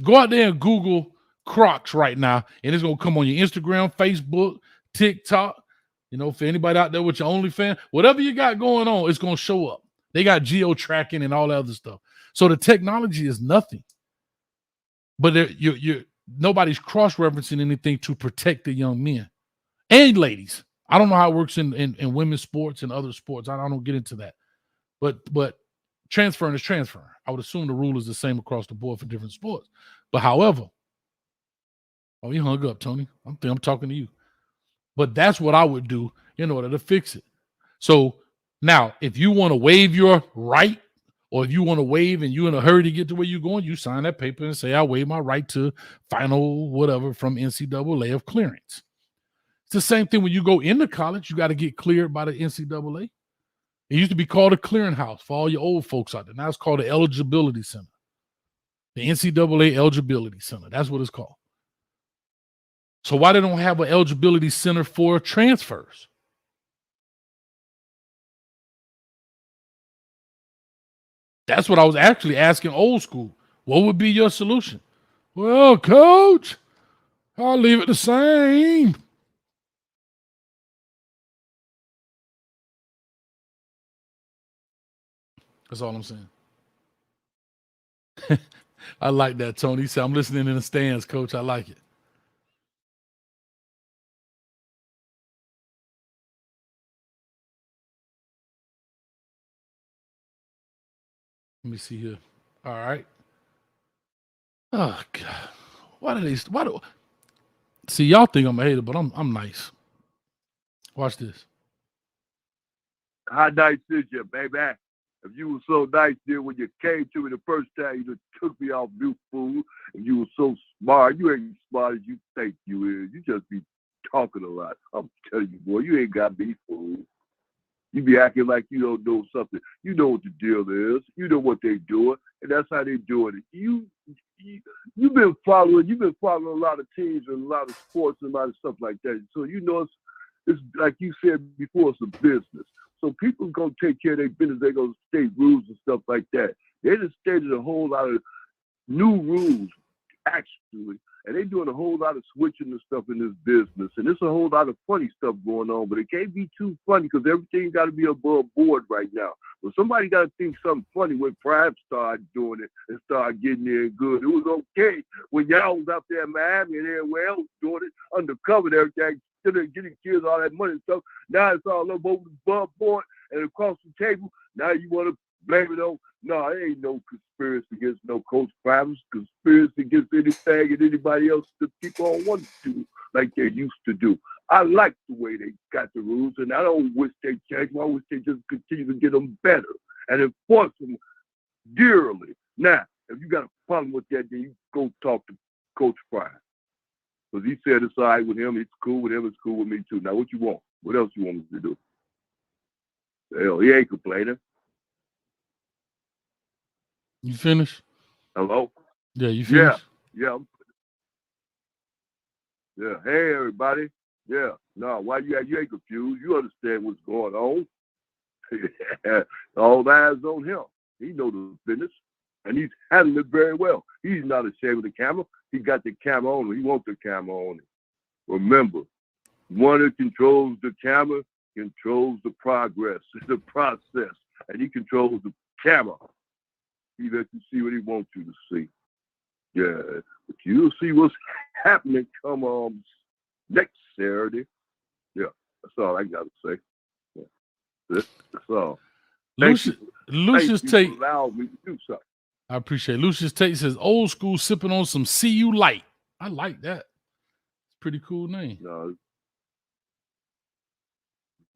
Go out there and Google Crocs right now, and it's going to come on your Instagram, Facebook, TikTok. You know, for anybody out there with your OnlyFans, whatever you got going on, it's going to show up. They got geo-tracking and all that other stuff. So the technology is nothing. But you're nobody's cross-referencing anything to protect the young men and ladies. I don't know how it works in women's sports and other sports. I don't get into that. But transferring is transferring. I would assume the rule is the same across the board for different sports. But however, oh, you hung up, Tony. I'm talking to you. But that's what I would do in order to fix it. So now, if you want to waive your right, or if you want to waive and you're in a hurry to get to where you're going, you sign that paper and say, I waive my right to final whatever from NCAA of clearance. It's the same thing when you go into college. You got to get cleared by the NCAA. It used to be called a clearinghouse for all your old folks out there. Now it's called the Eligibility Center. The NCAA Eligibility Center. That's what it's called. So why they don't have an eligibility center for transfers? That's what I was actually asking old school. What would be your solution? Well, coach, I'll leave it the same. That's all I'm saying. I like that, Tony. He said, I'm listening in the stands, coach. I like it. Let me see here. All right. Oh, God. Why do see, y'all think I'm a hater, but I'm nice. Watch this. How nice is you, baby? If you were so nice there when you came to me the first time, you just took me off mute, fool, and you were so smart. You ain't smart as you think you is. You just be talking a lot. I'm telling you, boy, you ain't got me, fool. You be acting like you don't know something. You know what the deal is. You know what they doing, and that's how they doing it. You've been following a lot of teams and a lot of sports and a lot of stuff like that. So you know it's like you said before, it's a business. So people gonna take care of their business. They're gonna state rules and stuff like that. They just stated a whole lot of new rules, actually, and they're doing a whole lot of switching and stuff in this business. And there's a whole lot of funny stuff going on, but it can't be too funny because everything got to be above board right now. But somebody got to think something funny when Prime started doing it and started getting there good. It was okay when y'all was out there in Miami and everywhere else doing it undercover and everything, getting kids all that money and stuff. Now it's all above board and across the table. Now you want to blame it on. No, it ain't no conspiracy against no Coach Prime. Conspiracy against anything and anybody else that people don't want to do like they used to do. I like the way they got the rules, and I don't wish they change them. I wish they just continue to get them better and enforce them dearly. Now, if you got a problem with that, then you go talk to Coach Prime. Because he said it's all right with him, it's cool with him, it's cool with me too. Now, what you want? What else you want me to do? Hell, he ain't complaining. You finished? Hello? Yeah, you finished? Yeah. Hey, everybody. Yeah. No, why you ain't confused? You understand what's going on. All eyes on him. He knows the business, and he's handling it very well. He's not ashamed of the camera. He got the camera on him. He wants the camera on him. Remember, one that controls the camera controls the progress, the process, and he controls the camera. He lets you see what he wants you to see. Yeah, but you'll see what's happening come next Saturday. Yeah, that's all I got to say. Yeah. That's all. Lucius Tate allowed me to do something. I appreciate it. Lucius Tate says, old school sipping on some CU Light. I like that. It's a pretty cool name. No,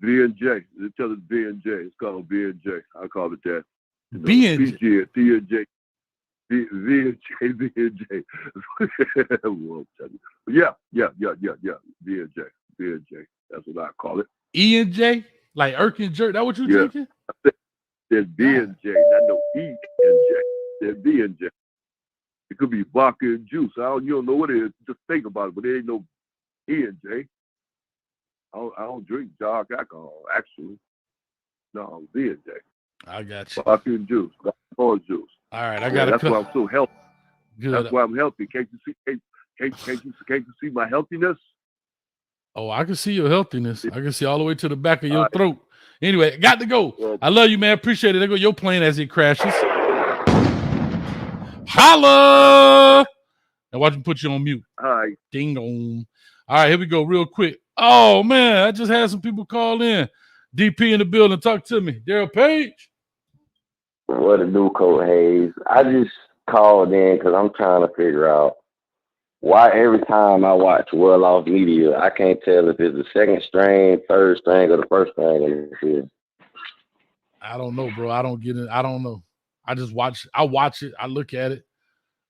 B&J. They tell us B&J. It's called B&J. I call it that. B&J. B&J. V&J. Yeah. V&J. That's what I call it. E&J? Like Irk and Jerk? That what you drinking? There's V&J, not no E&J. There's V&J. It could be vodka and juice. You don't know what it is. Just think about it, but there ain't no E&J. I don't drink dark alcohol, actually. No, V&J. I got you. Vodka and juice. Orange juice. All right, I got that's why I'm so healthy. Good. That's why I'm healthy. Can't you see my healthiness? Oh, I can see your healthiness. I can see all the way to the back of your throat. Anyway, got to go. I love you, man. Appreciate it. There go your plane as it crashes. Holla! Now watch me put you on mute. All right. Ding dong. All right, here we go real quick. Oh, man, I just had some people call in. DP in the building. Talk to me. Daryl Page. What to do, Coach Hayes? I just called in because I'm trying to figure out why every time I watch Well Off Media, I can't tell if it's the second string, third string, or the first string. I don't know, bro. I don't get it. I don't know. I just watch. I watch it. I look at it.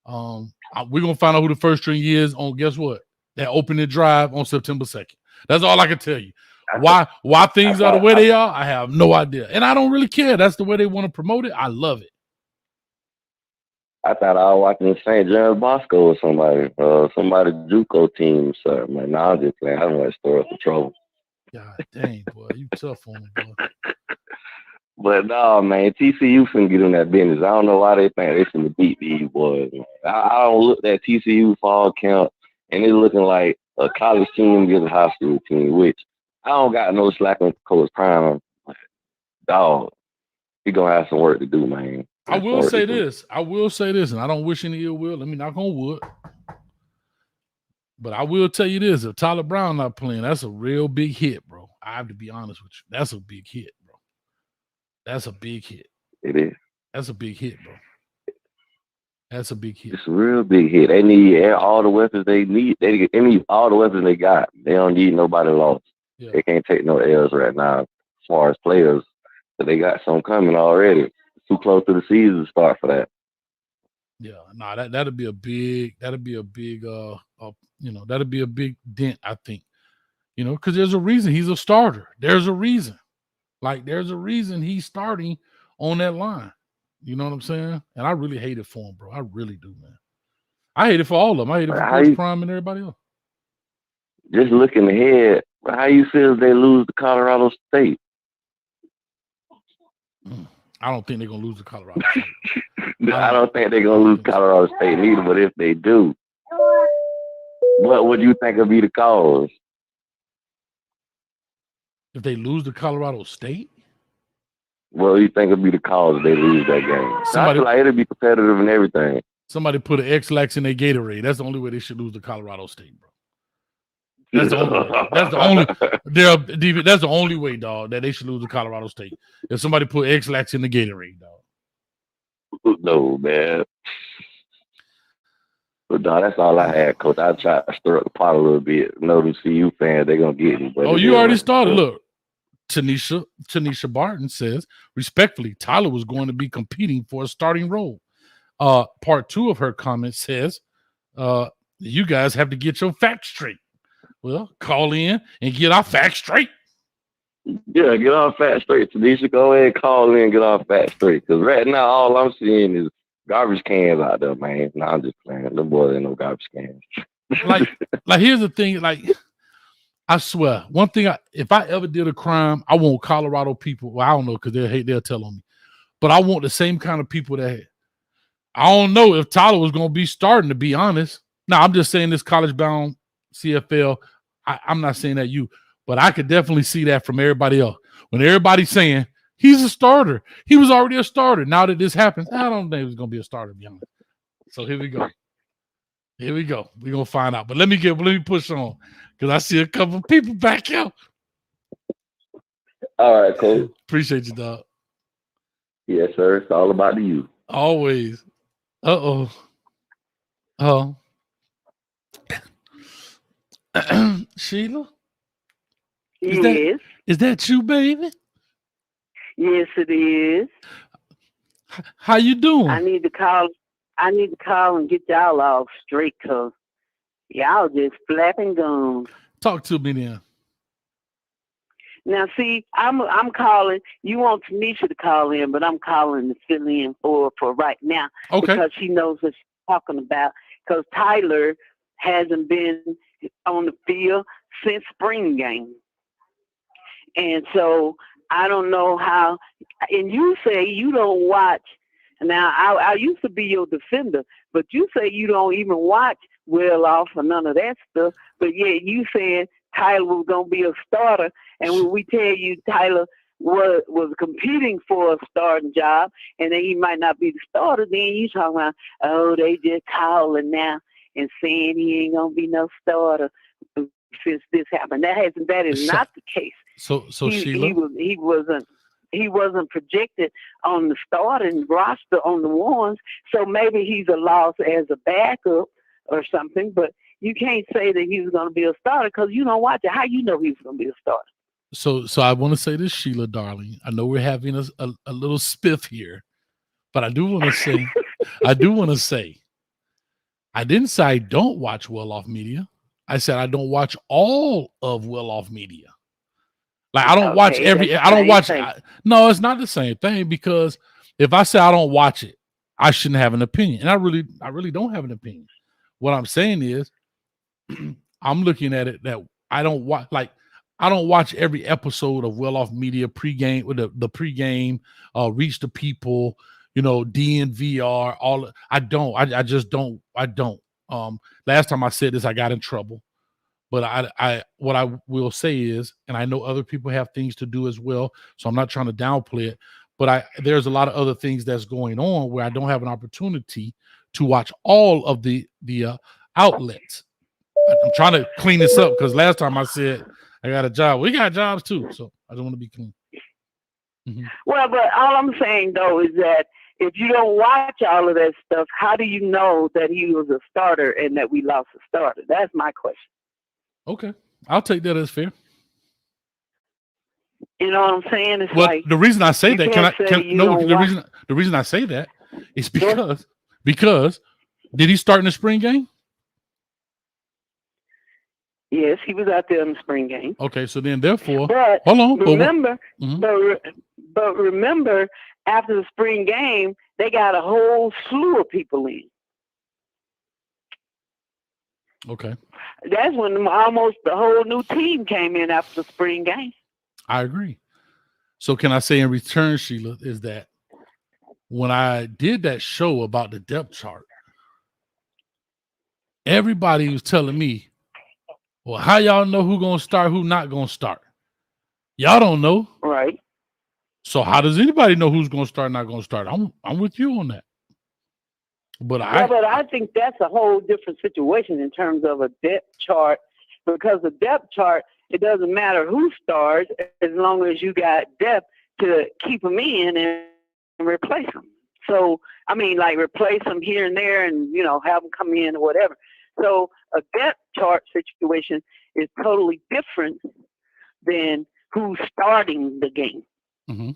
We're gonna find out who the first string is on. Guess what? That opening drive on September 2nd. That's all I can tell you. Why things are the way they are, I have no idea, and I don't really care. That's the way they want to promote it. I love it. I thought I was watching St. John Bosco or somebody JUCO team. So man, nah, I'm just playing. I don't want to stir up the trouble. God dang, boy, you tough on them, boy. But no, man, TCU finna get in that business. I don't know why they think they finna beat these boys. I don't look at TCU fall count, and it's looking like a college team against a high school team, which I don't got no slack on Coach Prime. Dog, he gonna have some work to do, man. I will say this, and I don't wish any ill will. Let me knock on wood. But I will tell you this: if Tyler Brown not playing, that's a real big hit, bro. I have to be honest with you. That's a big hit, bro. That's a big hit. It is. That's a big hit, bro. That's a big hit. It's a real big hit. They need all the weapons they need. They need all the weapons they got. They don't need nobody lost. Yeah. They can't take no L's right now as far as players. But they got some coming already. Too close to the season to start for that. Yeah, that'd be a big dent, I think. Because there's a reason he's a starter. There's a reason. There's a reason he's starting on that line. You know what I'm saying? And I really hate it for him, bro. I really do, man. I hate it for all of them. I hate it for Coach Prime and everybody else. Just looking ahead, how you feel if they lose to Colorado State? I don't think they're going to lose to Colorado State. I don't think they're going to lose Colorado State neither, but if they do, what would you think would be the cause? If they lose to Colorado State? Well, you think it'd be the cause if they lose that game? I feel like it'll be competitive and everything. Somebody put an X-Lax in their Gatorade. That's the only way they should lose to Colorado State, bro. That's the only way. That's the only way, dog, that they should lose to Colorado State. If somebody put X-Lax in the Gatorade, dog. No, man. But dog, that's all I had, Coach. I tried to stir up the pot a little bit. Know them CU fans, they're gonna get me. Oh, you already started. Look, Tanisha Barton says, respectfully, Tyler was going to be competing for a starting role. Part 2 of her comment says, you guys have to get your facts straight. Well, call in and get our facts straight. Yeah, get our facts straight. Tanisha, go ahead and call in and get our facts straight. Because right now, all I'm seeing is garbage cans out there, man. No, I'm just playing. The boys ain't no garbage cans. like here's the thing. I swear, one thing, if I ever did a crime, I want Colorado people. Well, I don't know because they'll tell on me. But I want the same kind of people that I don't know if Tyler was going to be starting, to be honest. Now, I'm just saying this college-bound CFL. I'm not saying that but I could definitely see that from everybody else. When everybody's saying he's a starter, he was already a starter. Now that this happens, I don't think he's going to be a starter, to be honest. So here we go. We're going to find out. But let me push on because I see a couple of people back out. All right, cool. Appreciate you, dog. Yes, sir. It's all about you. Always. Uh-oh. Oh. Sheila? Is that you, baby? Yes, it is. How you doing? I need to call I need to call and get y'all all straight, cause y'all just flapping gums. Talk to me then. Now, see, I'm calling. You want Tanisha to call in, but I'm calling to fill in for right now because she knows what she's talking about. Because Tyler hasn't been on the field since spring game, and so I don't know how. And you say you don't watch. Now, I used to be your defender, but you say you don't even watch Well Off or none of that stuff. But yet you said Tyler was going to be a starter. And when we tell you Tyler was competing for a starting job and then he might not be the starter, then you talking about, oh, they just calling now and saying he ain't going to be no starter since this happened. That is not the case. So Sheila? He wasn't projected on the starting roster on the ones, so maybe he's a loss as a backup or something, but you can't say that he was going to be a starter because you don't watch it. How you know he was going to be a starter? So I want to say this, Sheila, darling. I know we're having a little spiff here, but I do want to say, I didn't say I don't watch Well Off Media. I said I don't watch all of Well Off Media. Like I don't watch no, it's not the same thing because if I say I don't watch it, I shouldn't have an opinion. And I really don't have an opinion. What I'm saying is I'm looking at it that I don't watch every episode of Well Off Media pregame with the pregame, Reach the People, DNVR, all. I just don't. Last time I said this, I got in trouble. But what I will say is, and I know other people have things to do as well, so I'm not trying to downplay it, but there's a lot of other things that's going on where I don't have an opportunity to watch all of the outlets. I'm trying to clean this up because last time I said I got a job. We got jobs too, so I don't want to be clean. Mm-hmm. Well, but all I'm saying though is that if you don't watch all of that stuff, how do you know that he was a starter and that we lost a starter? That's my question. Okay, I'll take that as fair. You know what I'm saying? It's the reason I say that, the reason I say that is because did he start in the spring game? Yes, he was out there in the spring game. Okay, so then therefore, but hold on. Remember, but remember, after the spring game, they got a whole slew of people in. Okay. That's when almost the whole new team came in after the spring game. I agree. So can I say in return, Sheila, is that when I did that show about the depth chart, everybody was telling me, well, how y'all know who gonna start, who not gonna start? Y'all don't know. Right. So how does anybody know who's gonna start, not gonna start? I'm with you on that. But I think that's a whole different situation in terms of a depth chart, because the depth chart, it doesn't matter who starts as long as you got depth to keep them in and replace them. So, I mean, like replace them here and there and, have them come in or whatever. So a depth chart situation is totally different than who's starting the game. Mm-hmm.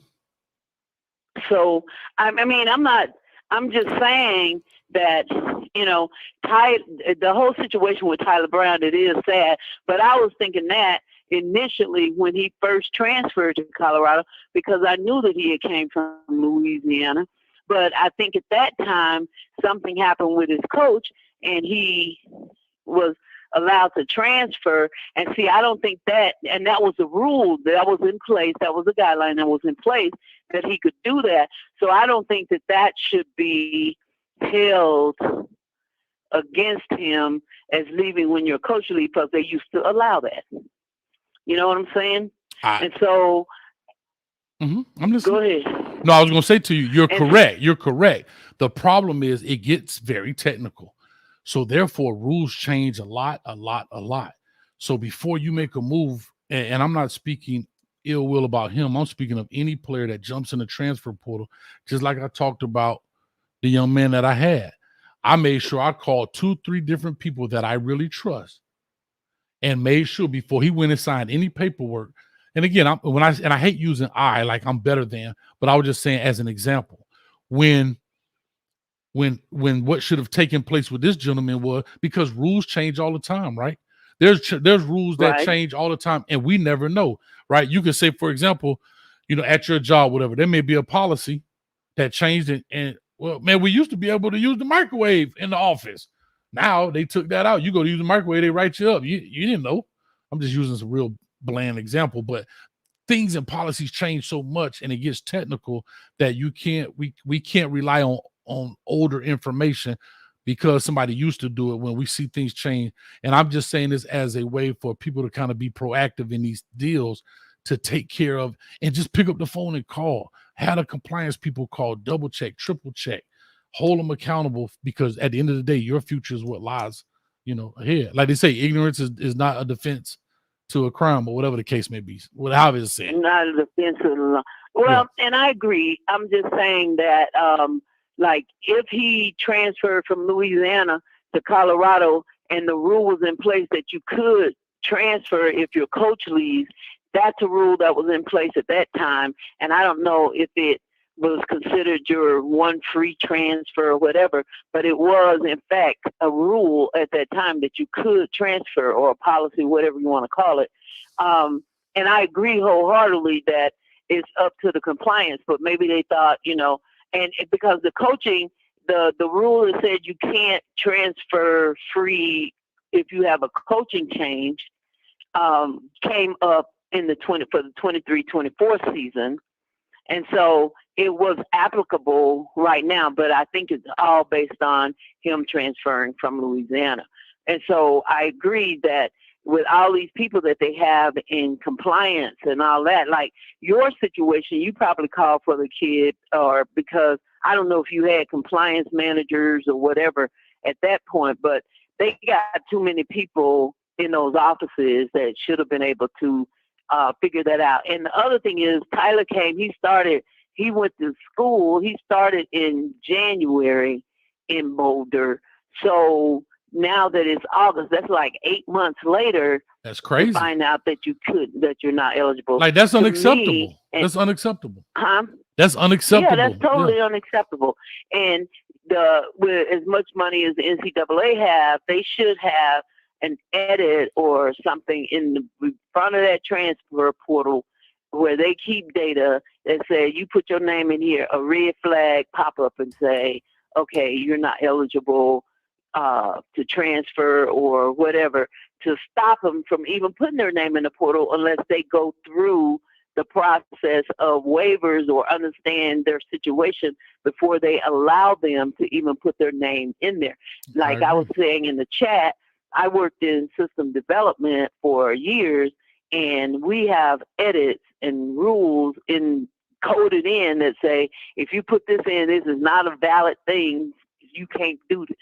So, I'm just saying that, the whole situation with Tyler Brown, it is sad, but I was thinking that initially when he first transferred to Colorado, because I knew that he had came from Louisiana, but I think at that time something happened with his coach and he was allowed to transfer. And see, I don't think that was the rule that was in place. That was the guideline that was in place that he could do that. So I don't think that should be held against him as leaving when you're a coach leave, because they used to allow that. You know what I'm saying? And so I'm listening. Go ahead. No, I was going to say to you, you're correct. You're correct. The problem is it gets very technical. So therefore, rules change a lot. So before you make a move, and I'm not speaking ill will about him, I'm speaking of any player that jumps in the transfer portal, just like I talked about the young man that I had. I made sure I called 2-3 different people that I really trust and made sure before he went and signed any paperwork. And again, I hate using I like I'm better than, but I was just saying as an example, when when what should have taken place with this gentleman was because rules change all the time, right? There's rules that Right. change all the time, and we never know, right? You could say, for example, at your job, whatever, there may be a policy that changed it, and well, man, we used to be able to use the microwave in the office. Now they took that out. You go to use the microwave, they write you up. You didn't know. I'm just using some real bland example, but things and policies change so much and it gets technical that we can't rely on older information because somebody used to do it when we see things change. And I'm just saying this as a way for people to kind of be proactive in these deals to take care of and just pick up the phone and call. Have the compliance people call, double check, triple check, hold them accountable, because at the end of the day, your future is what lies, ahead. Like they say, ignorance is not a defense to a crime, or whatever the case may be. However it's said. Not a defense of the law. Well, and I agree. I'm just saying that, like, if he transferred from Louisiana to Colorado and the rule was in place that you could transfer if your coach leaves, that's a rule that was in place at that time. And I don't know if it was considered your one free transfer or whatever, but it was, in fact, a rule at that time that you could transfer, or a policy, whatever you want to call it. And I agree wholeheartedly that it's up to the compliance, but maybe they thought, and because the coaching, the rule that said you can't transfer free if you have a coaching change, came up in for the 23-24 season. And so it was applicable right now, but I think it's all based on him transferring from Louisiana. And so I agree that with all these people that they have in compliance and all that, like your situation, you probably called for the kid, or because I don't know if you had compliance managers or whatever at that point, but they got too many people in those offices that should have been able to figure that out. And the other thing is, Tyler came, he went to school, he started in January in Boulder. So now that it's August, that's like 8 months later. That's crazy. To find out that you're not eligible. Like, that's unacceptable. That's unacceptable. Huh? That's unacceptable. Yeah, that's totally unacceptable. And with as much money as the NCAA have, they should have an edit or something in the front of that transfer portal where they keep data that say you put your name in here, a red flag pop up and say, okay, you're not eligible to transfer or whatever, to stop them from even putting their name in the portal unless they go through the process of waivers or understand their situation before they allow them to even put their name in there. Like I was saying in the chat, I worked in system development for years, and we have edits and rules coded in that say, if you put this in, this is not a valid thing, you can't do this.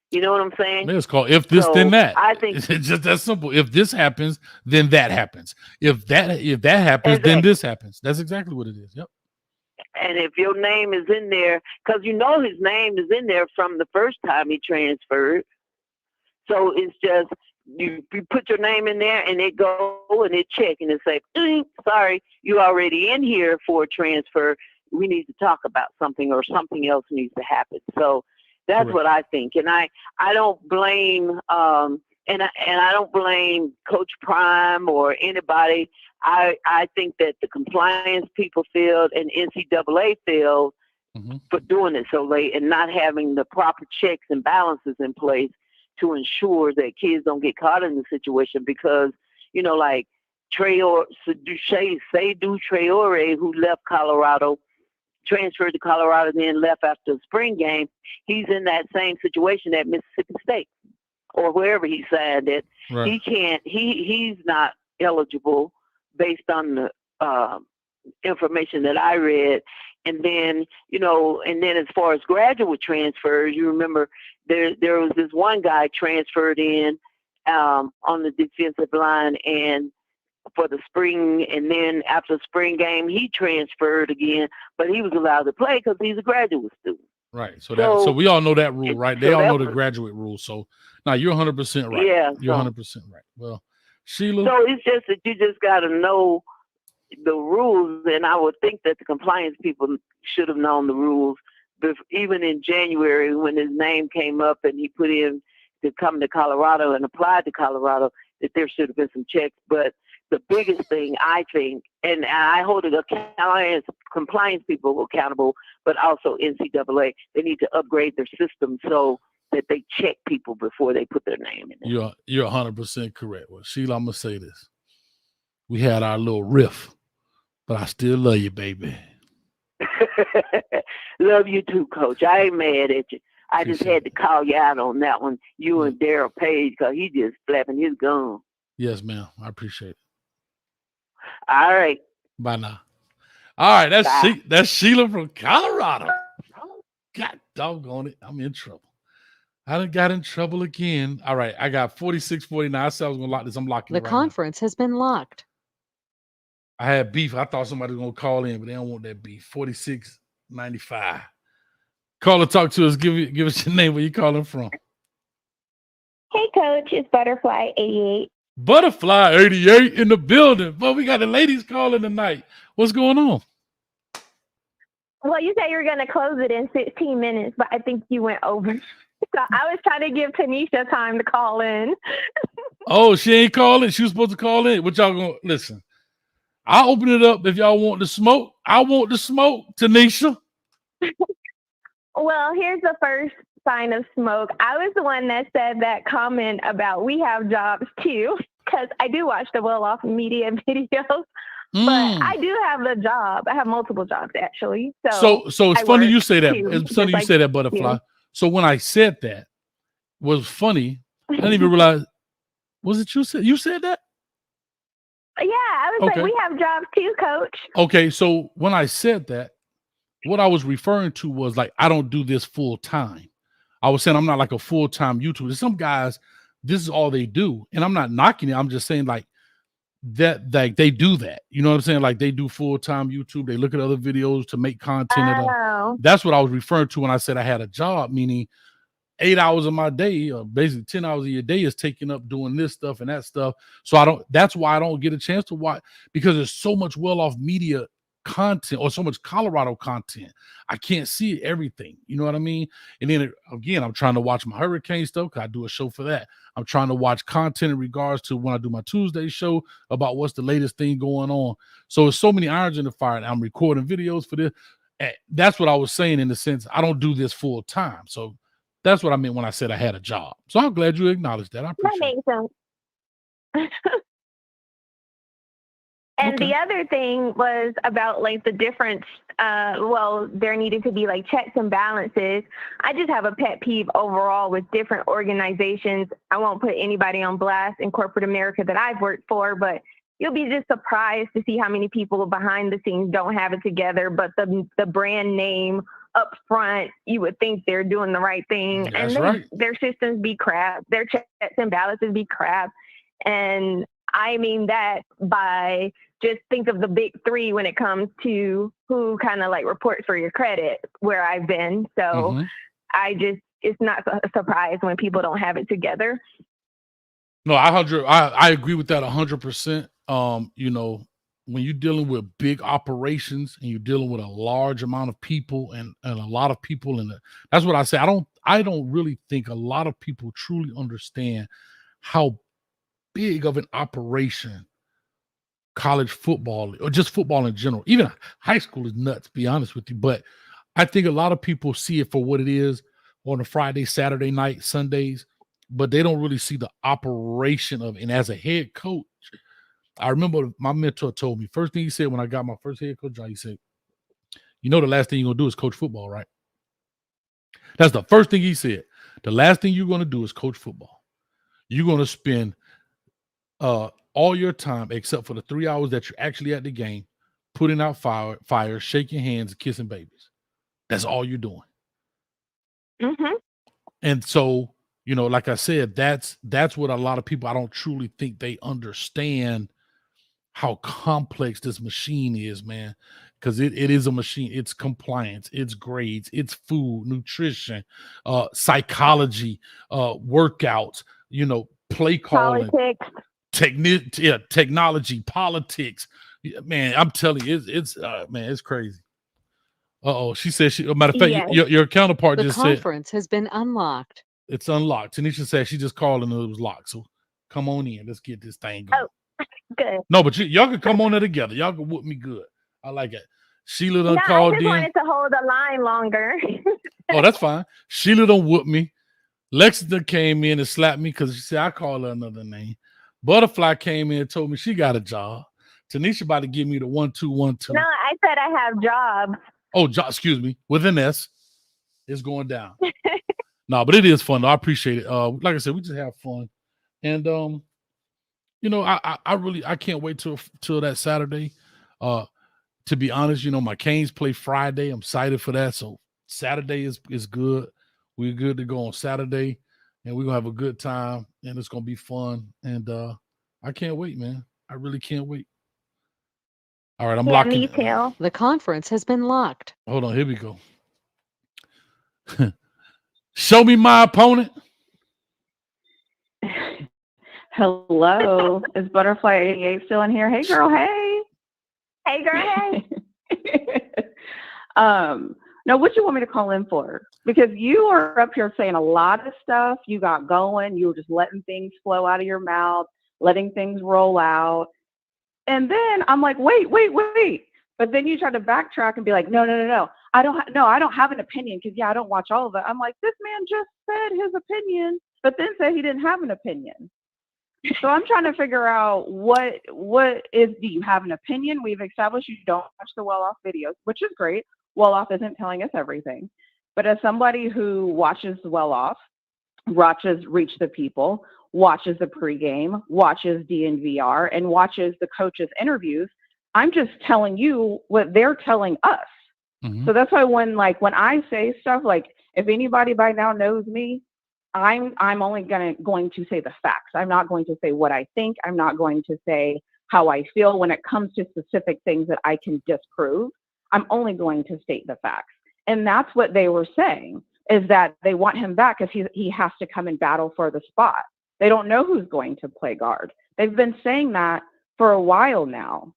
You know what I'm saying? It's called if this, then that. I think it's just that simple. If this happens, then that happens. If that happens, then this happens. That's exactly what it is. Yep. And if your name is in there, because his name is in there from the first time he transferred. So it's just, you put your name in there and it go and it check and it say, sorry, you already in here for a transfer. We need to talk about something, or something else needs to happen. So that's what I think. And I don't blame, and I don't blame Coach Prime or anybody. I think that the compliance people failed and NCAA failed for doing it so late and not having the proper checks and balances in place to ensure that kids don't get caught in the situation. Because, like Seydou Traore, who left Colorado, transferred to Colorado, then left after the spring game, he's in that same situation at Mississippi State or wherever he signed it. Right. He's not eligible based on the information that I read. And then, as far as graduate transfers, you remember there was this one guy transferred in on the defensive line and for the spring, and then after the spring game, he transferred again, but he was allowed to play because he's a graduate student. Right. So we all know that rule, right? They all know the graduate rule. So now you're 100% right. Yeah. You're 100% right. Well, Sheila. So it's just that you just got to know the rules, and I would think that the compliance people should have known the rules even in January when his name came up and he put in to come to Colorado and apply to Colorado, that there should have been some checks. But the biggest thing, I think, and I hold it compliance people accountable, but also NCAA, they need to upgrade their system so that they check people before they put their name in it. You're 100% correct. Well, Sheila, I'm gonna say this. We had our little riff, but I still love you, baby. Love you too, Coach. I ain't mad at you. I just had to call you out on that one, you and Daryl Page, because he just flapping his gum. Yes, ma'am. I appreciate it. All right. Bye now. All right, that's Sheila from Colorado. God doggone it. I'm in trouble. I done got in trouble again. All right, I got 46-49. I said I was going to lock this. I'm locking it right now. The conference has been locked. I had beef. I thought somebody was going to call in, but they don't want that beef. 46-95. Call and talk to us. Give us your name. Where you calling from? Hey, Coach. It's Butterfly 88. Butterfly 88 in the building. Boy, we got the ladies calling tonight. What's going on? Well, you said you were going to close it in 15 minutes, but I think you went over. So I was trying to give Tanisha time to call in. Oh, she ain't calling. She was supposed to call in. What y'all going to listen? I'll open it up if y'all want the smoke. I want the smoke, Tanisha. Well, here's the first sign of smoke. I was the one that said that comment about we have jobs too, because I do watch the well-off media videos. But I do have the job. I have multiple jobs actually. So it's funny you say that. It's funny you say that, Butterfly. You. So when I said that, was funny. I didn't even realize. Was it you said? You said that? Yeah, I was like, we have jobs too, Coach. Okay, so when I said that, what I was referring to was like I don't do this full time. I was saying I'm not like a full-time YouTuber. Some guys, this is all they do, and I'm not knocking it. I'm just saying like that, like they do that. You know what I'm saying? Like they do full-time YouTube. They look at other videos to make content. That's what I was referring to when I said I had a job, meaning 8 hours of my day, or basically 10 hours of your day, is taken up doing this stuff and that stuff. So that's why I don't get a chance to watch, because there's so much well-off media content or so much Colorado content. I can't see everything. You know what I mean? And then again, I'm trying to watch my hurricane stuff because I do a show for that. I'm trying to watch content in regards to when I do my Tuesday show about what's the latest thing going on. So it's so many irons in the fire, and I'm recording videos for this. That's what I was saying in the sense I don't do this full time. So that's what I meant when I said I had a job. So I'm glad you acknowledged that. I appreciate that. Makes sense. And the other thing was about like the difference. Well, there needed to be like checks and balances. I just have a pet peeve overall with different organizations. I won't put anybody on blast in corporate America that I've worked for, but you'll be just surprised to see how many people behind the scenes don't have it together. But the brand name up front, you would think they're doing the right thing. That's and right. Their systems be crap. Their checks and balances be crap. And I mean that by just think of the big three when it comes to who kind of like reports for your credit where I've been. So it's not a surprise when people don't have it together. No, I agree with that 100%. You know, when you're dealing with big operations and you're dealing with a large amount of people and a lot of people that's what I say. I don't really think a lot of people truly understand how big of an operation college football, or just football in general, even high school, is nuts, to be honest with you. But I think a lot of people see it for what it is on a Friday, Saturday night, Sundays, but they don't really see the operation of it. And as a head coach, I remember my mentor told me, first thing he said when I got my first head coach job, he said, you know, the last thing you're going to do is coach football, right? That's the first thing he said. The last thing you're going to do is coach football. You're going to spend all your time, except for the 3 hours that you're actually at the game, putting out fire, shaking hands, kissing babies. That's all you're doing. And so, you know, like I said, that's what a lot of people, I don't truly think they understand how complex this machine is, man. Because it is a machine. It's compliance, it's grades, it's food, nutrition, psychology, workouts, you know, play calling, politics. Technology, politics, man. I'm telling you, it's man, it's crazy. She said matter of fact, Yes. your counterpart The just said conference has been unlocked. it's unlocked. Tanisha said she just called and it was locked. So come on in. Let's get this thing going. Oh, good. No, but y'all can come on there together. Y'all can whoop me good. I like it. Sheila done No, I called just in. wanted to hold the line longer. Oh, that's fine. Sheila done whoop me. Lexington came in and slapped me because she said I call her another name. Butterfly came in and told me she got a job. Tanisha about to give me the 1-2-1-2. No, I said I have jobs. Oh, excuse me. With an S. It's going down. No, but it is fun though. I appreciate it. Like I said, we just have fun. And you know, I can't wait till that Saturday. To be honest, you know, my Canes play Friday. I'm excited for that. So Saturday is good. We're good to go on Saturday, and we're gonna have a good time, and it's gonna be fun. And I can't wait, man. I really can't wait. All right, I'm locking. Me too. The conference has been locked. Hold on, here we go. Show me my opponent. Hello, is Butterfly 88 still in here? Hey, girl, hey. Hey, girl, hey. Now, what you want me to call in for? Because you are up here saying a lot of stuff. You got going. You were just letting things flow out of your mouth, letting things roll out. And then I'm like, wait. But then you try to backtrack and be like, no. I don't have an opinion because, I don't watch all of it. I'm like, this man just said his opinion, but then said he didn't have an opinion. So I'm trying to figure out do you have an opinion? We've established you don't watch the well-off videos, which is great. Well-off isn't telling us everything. But as somebody who watches well-off, watches Reach the People, watches the pregame, watches DNVR, and watches the coaches' interviews, I'm just telling you what they're telling us. Mm-hmm. So that's why when I say stuff, like if anybody by now knows me, I'm only going to say the facts. I'm not going to say what I think. I'm not going to say how I feel when it comes to specific things that I can disprove. I'm only going to state the facts. And that's what they were saying, is that they want him back because he has to come and battle for the spot. They don't know who's going to play guard. They've been saying that for a while now.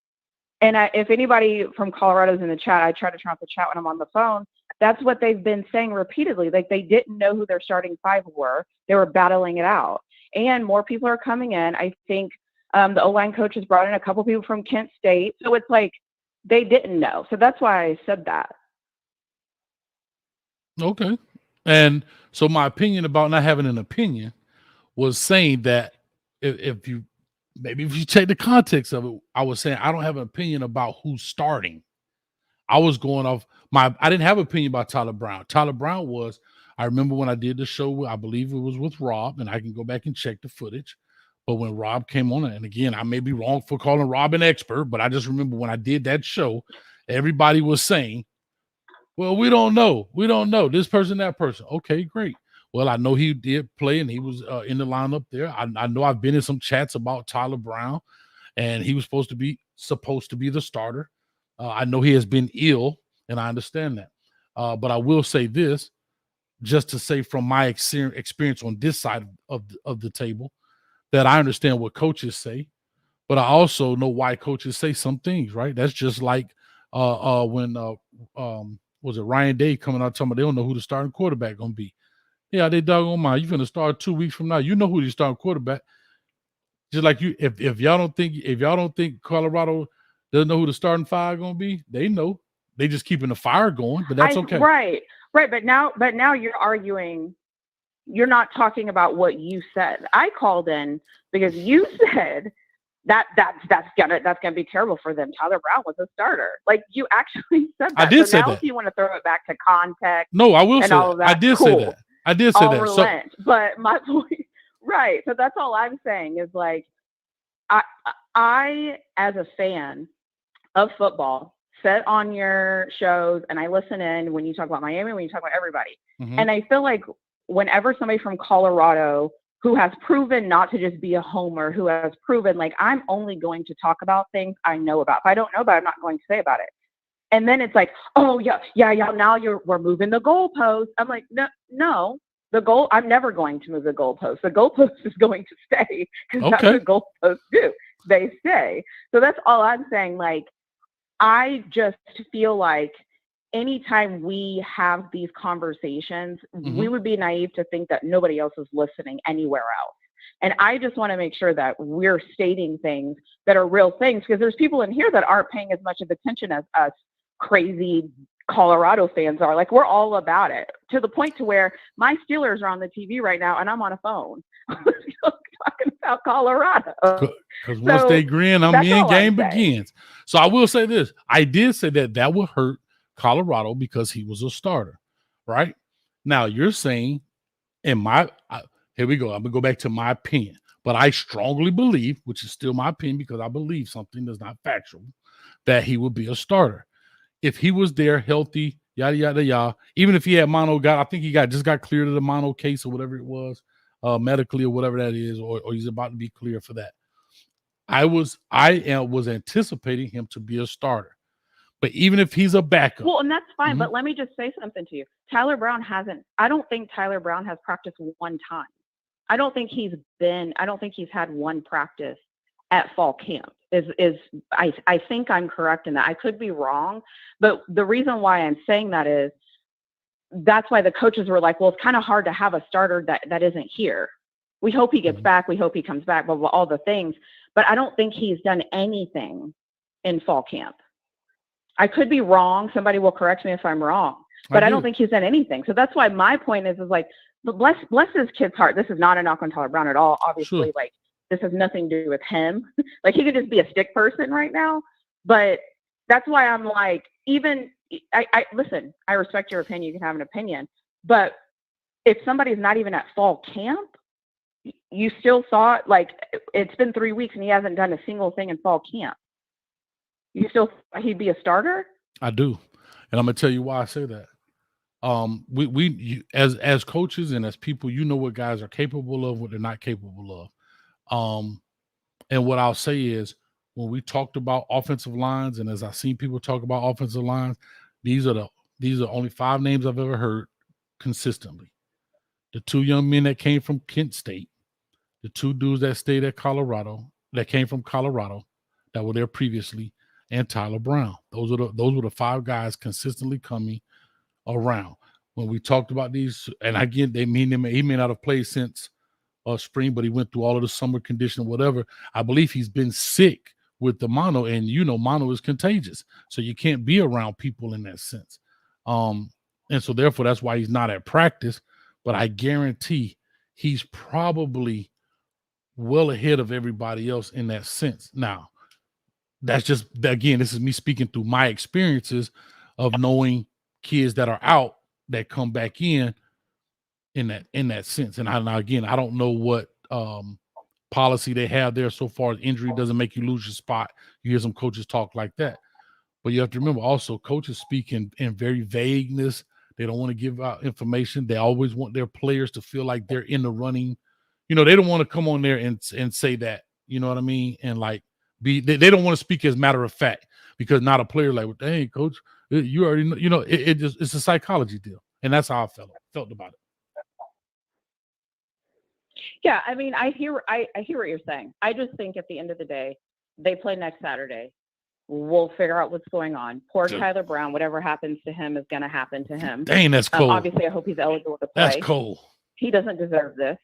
And if anybody from Colorado's in the chat, I try to turn off the chat when I'm on the phone. That's what they've been saying repeatedly. Like they didn't know who their starting five were. They were battling it out. And more people are coming in. I think the O-line coach has brought in a couple people from Kent State. So it's like they didn't know. So that's why I said that. Okay. And so my opinion about not having an opinion was saying that if you check the context of it, I was saying I don't have an opinion about who's starting. I was going off I didn't have an opinion about Tyler Brown. Tyler Brown I remember when I did the show, I believe it was with Rob, and I can go back and check the footage. But when Rob came on, and again, I may be wrong for calling Rob an expert, but I just remember when I did that show, everybody was saying, well, we don't know. We don't know this person, that person. Okay, great. Well, I know he did play and he was in the lineup there. I know I've been in some chats about Tyler Brown, and he was supposed to be the starter. I know he has been ill, and I understand that. But I will say this, just to say from my experience on this side of the table, that I understand what coaches say, but I also know why coaches say some things, right? That's just like when was it Ryan Day coming out talking about they don't know who the starting quarterback gonna be. Yeah, they doggone mind. You're gonna start 2 weeks from now. You know who the starting quarterback. Just like you, if y'all don't think Colorado doesn't know who the starting five gonna be, they know. They just keeping the fire going, but that's okay. Right. But now you're arguing. You're not talking about what you said. I called in because you said that's gonna be terrible for them. Tyler Brown was a starter. Like you actually said that. I did say now that. If you want to throw it back to context, No, I will say all of that. I that, did cool. say that. I did say I'll that. relent. But my point, right? So that's all I'm saying is like, I as a fan of football, sit on your shows and I listen in when you talk about Miami, when you talk about everybody, and I feel like whenever somebody from Colorado who has proven not to just be a homer, who has proven like I'm only going to talk about things I know about. If I don't know about it, I'm not going to say about it. And then it's like, oh yeah. Now we're moving the goalpost. I'm like, no, I'm never going to move the goalpost. The goalpost is going to stay because that's what goalposts do. They stay. So that's all I'm saying. Like, I just feel like anytime we have these conversations, we would be naive to think that nobody else is listening anywhere else. And I just want to make sure that we're stating things that are real things, because there's people in here that aren't paying as much of attention as us crazy Colorado fans are. Like, we're all about it, to the point to where my Steelers are on the TV right now and I'm on a phone talking about Colorado. Because once they grin, game begins. So I will say this. I did say that would hurt Colorado because he was a starter, right? Now you're saying, here we go. I'm going to go back to my opinion. But I strongly believe, which is still my opinion because I believe something that's not factual, that he will be a starter. If he was there healthy, yada, yada, yada, even if he had mono, I think he just got cleared of the mono case or whatever it was, medically or whatever that is, or he's about to be cleared for that. I was anticipating him to be a starter. But even if he's a backup. Well, and that's fine. But let me just say something to you. I don't think Tyler Brown has practiced one time. I don't think he's had one practice at fall camp. I think I'm correct in that. I could be wrong, but the reason why I'm saying that is that's why the coaches were like, well, it's kind of hard to have a starter that isn't here. We hope he gets back. We hope he comes back, blah, blah, all the things. But I don't think he's done anything in fall camp. I could be wrong. Somebody will correct me if I'm wrong, but I don't think he's done anything. So that's why my point is like, bless this kid's heart. This is not a knock on Tyler Brown at all. Obviously, like, this has nothing to do with him. Like, he could just be a stick person right now. But that's why I'm like, listen, I respect your opinion. You can have an opinion. But if somebody's not even at fall camp, you still saw it. Like, it's been 3 weeks and he hasn't done a single thing in fall camp. You still thought he'd be a starter? I do. And I'm going to tell you why I say that. As coaches and as people, you know what guys are capable of, what they're not capable of. And what I'll say is, when we talked about offensive lines, and as I've seen people talk about offensive lines, these are only 5 names I've ever heard consistently. The 2 young men that came from Kent State, the 2 dudes that stayed at Colorado, that came from Colorado, that were there previously, and Tyler Brown. Those were the 5 guys consistently coming around. When we talked about these, and again, he may not have played since spring, but he went through all of the summer condition, whatever. I believe he's been sick with the mono, and mono is contagious, so you can't be around people in that sense. And so therefore, that's why he's not at practice. But I guarantee he's probably well ahead of everybody else in that sense. Now, that's just, again, this is me speaking through my experiences of knowing kids that are out that come back in that sense. And I don't know what policy they have there so far as injury doesn't make you lose your spot. You hear some coaches talk like that. But you have to remember also, coaches speak in very vagueness. They don't want to give out information. They always want their players to feel like they're in the running. They don't want to come on there and say that, you know what I mean? And like they don't want to speak as matter of fact, because not a player like, well, dang, coach, you already know, it's a psychology deal. And that's how I felt about it. Yeah, I mean, I hear what you're saying. I just think at the end of the day, they play next Saturday. We'll figure out what's going on. Poor Tyler Brown, whatever happens to him is going to happen to him. Dang, that's cold. Obviously, I hope he's eligible to play. That's cold. He doesn't deserve this.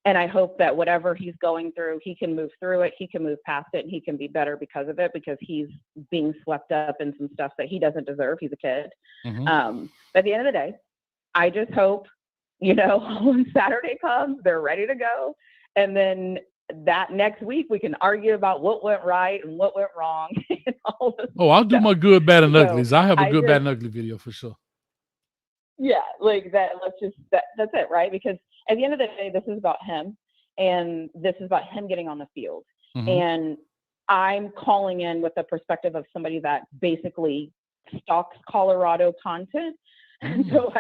And I hope that whatever he's going through, he can move through it. He can move past it, and he can be better because of it, because he's being swept up in some stuff that he doesn't deserve. He's a kid. But at the end of the day, I just hope, when Saturday comes, they're ready to go. And then that next week, we can argue about what went right and what went wrong. And all this I'll do my good, bad, and uglies. So I have a good, bad, and ugly video for sure. Yeah, like that. That's it, right? Because at the end of the day, this is about him, and this is about him getting on the field. And I'm calling in with the perspective of somebody that basically stalks Colorado content. And so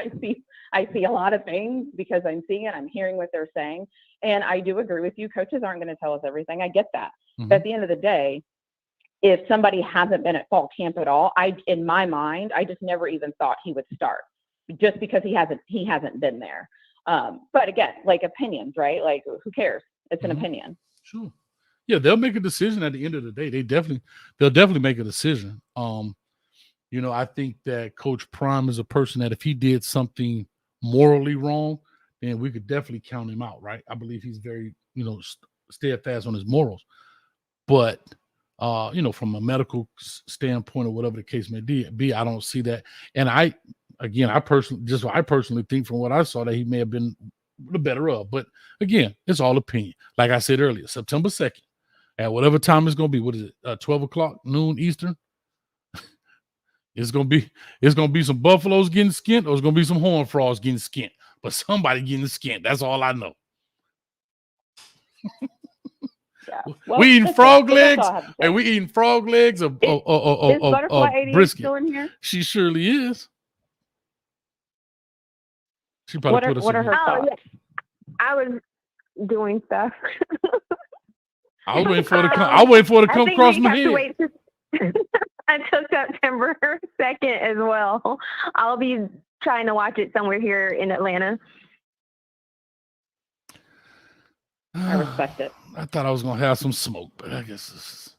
I see a lot of things because I'm seeing it, I'm hearing what they're saying. And I do agree with you. Coaches aren't going to tell us everything. I get that. But at the end of the day, if somebody hasn't been at fall camp at all, in my mind, I just never even thought he would start, just because he hasn't been there. But again, like opinions, right? Like, who cares? It's an opinion. Sure. Yeah, they'll make a decision at the end of the day. They'll definitely make a decision. I think that Coach Prime is a person that if he did something morally wrong, then we could definitely count him out, right? I believe he's very, steadfast on his morals. But, from a medical standpoint or whatever the case may be, I don't see that. And I personally think from what I saw that he may have been the better of. But again, it's all opinion. Like I said earlier, September 2nd, at whatever time it's going to be, what is it, 12 o'clock, noon Eastern? It's gonna be some buffaloes getting skint, or it's gonna be some horned frogs getting skint. But somebody getting skint. That's all I know. Yeah. We eating frog legs, and we eating frog legs of Butterfly 88 brisket. still in here? She surely is. She probably put us what in are her here. thoughts? I was doing stuff. I was waiting for her to come across my head. Until September 2nd as well. I'll be trying to watch it somewhere here in Atlanta. I respect it. I thought I was gonna have some smoke, but I guess this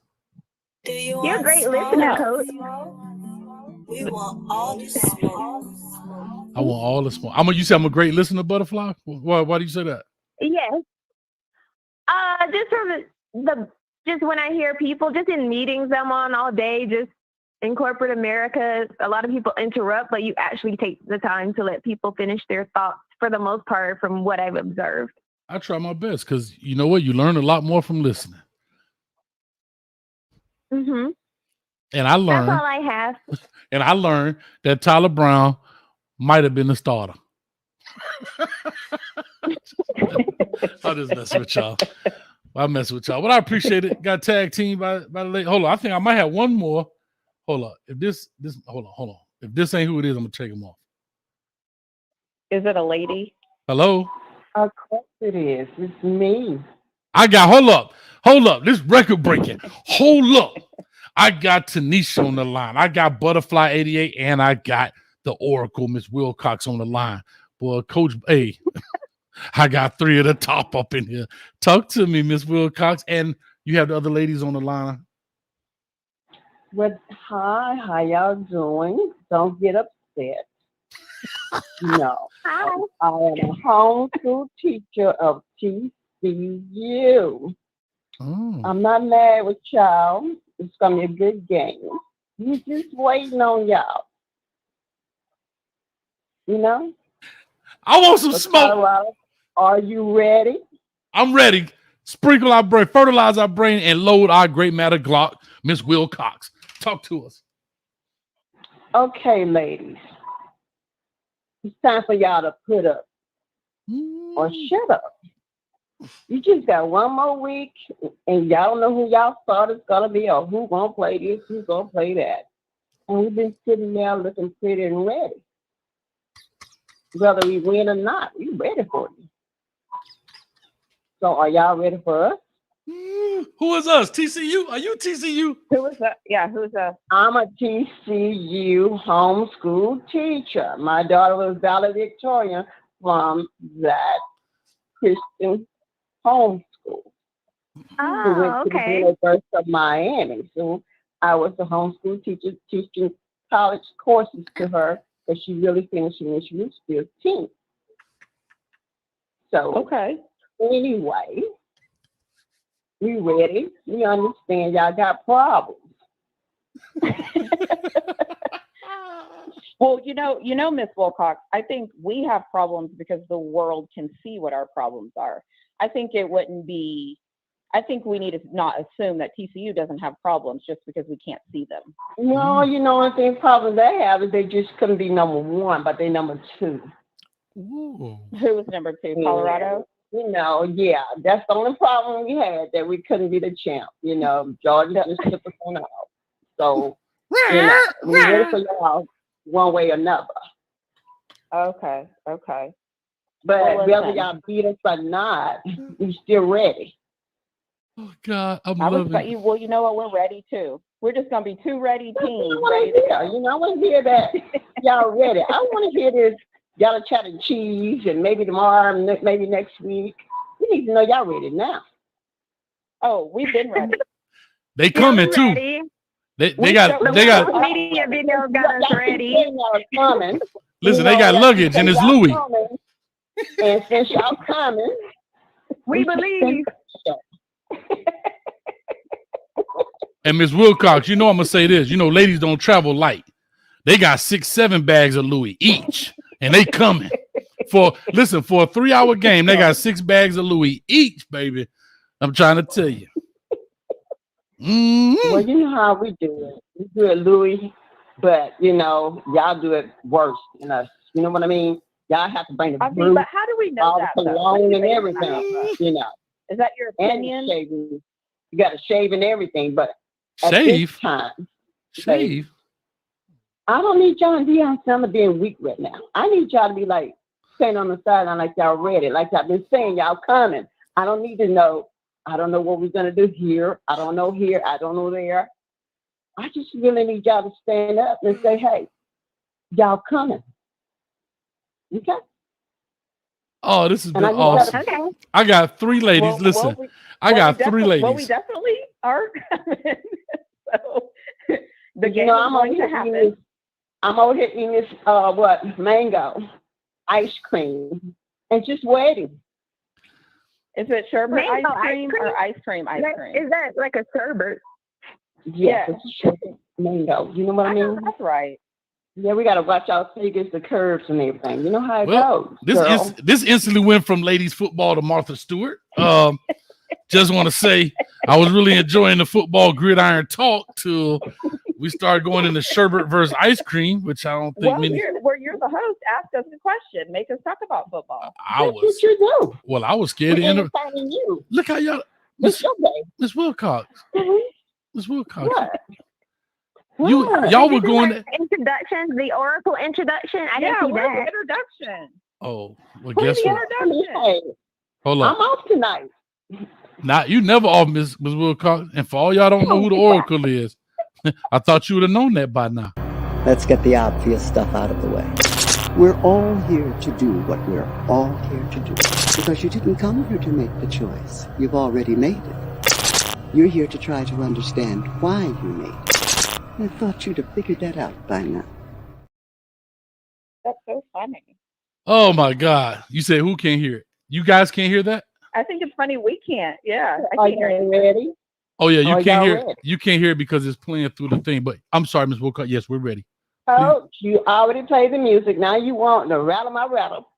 is... You're a great listener, Coach. We want all the smoke. I want all the smoke. You said I'm a great listener, Butterfly? Why do you say that? Yes. Just from just when I hear people, just in meetings I'm on all day, just in corporate America, a lot of people interrupt, but you actually take the time to let people finish their thoughts for the most part from what I've observed. I try my best because you know what? You learn a lot more from listening. Mm-hmm. And I learned. That's all I have. And I learned that Tyler Brown might have been the starter. I'll just mess with y'all. I mess with y'all, but I appreciate it. Got tag team by the late. Hold on, I think I might have one more. Hold on. If this hold on. If this ain't who it is, I'm gonna take him off. Is it a lady? Hello. Of course it is. It's me. I got hold up. This record breaking. Hold up. I got Tanisha on the line. I got Butterfly 88, and I got the Oracle, Miss Wilcox, on the line. Boy, Coach A. I got three of the top up in here. Talk to me, Miss Wilcox. And you have the other ladies on the line. Well, hi, how y'all doing? Don't get upset. No. I am a homeschool teacher of TCU. I'm not mad with y'all. It's going to be a good game. We're just waiting on y'all. I want some smoke. Colorado, are you ready? I'm ready. Sprinkle our brain, fertilize our brain, and load our great matter Glock. Miss Wilcox, talk to us. Okay, ladies. It's time for y'all to put up or shut up. You just got one more week, and y'all don't know who y'all thought it's going to be or who's going to play this, who's going to play that. And we've been sitting there looking pretty and ready. Whether we win or not, we ready for you. So are y'all ready for us? Who is us? TCU? Are you TCU? Who is that? Yeah, who's that? I'm a TCU homeschool teacher. My daughter was valedictorian from that Christian homeschool. Who went to the University of Miami. So I was the homeschool teacher teaching college courses to her, but she really finished when she was 15. So anyway, we ready. We understand y'all got problems. Well, Miss Wilcox, I think we have problems because the world can see what our problems are. I think we need to not assume that TCU doesn't have problems just because we can't see them. No, I think problem they have is they just couldn't be number one, but they number two. Ooh. Who was number two? Colorado? Yeah, that's the only problem we had, that we couldn't be the champ. Georgia just took us on out. So, we're ready for y'all one way or another. Okay. But whether y'all beat us or not, we still ready. Oh, God, I'm loving it. Well, you know what? We're ready, too. We're just going to be two ready teams. I want to hear that y'all ready. I want to hear this. Y'all chat and cheese, and maybe tomorrow, maybe next week. We need to know y'all ready now. Oh, we've been ready. They coming too. They got Media video got us ready. Coming. Listen, they got luggage and it's Louis. And since y'all coming, we believe. And Miss Wilcox, you know I'm gonna say this. You know, ladies don't travel light. They got 6-7 bags of Louis each, and they coming for a 3-hour game. They got 6 bags of Louis each, baby. I'm trying to tell you. Well, you know how we do it. We do it, Louis, but you know, y'all do it worse than us. You know what I mean? Y'all have to bring the I mean, but how do we know all that? the cologne and everything. You know, is that your opinion? And shaving. You got to shave and everything, but at shave this time, shave. I don't need y'all and Deion Sanders being weak right now. I need y'all to be like standing on the sideline like y'all ready, like y'all been saying y'all coming. I don't need to know. I don't know what we're gonna do here. I don't know here. I don't know there. I just really need y'all to stand up and say, "Hey, y'all coming." Okay. Oh, this has been awesome. I got 3 ladies. Listen, I got 3 ladies. Well, we definitely are coming. So the game know, is going to happen. I'm over here eating this mango ice cream and just waiting. Is it sherbet Mango ice cream or ice cream? Is that like a sherbet? Yes, it's sherbet mango. You know what I mean? That's right. Yeah, we got to watch our figures, the curves and everything. You know how it goes. This instantly went from ladies football to Martha Stewart. Just want to say I was really enjoying the football gridiron talk till we started going into sherbet versus ice cream, which I don't think you're the host. Ask us the question. Make us talk about football. That's what you do. Well, I was scared to enter. You. Look how y'all, Miss Wilcox. Miss Wilcox. What? Y'all were going to introductions, the Oracle introduction. I didn't see that. Introduction. Oh, well, guess what? Introduction? Hold on. I'm off tonight. Now you never off, Miss Wilcox. And for all y'all don't know who the Oracle is, I thought you would have known that by now. Let's get the obvious stuff out of the way. We're all here to do what we're all here to do. Because you didn't come here to make the choice. You've already made it. You're here to try to understand why you made it. I thought you'd have figured that out by now. That's so funny. Oh my God. You said who can't hear it? You guys can't hear that? I think it's funny we can't. Yeah. Are you ready? Oh yeah, you can't hear it. Ready? You can't hear it because it's playing through the thing. But I'm sorry, Ms. Wilcox. Yes, we're ready. Oh, you already played the music. Now you want to rattle my rattle.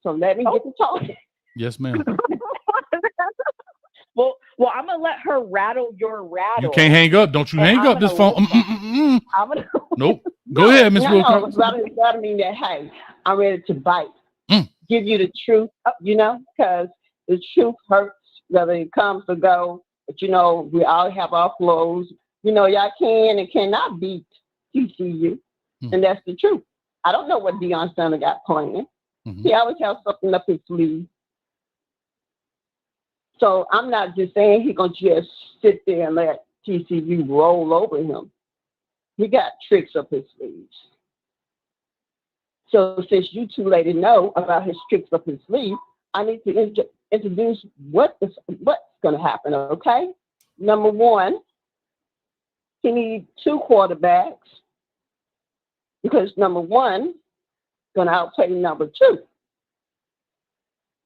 So let me get to talking. Yes, ma'am. Well, I'm gonna let her rattle your rattle. You can't hang up. Don't you hang up this phone. I'm gonna Nope. Go ahead, Ms. Wilcox. Rattle mean that, hey, I'm ready to bite. Give you the truth, you know, because the truth hurts whether it comes or go. But, you know, we all have our flaws. You know, y'all can and cannot beat TCU. And that's the truth. I don't know what Deion Sanders got playing. He always has something up his sleeve. So I'm not just saying he's going to just sit there and let TCU roll over him. He got tricks up his sleeves. So since you two ladies know about his tricks up his sleeve, I need to introduce what's going to happen, okay? Number one, he needs 2 quarterbacks because number one is going to outplay number 2.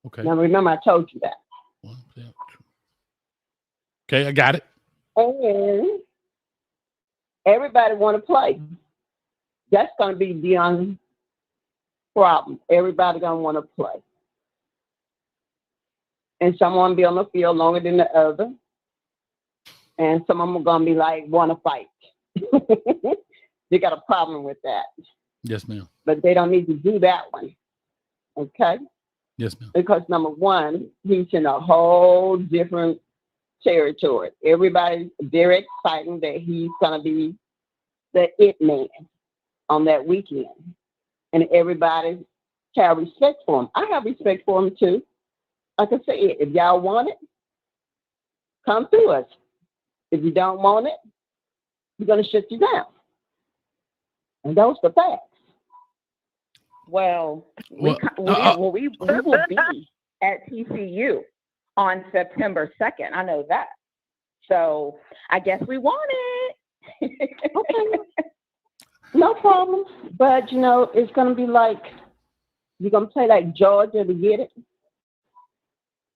Okay. Now remember, I told you that. Okay, I got it. And everybody want to play. That's going to be Deion's problem. Everybody going to want to play. And someone be on the field longer than the other. And some of them are going to be like, want to fight. They got a problem with that. Yes, ma'am. But they don't need to do that one. Okay? Yes, ma'am. Because number one, he's in a whole different territory. Everybody's very excited that he's going to be the it man on that weekend. And everybody have respect for him. I have respect for him too. Like I said, if y'all want it, come through us. If you don't want it, we're going to shut you down. And those are the facts. Well, we will be at TCU on September 2nd. I know that. So I guess we want it. No problem. But you know, it's gonna be like you're gonna play like Georgia to get it.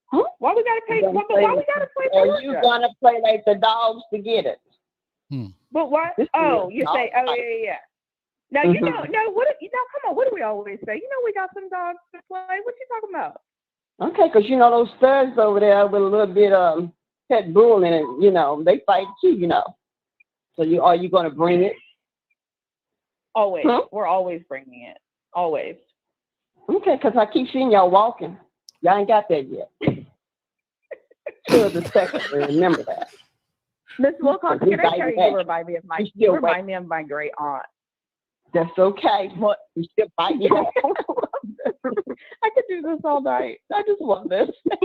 Huh? Why we gotta play? Why we gotta play Or Georgia? you gonna play like the dogs to get it? But why? Oh, you say, oh yeah. Now you know, no. What? Come on. What do we always say? You know, we got some dogs to play. What you talking about? Okay, because you know those studs over there with a little bit pet bull in it. You know, they fight too. You know. So are you gonna bring it? Always. Huh? We're always bringing it. Always. Okay, because I keep seeing y'all walking. Y'all ain't got that yet. Till the second. Remember that. Miss Wilcox, can I tell you, you remind me of my great aunt. That's okay. What? You still fight me. I could do this all night. I just love this. This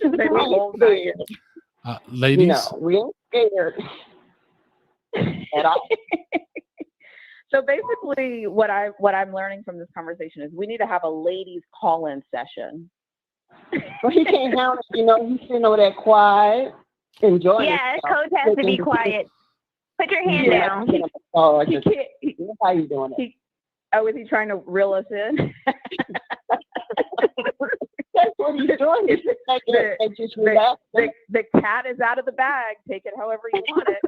has been a whole night. Ladies. You know, we ain't scared at all. So basically, what I'm learning from this conversation is we need to have a ladies' call-in session. Well, he can't handle it. You know, he's sitting over there quiet, enjoying Yeah, himself. coach has to be quiet. Put your hand down. He can't. How you doing it? Is he trying to reel us in? That's what he's doing. He's just relaxing. The cat is out of the bag. Take it however you want it.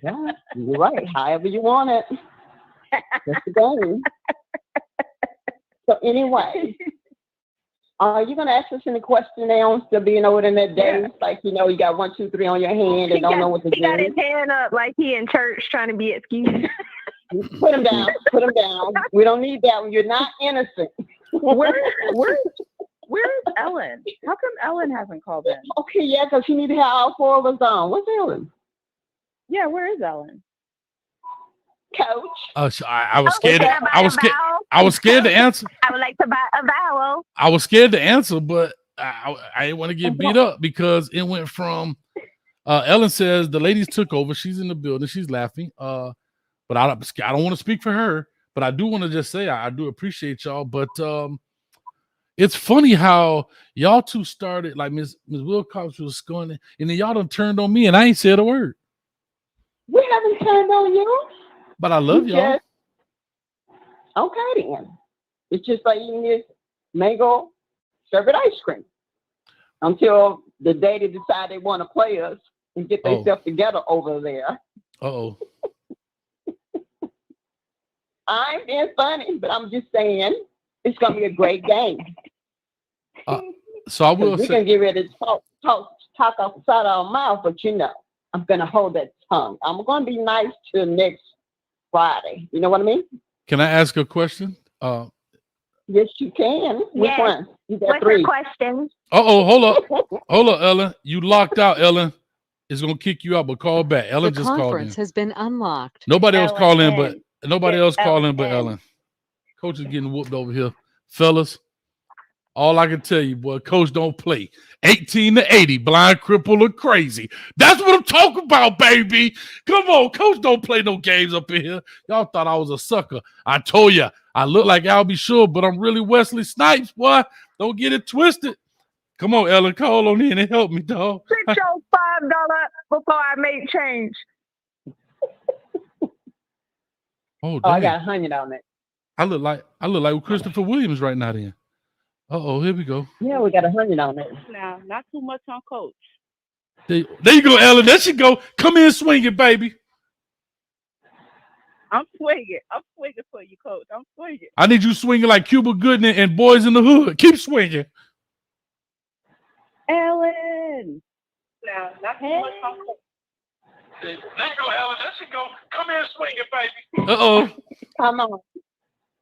Yeah, you're right. However you want it. That's the game. So anyway, are you going to ask us any question now? Still being over in that days, like, you know, you got 1, 2, 3 on your hand and don't know what to do. He got his hand up like he in church trying to be excused. Put him down. Put him down. We don't need that one. You're not innocent. Where's Ellen? How come Ellen hasn't called in? Okay, yeah, because you need to have all 4 of us on. What's Ellen? Yeah, where is Ellen? Coach. I was scared. I was scared to answer. I would like to buy a vowel. I was scared to answer, but I didn't want to get beat up because it went from Ellen says the ladies took over. She's in the building. She's laughing. But I don't want to speak for her. But I do want to just say I do appreciate y'all. But it's funny how y'all two started, like Ms. Wilcox was going, and then y'all done turned on me, and I ain't said a word. We haven't turned on you. But I love y'all. Okay, then. It's just like eating this mango sherbet ice cream until the day they decide they want to play us and get themselves together over there. Uh-oh. I'm being funny, but I'm just saying it's going to be a great game. So I will say. We can get ready to talk outside our mouth, but you know, I'm going to hold that tongue. I'm going to be nice till next Friday. You know what I mean? Can I ask a question? Yes, you can. Which one? You got What's 3. your question? Hold up. Hold up, Ellen. You locked out, Ellen. It's going to kick you out, but call back. Ellen The just called in. conference has been unlocked. Nobody else called in, but Ellen. Coach is getting whooped over here. Fellas, all I can tell you, boy, Coach don't play. 18-80, blind, cripple, or crazy. That's what I'm talking about, baby. Come on, Coach don't play no games up in here. Y'all thought I was a sucker. I told you, I look like Albie Shore, but I'm really Wesley Snipes, boy. Don't get it twisted. Come on, Ellen, call on in and help me, dog. Put your $5 before I make change. Oh, I got 100 on it. I look like Christopher Williams right now. Then, here we go. Yeah, we got 100 on it. Now, not too much on Coach. There you go, Ellen. There she go. Come in, swing it, baby. I'm swinging. I'm swinging for you, Coach. I'm swinging. I need you swinging like Cuba Gooding and Boys in the Hood. Keep swinging. Ellen. Now, not too much on Coach. There you go, Ellen. There she go. Come in, swing it, baby. Come on.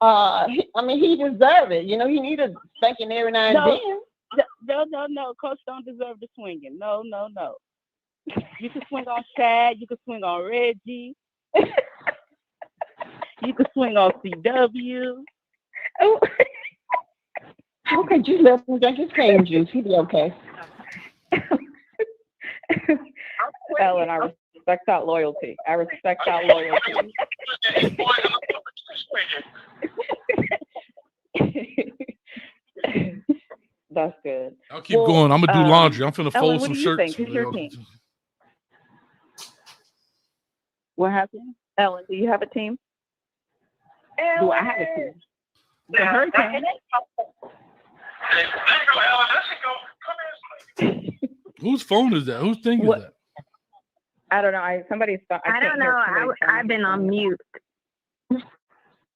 I mean, he deserves it. You know, he needs a spanking every now and then. No. Coach don't deserve the swinging. No. You can swing on Shad. You can swing on Reggie. You can swing on CW. Oh. Okay, just let him drink his cane juice. He'll be okay. Ellen, I respect that loyalty. That's good. I'll keep going. I'm gonna do laundry. I'm finna fold Ellen, some what do you shirts. think? Who's your team? What happened? Ellen, do you have a team? Do I have a team? The Hurricanes. Whose phone is that? Whose thing is that? I don't know. Somebody's. I don't know. I've been on mute.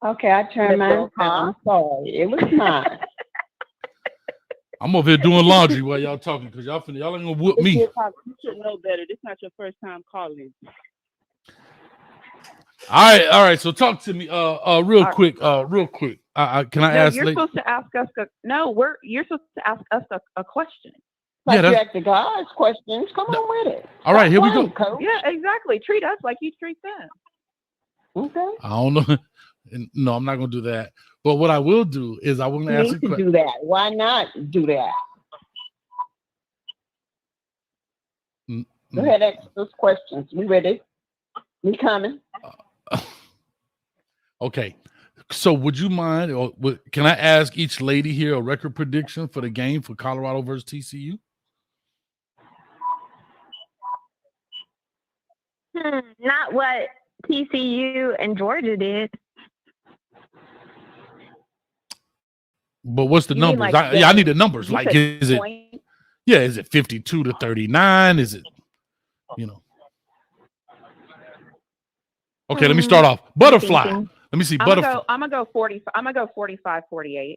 Okay, I turned mine on. I'm sorry. It was mine. I'm over here doing laundry while y'all talking because y'all ain't gonna whoop me. You should know better. This is not your first time calling. All right. So talk to me, real quick. Can I ask? You're supposed to ask us. You're supposed to ask us a question. Like you ask the guys questions. Come on with it. All right, here we go. Coach. Yeah, exactly. Treat us like you treat them. Okay. I don't know. No, I'm not gonna do that. But what I will do is I will ask. You need to do that. Why not do that? Go ahead, ask those questions. We ready? We coming? Okay. So would you mind, or can I ask each lady here a record prediction for the game for Colorado versus TCU? Not what TCU and Georgia did. But what's the numbers? I need the numbers. Like, is it? Yeah, is it 52-39? Is it? Okay, let me start off. Butterfly. Let me see. Butterfly. I'm gonna go 40. I'm gonna go 45-48.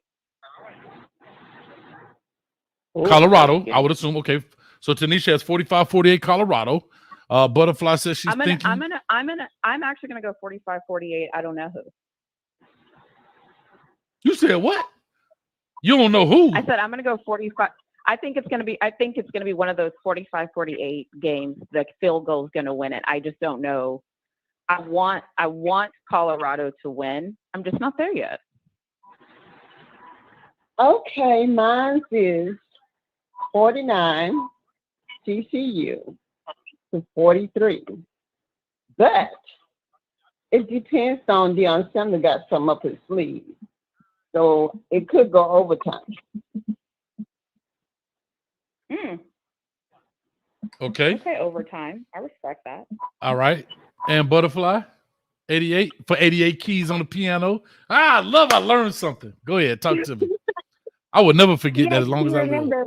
Colorado, I would assume. Okay, so Tanisha has 45-48 Colorado. Butterfly says she's thinking. I'm actually gonna go 45-48. I don't know who. You said what? You don't know who? I said I'm gonna go 45. I think it's gonna be one of those 45-48 games. The field goal is gonna win it. I just don't know. I want Colorado to win. I'm just not there yet. Okay, mine is 49 TCU to 43. But it depends on Deion Sanders got some up his sleeve. So it could go overtime. Okay. Okay, overtime. I respect that. All right. And Butterfly, 88 for 88 keys on the piano. I learned something. Go ahead, talk to me. I would never forget that as long as I live.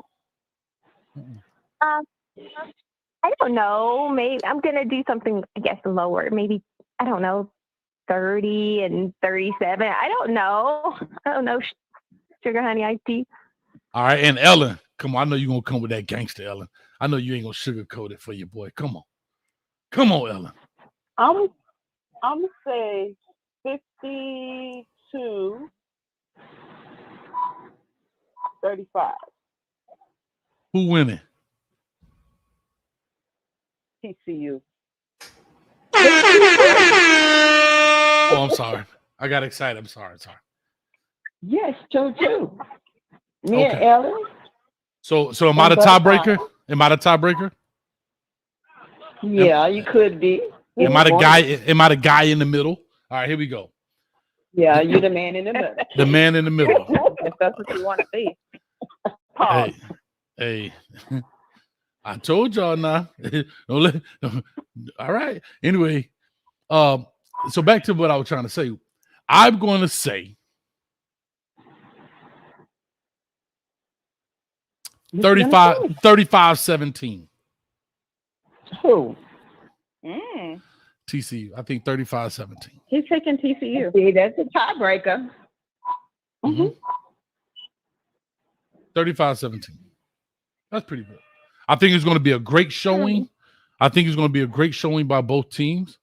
I don't know. Maybe I'm gonna do something, I guess, lower. Maybe, I don't know, 30 and 37. I don't know. Sugar honey iced tea. All right, and Ellen, come on. I know you're gonna come with that gangster, Ellen. I know you ain't gonna sugarcoat it for your boy. Come on, Ellen. I'm gonna say 52-35. Who winning? TCU. Oh, I'm sorry. I got excited. I'm sorry. Yes, too. Me and Ellen. So am I the tiebreaker? Am I the tiebreaker? Yeah, you could be. Am I the guy? Am I the guy in the middle? All right, here we go. Yeah, you're the man in the middle. The man in the middle. If that's what you want to be. Hey. I told y'all now. All right. Anyway, so back to what I was trying to say. I'm going to say 35-17. Who? TCU. I think 35-17. He's taking TCU. See, that's a tiebreaker. 35-17. That's pretty good. I think it's going to be a great showing. I think it's going to be a great showing by both teams.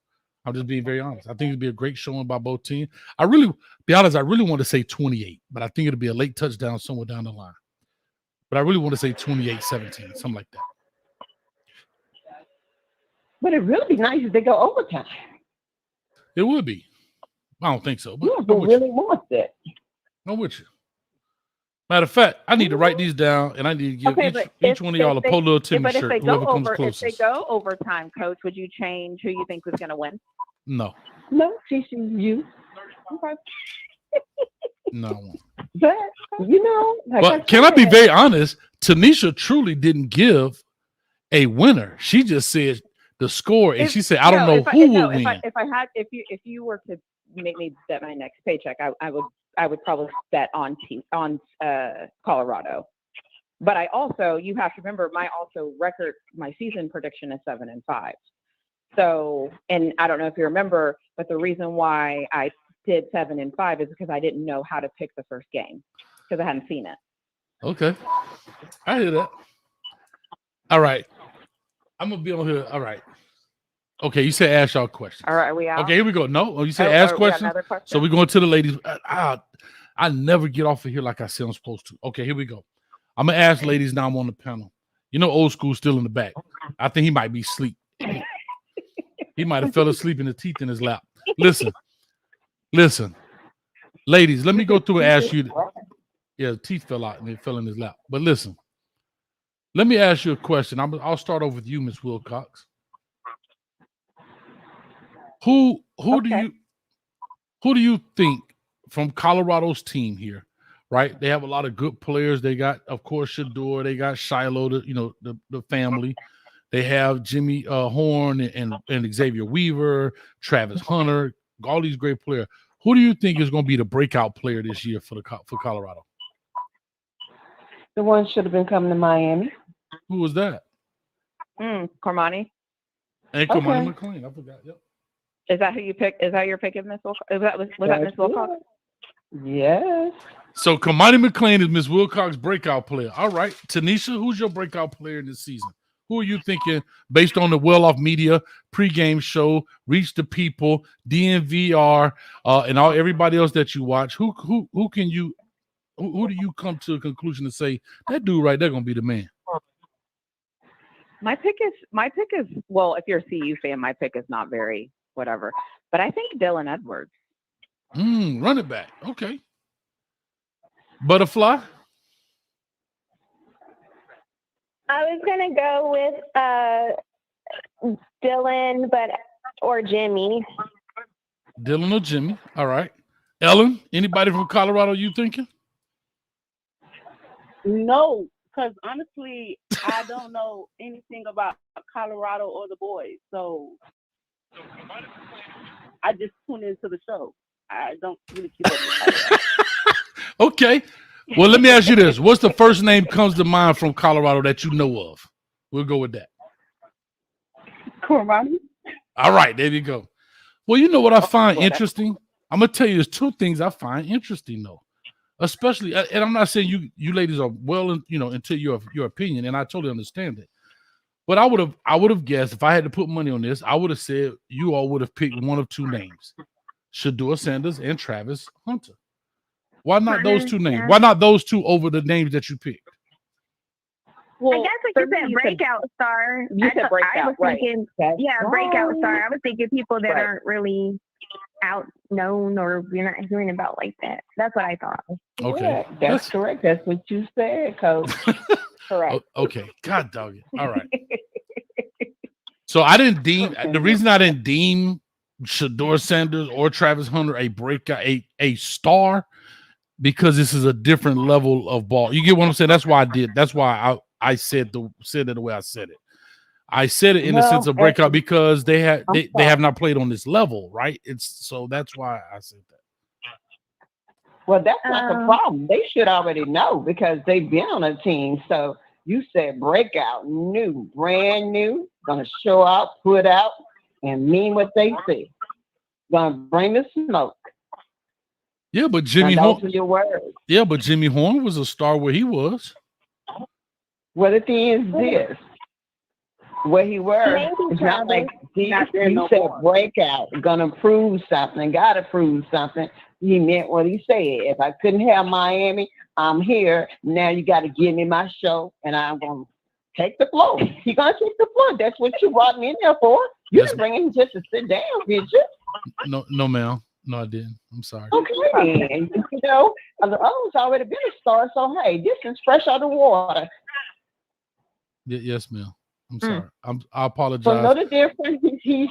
I'm just being very honest. I think it'll be a great showing by both teams. I really want to say 28, but I think it'll be a late touchdown somewhere down the line. But I really want to say 28-17, something like that. But it'd really be nice if they go overtime. It would be. I don't think so. But yeah, who really wants that? I'm with you. Matter of fact, I need to write these down, and I need to give each one of y'all a Polo Timmy shirt, whoever comes closest. If they go overtime, Coach, would you change who you think was going to win? No. No, TCU. Okay. No. But, but can I be very honest? Tanisha truly didn't give a winner. She just said the score, and If- she said, "I don't no, know who will win." If you were to make me bet my next paycheck, I would probably bet on Colorado. But you have to remember my season prediction is 7-5. So, and I don't know if you remember, but the reason why I did 7-5 is because I didn't know how to pick the first game because I hadn't seen it. Okay, I hear that. All right, I'm gonna be on here. All right. Okay, you said ask y'all questions. All right, are we out? Okay, here we go. No, you said ask questions. So we're going to the ladies. I never get off of here like I said I'm supposed to. Okay, here we go. I'm gonna ask ladies now. I'm on the panel. You know, old school still in the back. I think he might be asleep. He might have fell asleep in the teeth in his lap. Listen, ladies. Let me go through and ask you. Yeah, the teeth fell out and it fell in his lap. But listen, let me ask you a question. I'll start off with you, Miss Wilcox. Who do you think from Colorado's team here, right? They have a lot of good players. They got, of course, Shador. They got Shiloh, the family. They have Jimmy Horn and Xavier Weaver, Travis Hunter, all these great players. Who do you think is going to be the breakout player this year for Colorado? The one should have been coming to Miami. Who was that? Cormani. And Cormani McClain. I forgot. Yep. Is that who you picked? Is that your pick of Miss Wilcox? Was that Miss Wilcox? Yes. So Cormani McClain is Miss Wilcox' breakout player. All right. Tanisha, who's your breakout player this season? Who are you thinking based on the Well-Off Media pregame show, Reach the People, DNVR, and everybody else that you watch? Who do you come to a conclusion to say that dude right there gonna be the man? My pick is well, if you're a CU fan, my pick is not very whatever. But I think Dylan Edwards. Run it back. Okay. Butterfly? I was gonna go with Dylan, or Jimmy. Dylan or Jimmy. All right. Ellen, anybody from Colorado you thinking? No, because honestly, I don't know anything about Colorado or the boys. So I just tune into the show. I don't really keep up with that. Okay. Well, let me ask you this. What's the first name comes to mind from Colorado that you know of? We'll go with that. Cormani. All right. There you go. Well, you know what I find interesting? I'm going to tell you there's two things I find interesting, though. Especially, and I'm not saying you ladies are well, into your opinion, and I totally understand it. But I would have guessed if I had to put money on this, I would have said you all would have picked one of two names, Shador Sanders and Travis Hunter. Why not those two names? Yeah. Why not those two over the names that you picked? Well, I guess like you said, breakout star. You said breakout, I was thinking, right? Breakout star. I was thinking people that aren't really out known or you're not hearing about like that. That's what I thought. Okay, Yeah, that's correct. That's what you said, Coach. Correct. Okay, God dog it. All right. So I didn't deem the reason I didn't deem Shador Sanders or Travis Hunter a breakout, a star, because this is a different level of ball. You get what I'm saying? That's why I did. That's why I said it the way I said it. I said it in the sense of breakout because they have not played on this level, right? So that's why I said that. Well, that's not the problem. They should already know because they've been on a team. So you said breakout, new, brand new, gonna show out, put out, and mean what they say. Gonna bring the smoke. Yeah, but Jimmy Horn. Your words. Yeah, but Jimmy Horn was a star where he was. Well, the thing is this. Where he was, it's not like you said breakout, gonna prove something, gotta prove something. He meant what he said. If I couldn't have Miami, I'm here. Now you gotta give me my show and I'm gonna take the floor. You're gonna take the floor. That's what you brought me in there for. You didn't bring him just to sit down, did you? No, ma'am. No, I didn't. I'm sorry. Okay. And, the other one's already been a star, so hey, this is fresh out of the water. Yes, ma'am. I'm sorry. I apologize. So know the difference. He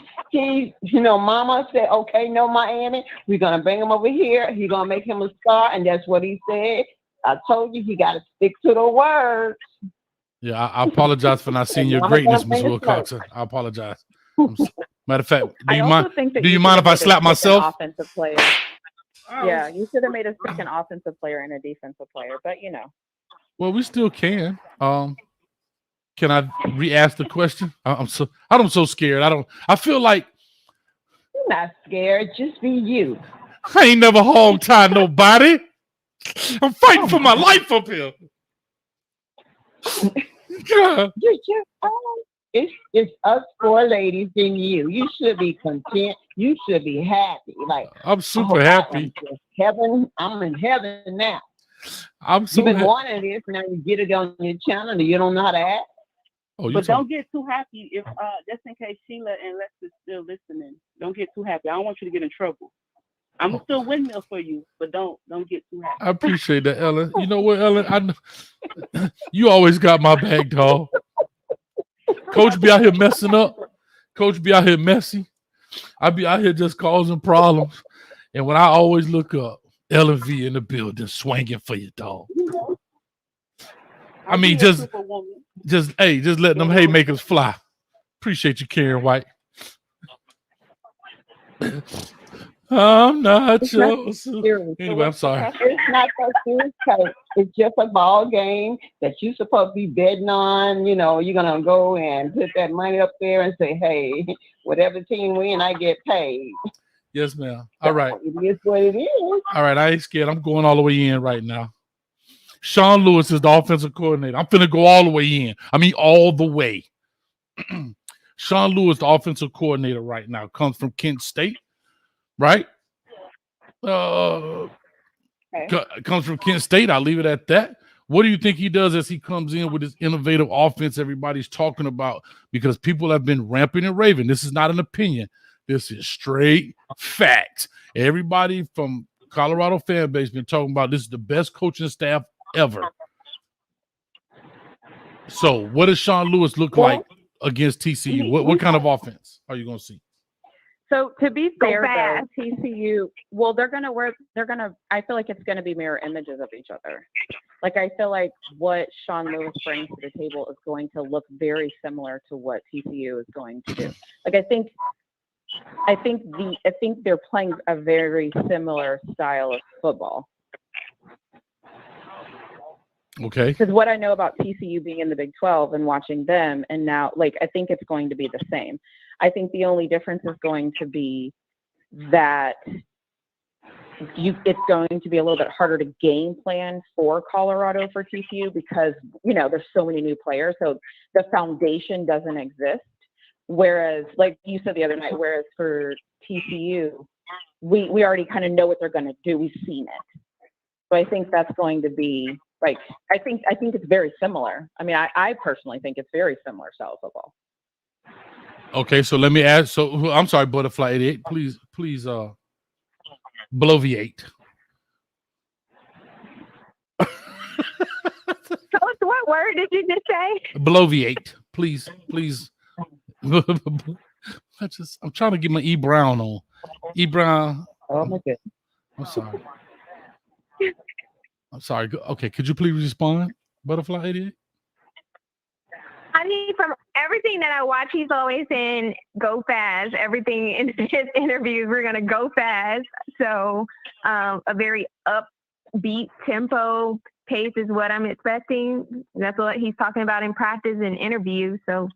Mama said, okay, no Miami. We're gonna bring him over here. He's gonna make him a star, and that's what he said. I told you he gotta stick to the words. Yeah, I apologize for not seeing your greatness, Ms. Wilcox. I apologize. Matter of fact, I also think that do you mind if I slap myself? Offensive player. Yeah, you should have made a second offensive player and a defensive player, but you know. Well, we still can. Can I re-ask the question? I'm so scared. I feel like You're not scared. Just be you. I ain't never hog tied nobody. I'm fighting for my life up here. God. You're just it's us four ladies and you. You should be content. You should be happy. Like I'm super happy. Heaven, I'm in heaven now. I'm so You've been wanting this, now you get it on your channel and you don't know how to act. Oh, but don't get too happy if just in case Sheila and Lex is still listening. Don't get too happy. I don't want you to get in trouble. I'm still windmill for you, but don't get too happy. I appreciate that, Ellen. You know what, Ellen? I know you always got my back, dog. Coach be out here messing up. Coach be out here messy. I be out here just causing problems. And when I always look up, Ellen V in the building swinging for you, dog. I mean, just letting them haymakers fly. Appreciate you, Karen White. I'm not your anyway, I'm sorry. It's not so serious because it's just a ball game that you're supposed to be betting on. You know, you're gonna go and put that money up there and say, hey, whatever team win, I get paid. Yes, ma'am. All right. It is what it is. All right, I ain't scared. I'm going all the way in right now. Sean Lewis is the offensive coordinator. I'm finna go all the way in. I mean, all the way. Sean Lewis, the offensive coordinator right now, comes from Kent State, right? Comes from Kent State. I'll leave it at that. What do you think he does as he comes in with this innovative offense everybody's talking about? Because people have been ramping and raving. This is not an opinion. This is straight facts. Everybody from Colorado fan base been talking about this is the best coaching staff ever. So what does Sean Lewis look like against TCU? What kind of offense are you going to see? So to be fair, though, TCU, well, I feel like it's going to be mirror images of each other. Like, I feel like what Sean Lewis brings to the table is going to look very similar to what TCU is going to do. Like, I think they're playing a very similar style of football. Okay. Because what I know about TCU being in the Big 12 and watching them, and now, like, I think it's going to be the same. I think the only difference is going to be that it's going to be a little bit harder to game plan for Colorado for TCU because, you know, there's so many new players. So the foundation doesn't exist. Whereas, like you said the other night, whereas for TCU, we already kind of know what they're going to do. We've seen it. So I think that's going to be, like, I think it's very similar. I mean, I personally think it's very similar style of football. Okay, so let me ask. So I'm sorry, Butterfly 88. Please, bloviate. Coach, what word did you just say? Bloviate, please. I'm trying to get my E Brown on. E Brown. Oh my goodness. I'm sorry. Okay, could you please respond, Butterfly 88? I mean, from everything that I watch, he's always saying, go fast. Everything in his interviews, we're going to go fast. So a very upbeat tempo pace is what I'm expecting. That's what he's talking about in practice and interviews. So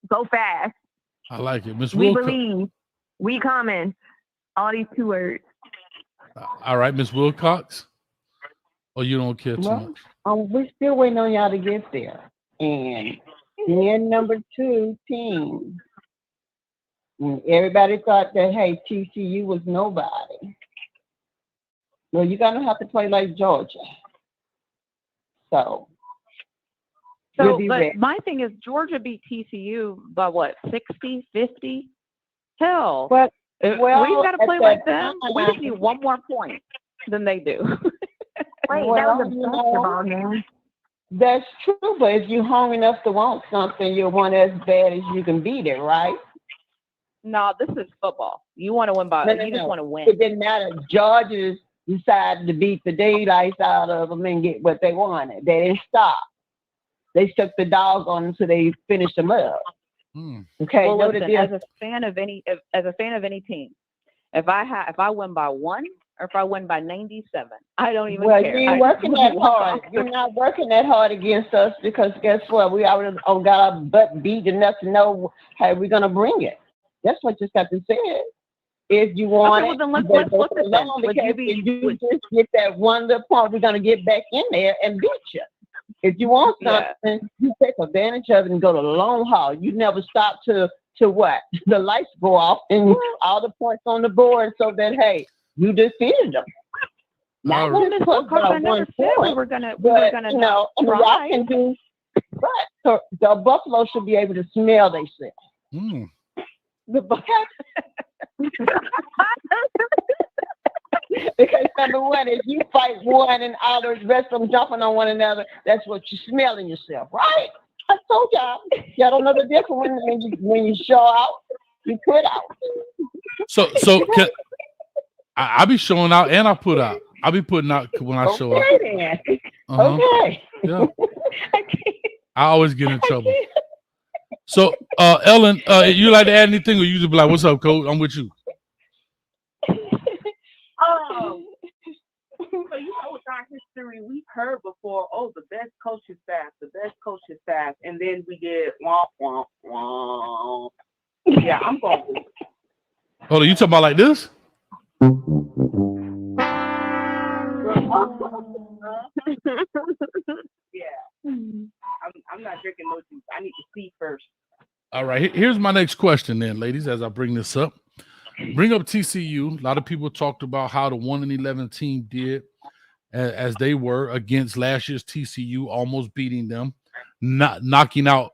go fast. I like it. Miss We Wilcox. believe. We coming. All these 2 words. All right, Miss Wilcox. Or you don't care too much? We're still waiting on y'all to get there. And then number 2 team. Everybody thought that, hey, TCU was nobody. Well, you're going to have to play like Georgia. So but my thing is Georgia beat TCU by what, 60, 50? Hell. But we've got to play like them. We just need 1 more point than they do. Wait, that was a basketball game. That's true, but if you're hungry enough to want something, you want it as bad as you can beat it, right? No, this is football. You want to win by you just want to win. It didn't matter. Georgia decided to beat the daylights out of them and get what they wanted. They didn't stop. They stuck the dog on them so they finished them up. Okay, Well, know the listen, difference. as a fan of any team, if I win by 1 or if I win by 97, I don't even Well, care. you ain't working that hard. You're not working that hard against us because guess what? We already got our butt beat enough to know how we're gonna bring it. That's what just got to say. If you want well, then let's go flip it then. along, Would because if you just get that one little point, we're gonna get back in there and beat you. If you want something, you take advantage of it and go to the long haul. You never stop to what? The lights go off and all the points on the board so that, hey, you defeated them. Not All when it's close by 1 point. we're gonna You know, I mean, y'all can do right. So the Buffalo should be able to smell themselves. The because number one, if you fight one and all the rest of them jumping on one another, that's what you smell in yourself, right? I told y'all don't know the difference when you show out, you put out. So I be showing out and I put out. I be putting out when I show out. Then. Okay. Yeah. I always get in trouble. So, Ellen, you like to add anything, or you just be like, "What's up, Coach? I'm with you." So you know, with our history, we've heard before, the best coaching staff, and then we get womp womp womp. Yeah, I'm going. Hold on, you talking about like this? Yeah, I'm not drinking no juice. I need to see first. All right, here's my next question then, ladies, as I bring this up. Bring up TCU. A lot of people talked about how the 1-11 team did as they were against last year's TCU, almost beating them, not knocking out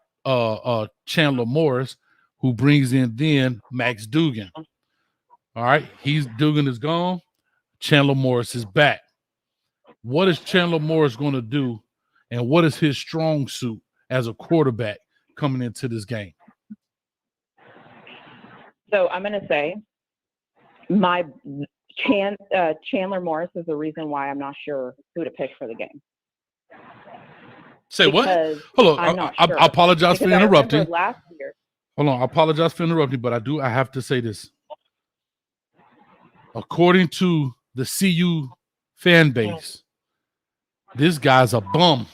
Chandler Morris, who brings in then Max Dugan. All right, Dugan is gone. Chandler Morris is back. What is Chandler Morris going to do, and what is his strong suit as a quarterback coming into this game? So I'm going to say my Chandler Morris is the reason why I'm not sure who to pick for the game. Say because what? Hold on. I'm not I sure. apologize for Because I interrupting. remember last year. Hold on. I apologize for interrupting, but I have to say this. According to the CU fan base, this guy's a bum.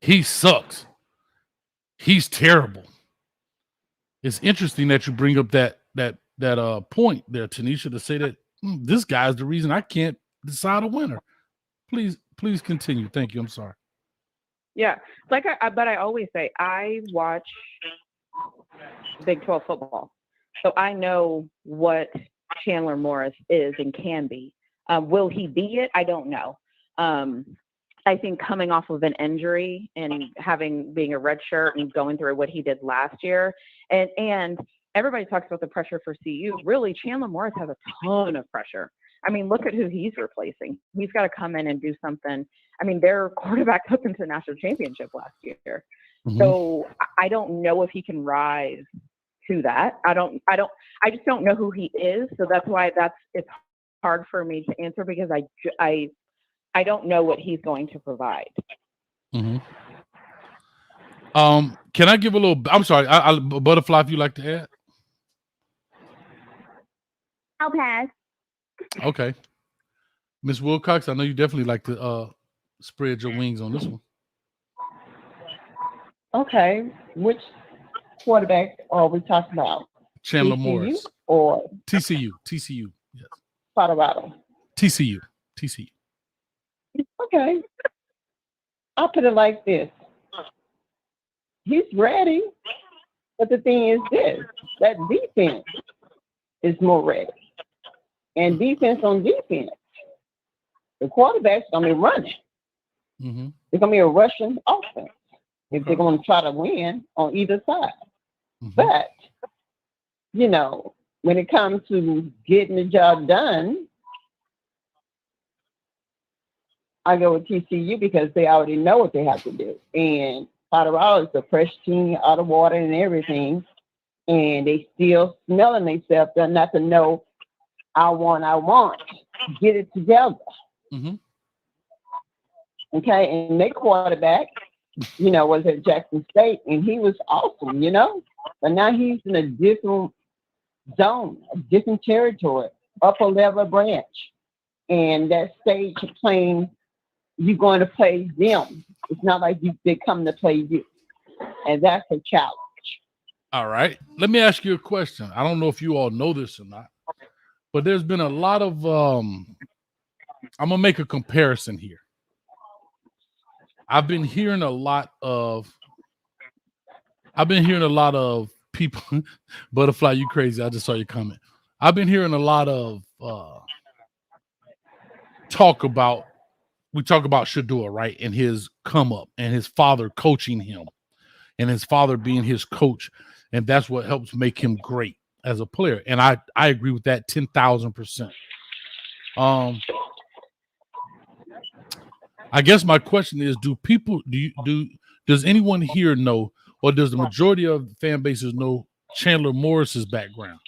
He sucks. He's terrible. It's interesting that you bring up that point there, Tanisha, to say that this guy's the reason I can't decide a winner. Please continue. Thank you. I'm sorry. Yeah, but I always say I watch Big 12 football, so I know what Chandler Morris is and can be. Will he be it? I don't know. I think coming off of an injury and being a redshirt and going through what he did last year, and everybody talks about the pressure for CU. Really, Chandler Morris has a ton of pressure. I mean, look at who he's replacing. He's got to come in and do something. I mean, their quarterback took them to the national championship last year. Mm-hmm. So I don't know if he can rise to that. I just don't know who he is. So that's why it's hard for me to answer because I don't know what he's going to provide. Mm-hmm. Can I give a little? I'm sorry, Butterfly, if you like to add. I'll pass. Okay, Miss Wilcox, I know you definitely like to spread your wings on this one. Okay, which quarterback are we talking about? Chandler TCU Morris or TCU? Yes. Colorado. TCU. Okay, I'll put it like this. He's ready, but the thing is this: that defense is more ready, and defense on defense, the quarterback's gonna be running. Mm-hmm. It's gonna be a rushing offense if they're gonna try to win on either side. Mm-hmm. But when it comes to getting the job done, I go with TCU because they already know what they have to do. And Colorado is a fresh team out of water and everything. And they still smelling themselves. They're not to know, I want. Get it together. Mm-hmm. Okay, and their quarterback, was at Jackson State, and he was awesome, But now he's in a different zone, a different territory, upper level branch. And that stage of playing, you're going to play them. It's not like they come to play you. And that's a challenge. All right. Let me ask you a question. I don't know if you all know this or not, but there's been a lot of I'm gonna make a comparison here. I've been hearing a lot of people. Butterfly, you crazy. I just saw your comment. I've been hearing a lot of talk about Shedeur, right? And his come up and his father coaching him and his father being his coach. And that's what helps make him great as a player. And I agree with that 10,000%. I guess my question is, does anyone here know, or does the majority of the fan bases know Chandler Morris's background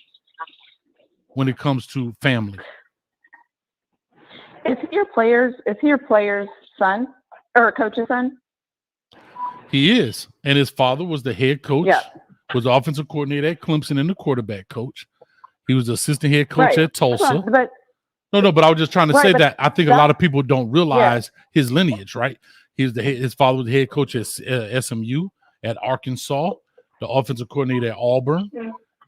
when it comes to family? Is he your player's son or coach's son? He is. And his father was the head coach, was the offensive coordinator at Clemson and the quarterback coach. He was the assistant head coach at Tulsa. But I was just trying to say that I think a lot of people don't realize his lineage, right? His father was the head coach at SMU, at Arkansas, the offensive coordinator at Auburn.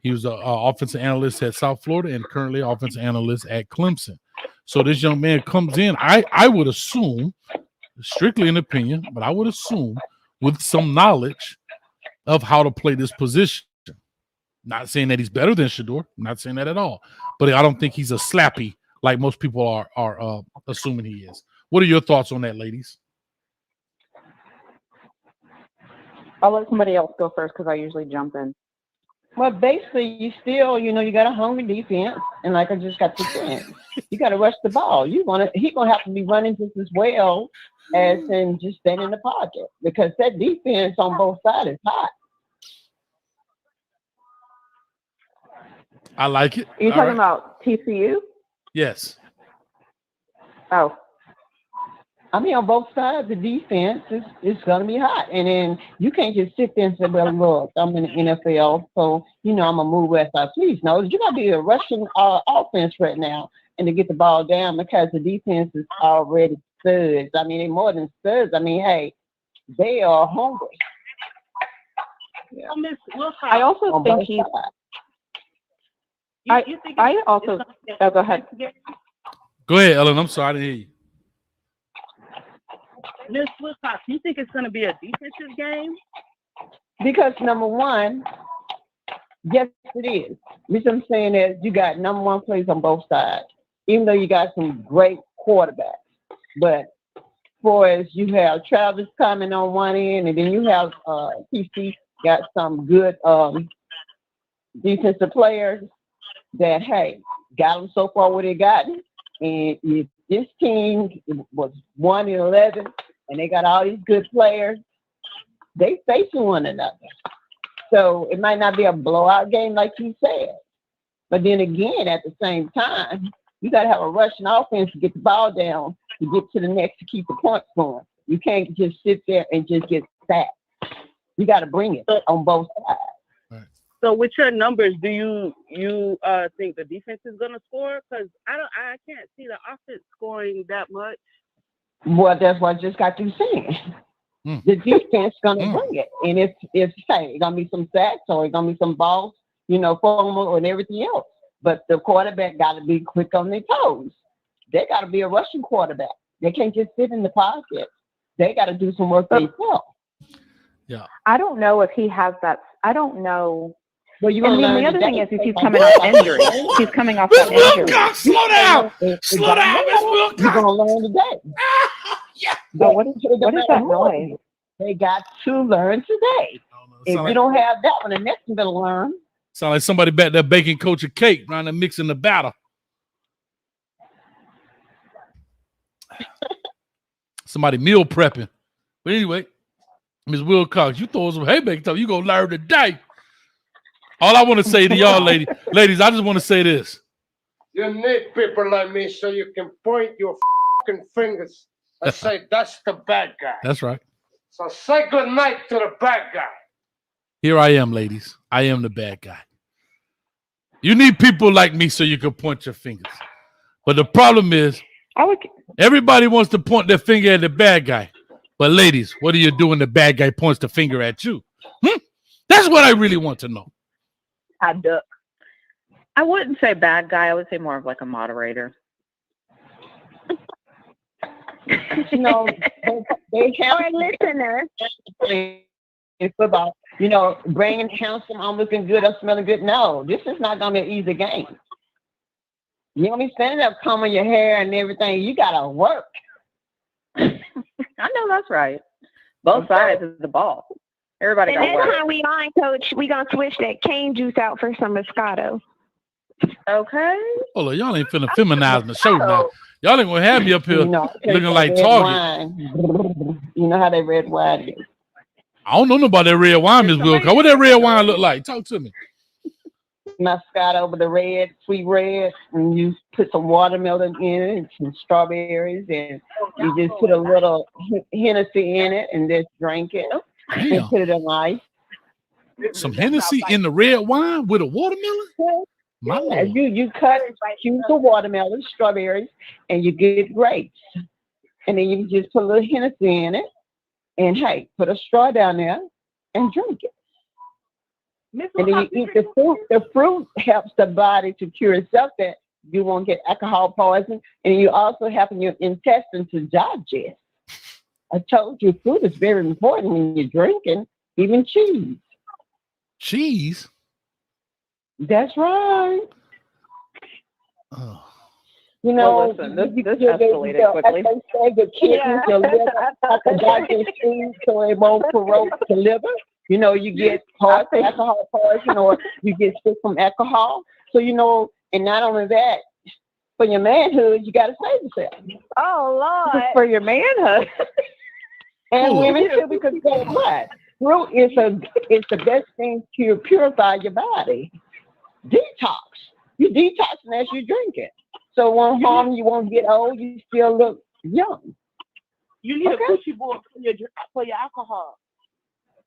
He was an offensive analyst at South Florida and currently offensive analyst at Clemson. So this young man comes in, I would assume, strictly an opinion, but I would assume with some knowledge of how to play this position. Not saying that he's better than Shedeur, not saying that at all, but I don't think he's a slappy like most people are assuming he is. What are your thoughts on that, ladies? I'll let somebody else go first because I usually jump in. Well, basically, you still, you got a hungry defense, and like I just got to saying, you got to rush the ball. He's gonna have to be running just as well as in just staying in the pocket because that defense on both sides is hot. I like it. Are you talking about TCU? Yes. Oh. I mean, on both sides, the defense is going to be hot. And then you can't just sit there and say, well, look, I'm in the NFL, so, I'm going to move as I please. No, you got to be a rushing offense right now and to get the ball down because the defense is already studs. I mean, they're more than studs. I mean, hey, they are hungry. Yeah. I also think he's... I also... Oh, go ahead. Go ahead, Ellen. I'm sorry. I didn't hear you. Ms. Wilcox, you think it's going to be a defensive game? Because number one, yes, it is. What I'm saying is you got number one plays on both sides, even though you got some great quarterbacks. But for as you have Travis coming on one end, and then you have PC got some good defensive players that, hey, got them so far where they gotten. And if this team was 1-11 and they got all these good players, they facing one another. So it might not be a blowout game like you said. But then again, at the same time, you got to have a rushing offense to get the ball down, to get to the next, to keep the points going. You can't just sit there and just get sacked. You got to bring it on both sides. So with your numbers, do you think the defense is going to score? Because I can't see the offense scoring that much. Well, that's what I just got through saying. The defense going to bring it. And it's going to be some sacks or it's going to be some balls, fumble and everything else. But the quarterback got to be quick on their toes. They got to be a rushing quarterback. They can't just sit in the pocket. They got to do some work themselves. Yeah. I don't know if he has that. I don't know. Well, the other thing is he's coming off injury. He's coming off that injury. Slow down. Slow down, Miss Wilcox. You're going to learn today. Yeah. But what is that noise? They got to learn today. If you don't have that one, the next one's going to learn. Sound like somebody back there baking Coach a cake, trying to mix in the batter. Somebody meal prepping. But anyway, Ms. Wilcox, you throw some haymaker stuff. You going to learn today. All I want to say to y'all, ladies, I just want to say this. You need people like me so you can point your fucking fingers and say, that's the bad guy. That's right. So say good night to the bad guy. Here I am, ladies. I am the bad guy. You need people like me so you can point your fingers. But the problem is, everybody wants to point their finger at the bad guy. But ladies, what do you do when the bad guy points the finger at you? That's what I really want to know. I duck. I wouldn't say bad guy. I would say more of like a moderator. You know, they have listeners in football. You know, bringing handsome, I'm looking good, I'm smelling good. No, this is not gonna be an easy game. You don't be standing up combing your hair and everything. You gotta work. I know that's right. Both sides of the ball. Everybody And got next work. time we on, Coach, we gonna switch that cane juice out for some Moscato. Okay. Hold on, y'all ain't finna feminize the show now. Y'all ain't gonna have me up here You know, looking like red Target. wine. You know how they red wine is. I don't know nobody that red wine, Miss Wilcox. What that red wine look like? Talk to me. Moscato with the red, sweet red, and you put some watermelon in it and some strawberries, and you just put a little Hennessy in it and just drink it and Damn. put it in ice. Some Hennessy in the red wine with a watermelon? My Yeah, Lord. you cut cubes of watermelon, strawberries, and you get grapes. And then you just put a little Hennessy in it, and hey, put a straw down there and drink it. And then you eat the fruit. The fruit helps the body to cure itself that you won't get alcohol poison, and you also help your intestines to digest. I told you, fruit is very important when you're drinking, even cheese. Cheese? That's right. Oh. You know, Well, listen, this escalated quickly. The kidneys, your liver, to digest food so it won't corrode the liver. You know, you get alcohol poison or you get sick from alcohol. So, you know, and not only that, for your manhood, you got to save yourself. Oh, Lord. For your manhood. And women too, because guess what? Fruit is the best thing to purify your body. Detox. You detoxing as you drink it. So it won't harm you, won't get old, you still look young. You need a coochie board for your alcohol.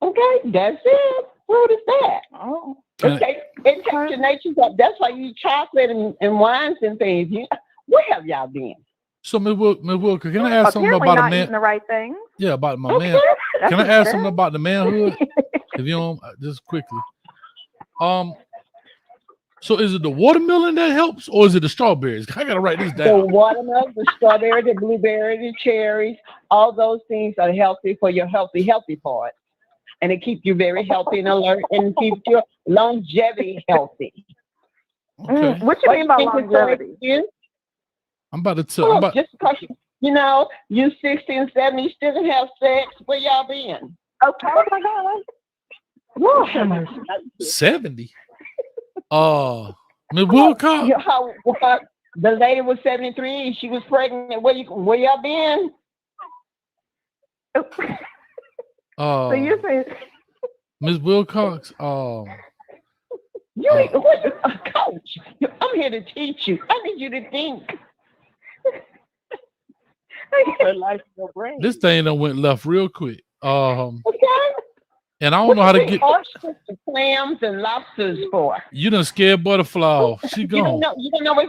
Okay, that's it. Fruit is that. Oh. It takes your nature up. That's why you eat chocolate and wines and things. Where have y'all been? So, Ms. Wilcox, can I ask something Apparently about not a man? eating the right things. Yeah, about my man. Can I ask something about the manhood? If you don't, just quickly. So is it the watermelon that helps, or is it the strawberries? I gotta write this The down. watermelon, the strawberry, the blueberry, the cherries, all those things are healthy for your healthy part. And it keeps you very healthy and alert and keeps your longevity healthy. Okay. What you mean by longevity? I'm about to tell. Just because you 60 and 70, you still can have sex. Where y'all been? Okay. Oh my God. Whoa. 70. Ms. Wilcox. The lady was 73. She was pregnant. Where y'all been? So you're saying, Ms. Wilcox. Coach, I'm here to teach you. I need you to think. This thing done went left real quick. Okay. And I don't know how to get. Oysters, clams, and lobsters for. You done scared Butterfly off. She You gone. don't know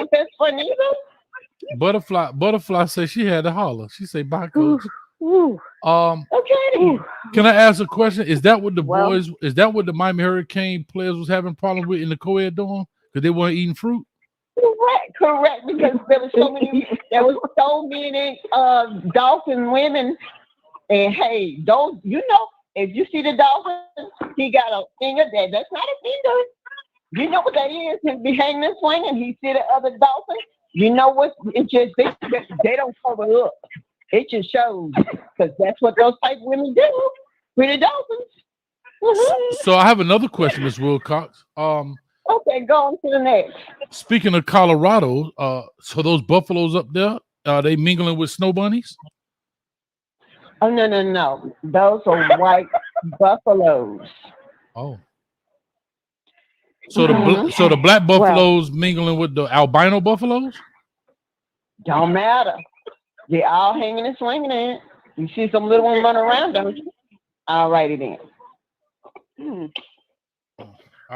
if that's for neither. Butterfly said she had to holler. She say, "Bye, Coach." Okay. Can I ask a question? Is that what the boys? Is that what the Miami Hurricane players was having problems with in the co-ed dorm? Because they weren't eating fruit. Correct. Because there was so many dolphin women, and hey, those if you see the dolphin, he got a finger there. That's not a finger. You know what that is? He'll be hanging and swinging. He see the other dolphin. You know what? It just they don't cover up. It just shows because that's what those type of women do with the dolphins. So I have another question, Ms. Wilcox. Okay, go on to the next. Speaking of Colorado, so those buffaloes up there, are they mingling with snow bunnies? Oh no. Those are white buffaloes. Oh. So the black buffaloes mingling with the albino buffaloes? Don't matter. They all hanging and swinging in it. You see some little one run around, don't you? All righty then.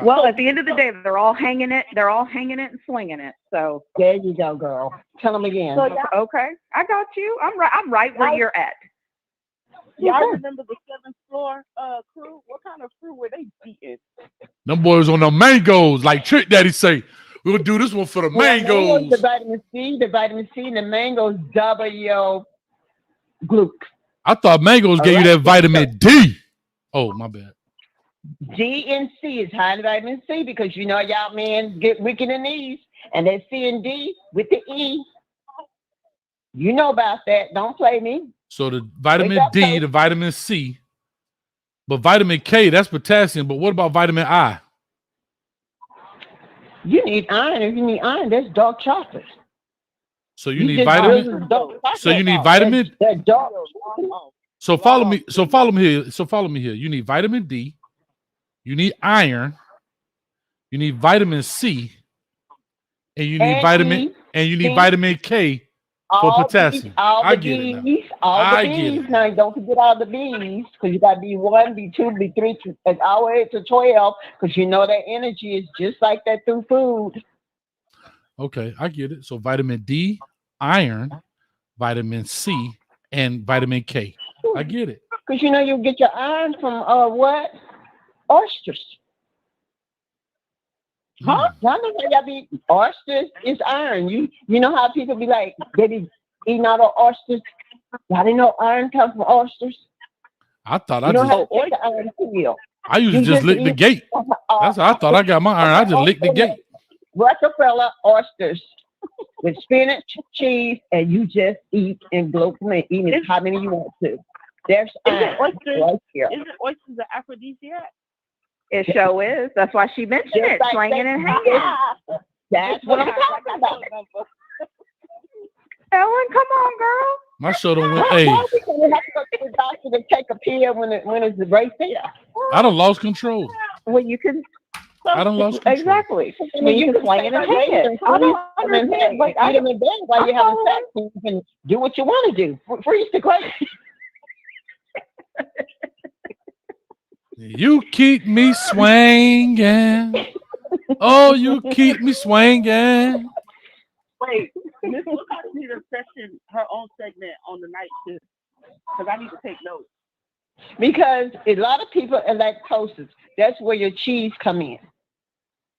Well, at the end of the day, they're all hanging it. They're all hanging it and slinging it. So there you go, girl. Tell them again. So, okay, I got you. I'm right where you're at. Y'all remember the 7th floor crew? What kind of crew were they beating? Them boys on the mangoes, like Trick Daddy say. We'll do this one for the mangoes. The vitamin C, and the mangoes double your glucose. I thought mangoes gave you that vitamin D. Oh, my bad. D and C is high in vitamin C because you know y'all men get weak in the knees, and that C and D with the E. You know about that. Don't play me. So the vitamin D, the vitamin C, but vitamin K, that's potassium. But what about vitamin I? You need iron. If you need iron, that's dark chocolate. So you need vitamin. So you need vitamin. That dark. So follow me. So follow me here. So follow me here. You need vitamin D. You need iron. You need vitamin C. And you need vitamin K for potassium. I get it now. All the B's. Now don't forget all the B's because you got B1, B2, B3, and all the way to 12 because you know that energy is just like that through food. Okay, I get it. So vitamin D, iron, vitamin C, and vitamin K. I get it. Because you know you get your iron from what? Oysters. Huh? Y'all know how y'all be oysters is iron. You know how people be like they be eating out of oysters. Y'all didn't know iron comes from oysters. I thought I used to just lick the gate. That's how I thought I got my iron. I just licked the gate. Rockefeller oysters with spinach, cheese, and you just eat and gloat from it, eating it how many you want to. There's iron right here. Isn't oysters an aphrodisiac? It sure is. That's why she mentioned it, slanging and hanging. That's what I'm talking about. Ellen, come on, girl. My show don't win. Hey, We have to go to the doctor to take a pill when it's right there. I done lost control. Well, you can. I done lost control. Exactly. I mean, you can slang it and hang it. I don't understand. Like, eat them in bed while you're having sex. You can do what you want to do. Freeze the question. You keep me swinging. Oh, you keep me swinging. Wait, Miss Wilcox need a session, her own segment on the night shift, because I need to take notes. Because a lot of people are lactoses. That's where your cheese come in.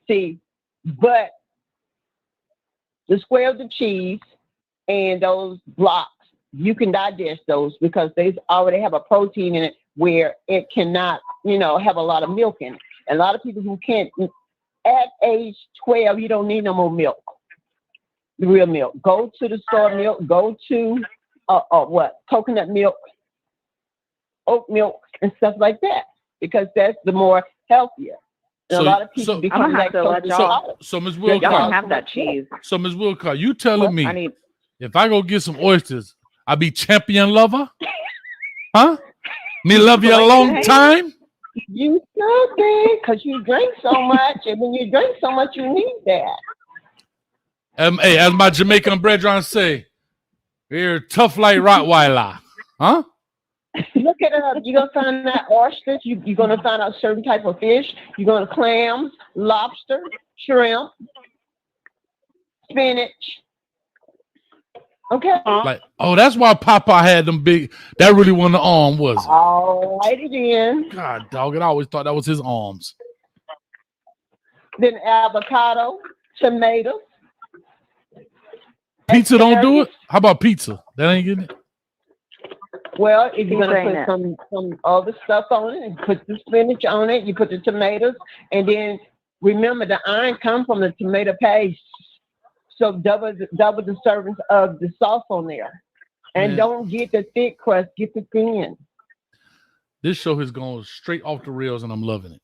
See, but the square of the cheese and those blocks, you can digest those because they already have a protein in it where it cannot, have a lot of milk in it. And a lot of people who can't, at age 12, you don't need no more milk. The real milk. Go to the store milk. Go to coconut milk, oat milk, and stuff like that because that's the more healthier. And a lot of people become lactose. So Ms. Wilcox, y'all can have that cheese. So Ms. Wilcox, you telling me if I go get some oysters, I be champion lover? Huh? Me love you a long time? You should be, because you drink so much, and when you drink so much, you need that. Hey, as my Jamaican brethren say, you're tough like Rottweiler. Huh? Look it up. You're going to find out oysters. You're going to find out certain type of fish. You're going to clams, lobster, shrimp, spinach. Okay. Like, that's why Papa had them big. That really wasn't the arm, was it? All righty then. God, dog it. I always thought that was his arms. Then avocado, tomatoes. Pizza don't do it? How about pizza? That ain't getting it? Well, if you're going to put some other stuff on it and put the spinach on it, you put the tomatoes, and then remember the iron comes from the tomato paste. So double the servings of the sauce on there. And don't get the thick crust, get the thin. This show has gone straight off the rails and I'm loving it.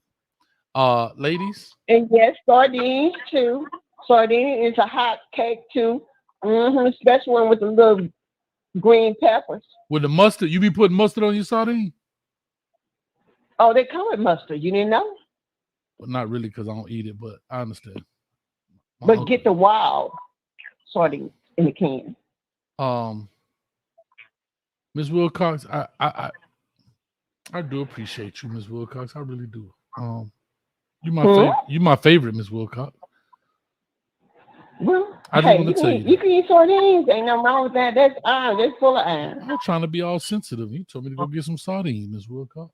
Ladies? And yes, sardines too. Sardine is a hot cake too. Especially one with the little green peppers. With the mustard, you be putting mustard on your sardine? Oh, they come with mustard. You didn't know? Well, not really because I don't eat it, but I understand. But get the wild sardine in the can. Ms. Wilcox, I do appreciate you, Ms. Wilcox. I really do. You my favorite, Ms. Wilcox. Well, I just want to tell you you can eat sardines. Ain't nothing wrong with that. That's iron. That's full of iron. I'm not trying to be all sensitive. You told me to go get some sardines, Ms. Wilcox.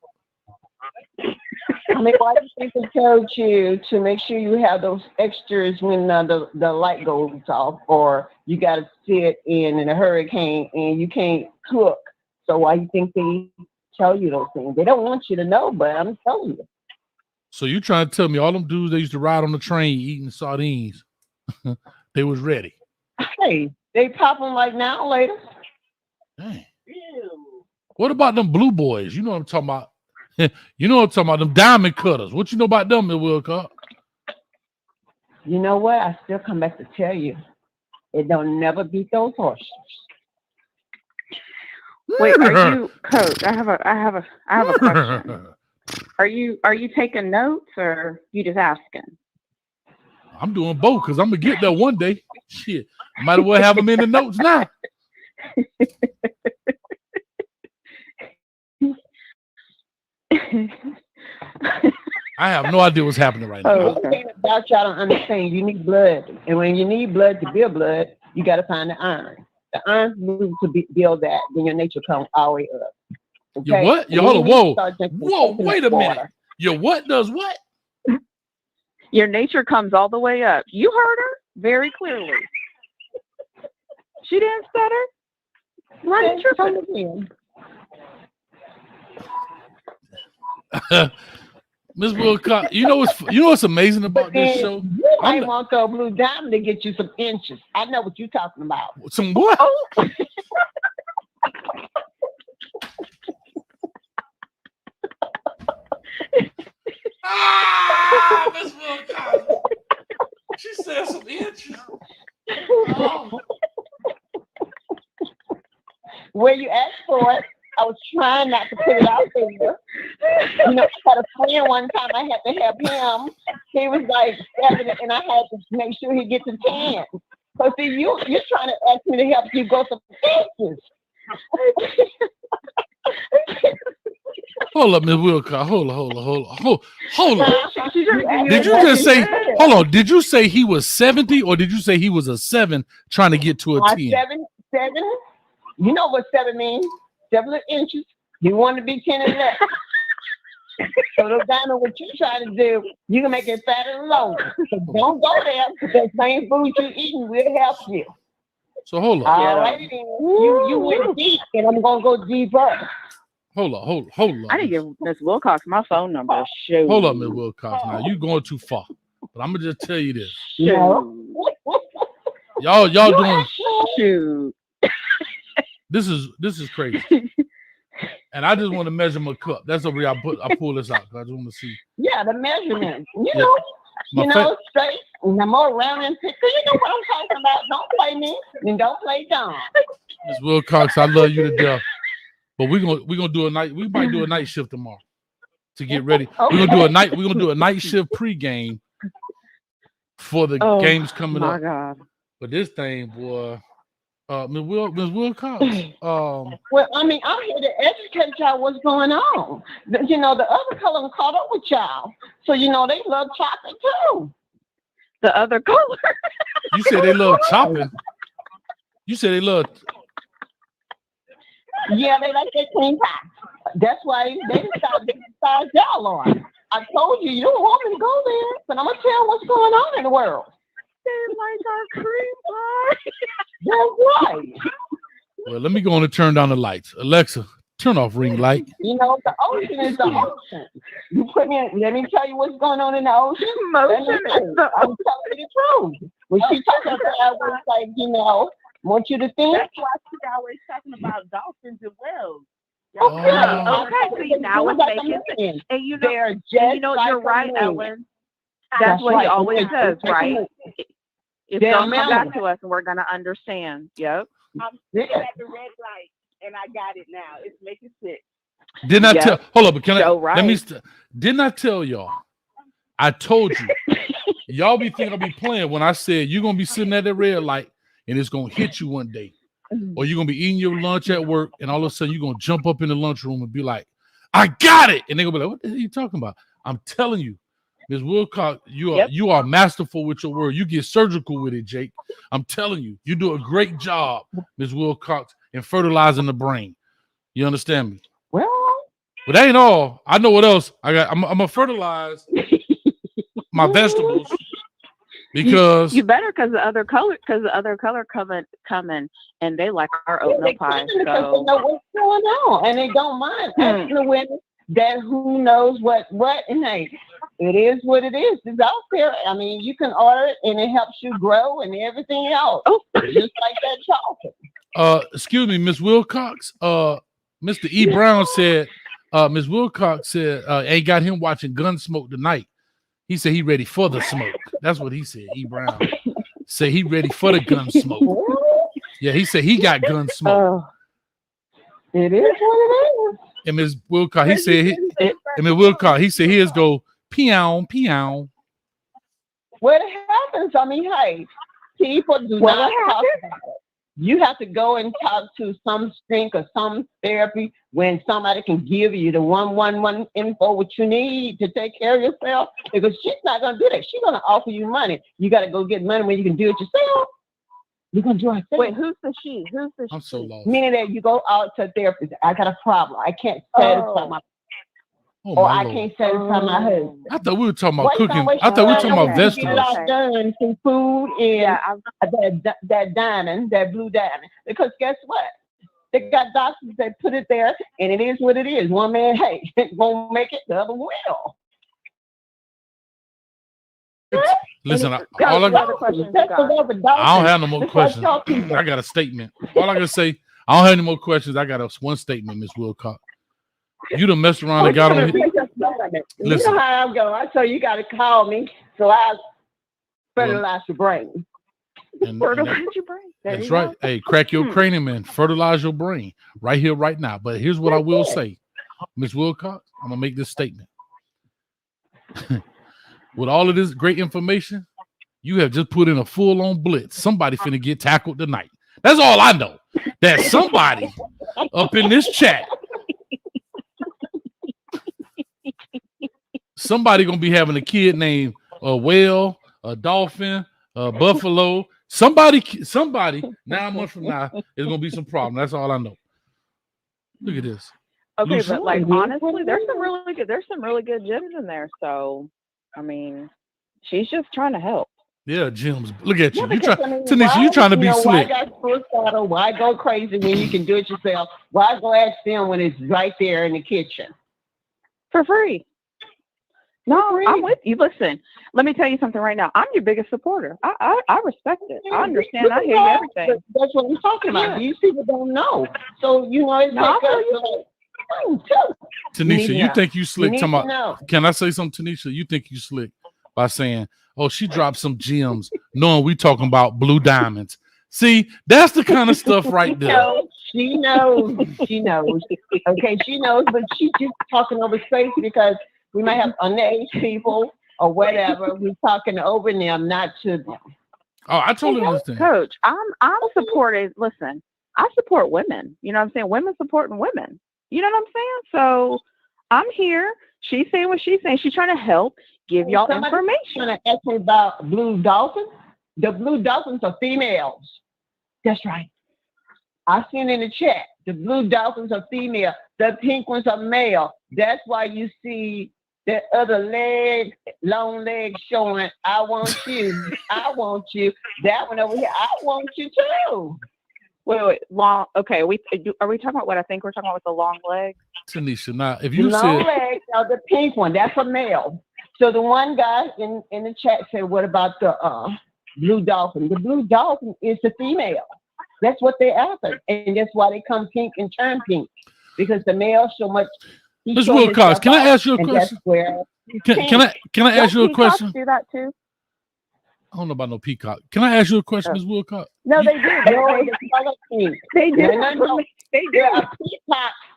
I mean, why do you think they told you to make sure you have those extras when the light goes off, or you got to sit in a hurricane and you can't cook? So why do you think they tell you those things? They don't want you to know, but I'm telling you. So you trying to tell me all them dudes they used to ride on the train eating sardines, they was ready? Hey, they pop them like now later. Dang. What about them blue boys? You know what I'm talking about. You know what I'm talking about, them diamond cutters. What you know about them, Ms. Wilcox? You know what? I still come back to tell you, it don't never beat those horses. Wait, are you, Coach? I have a question. Are you taking notes or you just asking? I'm doing both because I'm gonna get there one day. Shit, might as well have them in the notes now. I have no idea what's happening right now. One thing about y'all don't understand, you need blood. And when you need blood to build blood, you got to find the iron. The iron needs to build that, then your nature comes all the way up. Okay? Your what? Your hold on, whoa, wait a minute. Water. Your what does what? Your nature comes all the way up. You heard her very clearly. She didn't stutter. Run it tripping. Ms. Wilcox, you know what's amazing about this show? You might want to blue diamond to get you some inches. I know what you're talking about. Some what? Ms. Wilcox. She said some inches. Oh. Where you asked for it, I was trying not to put it out there. You know, I had a friend one time, I had to help him. He was like 7, and I had to make sure he gets a 10. So see, you're trying to ask me to help you go some inches. Hold up, Ms. Wilcox. Hold on. Did you just say, hold on, did you say he was 70 or did you say he was a 7 trying to get to a 10? 7? You know what 7 means? 7 inches. You want to be 10 and less. So no matter what you're trying to do, you can make it fatter and longer. So don't go there because that same food you're eating will help you. So hold on. All right, then. You went deep, and I'm going to go deeper. Hold on. I didn't give Miss Wilcox my phone number. Shoot. Hold up, Ms. Wilcox. Now you going too far. But I'm gonna just tell you this. No. Y'all doing. Shoot. This is crazy. And I just want to measure my cup. That's the way I pull this out. I just want to see. Yeah, the measurement. Yeah. Straight. The more round and thick. You know what I'm talking about. Don't play me and don't play dumb. Ms. Wilcox, I love you to death. But we're gonna do a night. We might do a night shift tomorrow to get ready. Okay. We're gonna do a night shift pregame for the games coming up. God. But this thing, boy, Ms. Wilcox. Well, I mean, I'm here to educate y'all what's going on. You know, the other color caught up with y'all, so you know they love chocolate too. The other color. You said they love chopping. You said they love. Yeah, they like their clean pie. That's why they decided y'all on. I told you, you don't want me to go there, but I'm going to tell what's going on in the world. They like our cream pie. That's right. Well, let me go on and turn down the lights. Alexa, turn off ring light. You know, the ocean is the ocean. You put me in, let me tell you what's going on in the ocean. I'm telling you the truth. When she talked about that, I was like, you know, want you to think. That's why she's always talking about dolphins and whales. Okay. See, now it's making sense. And you know, you're right, Ellen. That's what he always says, right? It's going to come back to us, and we're going to understand. Yep. I'm sitting at the red light, and I got it now. It's making sense. Didn't I tell? Hold up, but can I? Didn't I tell y'all? I told you. Y'all be thinking I'll be playing when I said you're gonna be sitting at the red light and it's gonna hit you one day. or you're gonna be eating your lunch at work, and all of a sudden you're gonna jump up in the lunchroom and be like, "I got it," and they're gonna be like, "What the hell are you talking about?" I'm telling you, Ms. Wilcox, you are masterful with your word. You get surgical with it, Jake. I'm telling you, you do a great job, Ms. Wilcox, in fertilizing the brain. You understand me? Well, but that ain't all. I know what else I got. I'm gonna fertilize my vegetables because you better, because the other color coming and they like our oatmeal pie. Because they know what's going on, and they don't mind asking the women that who knows what, and hey, it is what it is. It's out there. I mean, you can order it, and it helps you grow and everything else. Just like that chocolate. Excuse me, Miss Wilcox. Mr. E. Brown said, Ms. Wilcox said, ain't got him watching Gunsmoke tonight. He said he ready for the smoke. That's what he said. E. Brown said he ready for the gun smoke. Yeah, he said he got gun smoke. It is what it is. And Ms. Wilcox, he said, he said his go peow, peow. What happens? I mean, hey, people do not talk about it. You have to go and talk to some strength or some therapy when somebody can give you the 111 info what you need to take care of yourself, because she's not going to do that. She's going to offer you money. You got to go get money when you can do it yourself. You're going to do it yourself. Wait, who's the she? I'm so lost. Meaning that you go out to a therapist. I got a problem. I can't satisfy my I can't satisfy my husband. I thought we were talking about cooking. I thought we were talking about vegetables. Get it all done, some food, and that diamond, that blue diamond. Because guess what? They got doctors that put it there, and it is what it is. One man, hey, won't make it, the other will. Listen, I don't have no more questions. I got a statement. All I gotta say, I don't have any more questions. I got one statement, Miss Wilcox. You done messed around and got on here. You know how I go. So you got to call me so I fertilize your brain. Fertilize your brain. That's right. Hey, crack your cranium and fertilize your brain right here, right now. But here's what I will say, Miss Wilcox. I'm gonna make this statement. With all of this great information, you have just put in a full-on blitz. Somebody finna get tackled tonight. That's all I know. That somebody up in this chat, somebody gonna be having a kid named a whale, a dolphin, a buffalo. Somebody 9 months from now is gonna be some problem. That's all I know. Look at this. Okay, Lucia. but like honestly, there's some really good gyms in there. So, I mean, she's just trying to help. Yeah, gyms. Look at you. Tanisha, you trying to be slick. Why got suicidal? Why go crazy when you can do it yourself? Why go ask them when it's right there in the kitchen? For free. No, I'm with you. Listen, let me tell you something right now. I'm your biggest supporter. I respect it. I understand. I hear you everything. That's what I'm talking about. These people don't know. So, it's Tanisha, you think you slick? Can I say something, Tanisha? You think you slick by saying, oh, she dropped some gems, knowing we talking about blue diamonds. See, that's the kind of stuff right there. She knows. She knows. Okay, she knows, but she's just talking over space because we might have underage people or whatever. We're talking over them, not to them. Oh, I totally understand. Coach, I'm supportive. Listen, I support women. You know what I'm saying? Women supporting women. You know what I'm saying? So I'm here. She's saying what she's saying. She's trying to help give y'all information. Trying to ask me about blue dolphins. The blue dolphins are females. That's right. I seen in the chat. The blue dolphins are female. The pink ones are male. That's why you see that other leg, long leg showing. I want you. I want you. That one over here. I want you too. Wait, long. Okay, are we talking about what I think we're talking about with the long legs? Tanisha, now if you long legs are the pink one, that's a male. So the one guy in the chat said, "What about the blue dolphin?" The blue dolphin is the female. That's what they're after, and that's why they come pink and turn pink, because the male so much. Ms. Wilcox, can I ask you a question? Can I ask you a question? Do that too. I don't know about no peacock. Can I ask you a question, Ms. Wilcox? No, they do. They do. They do.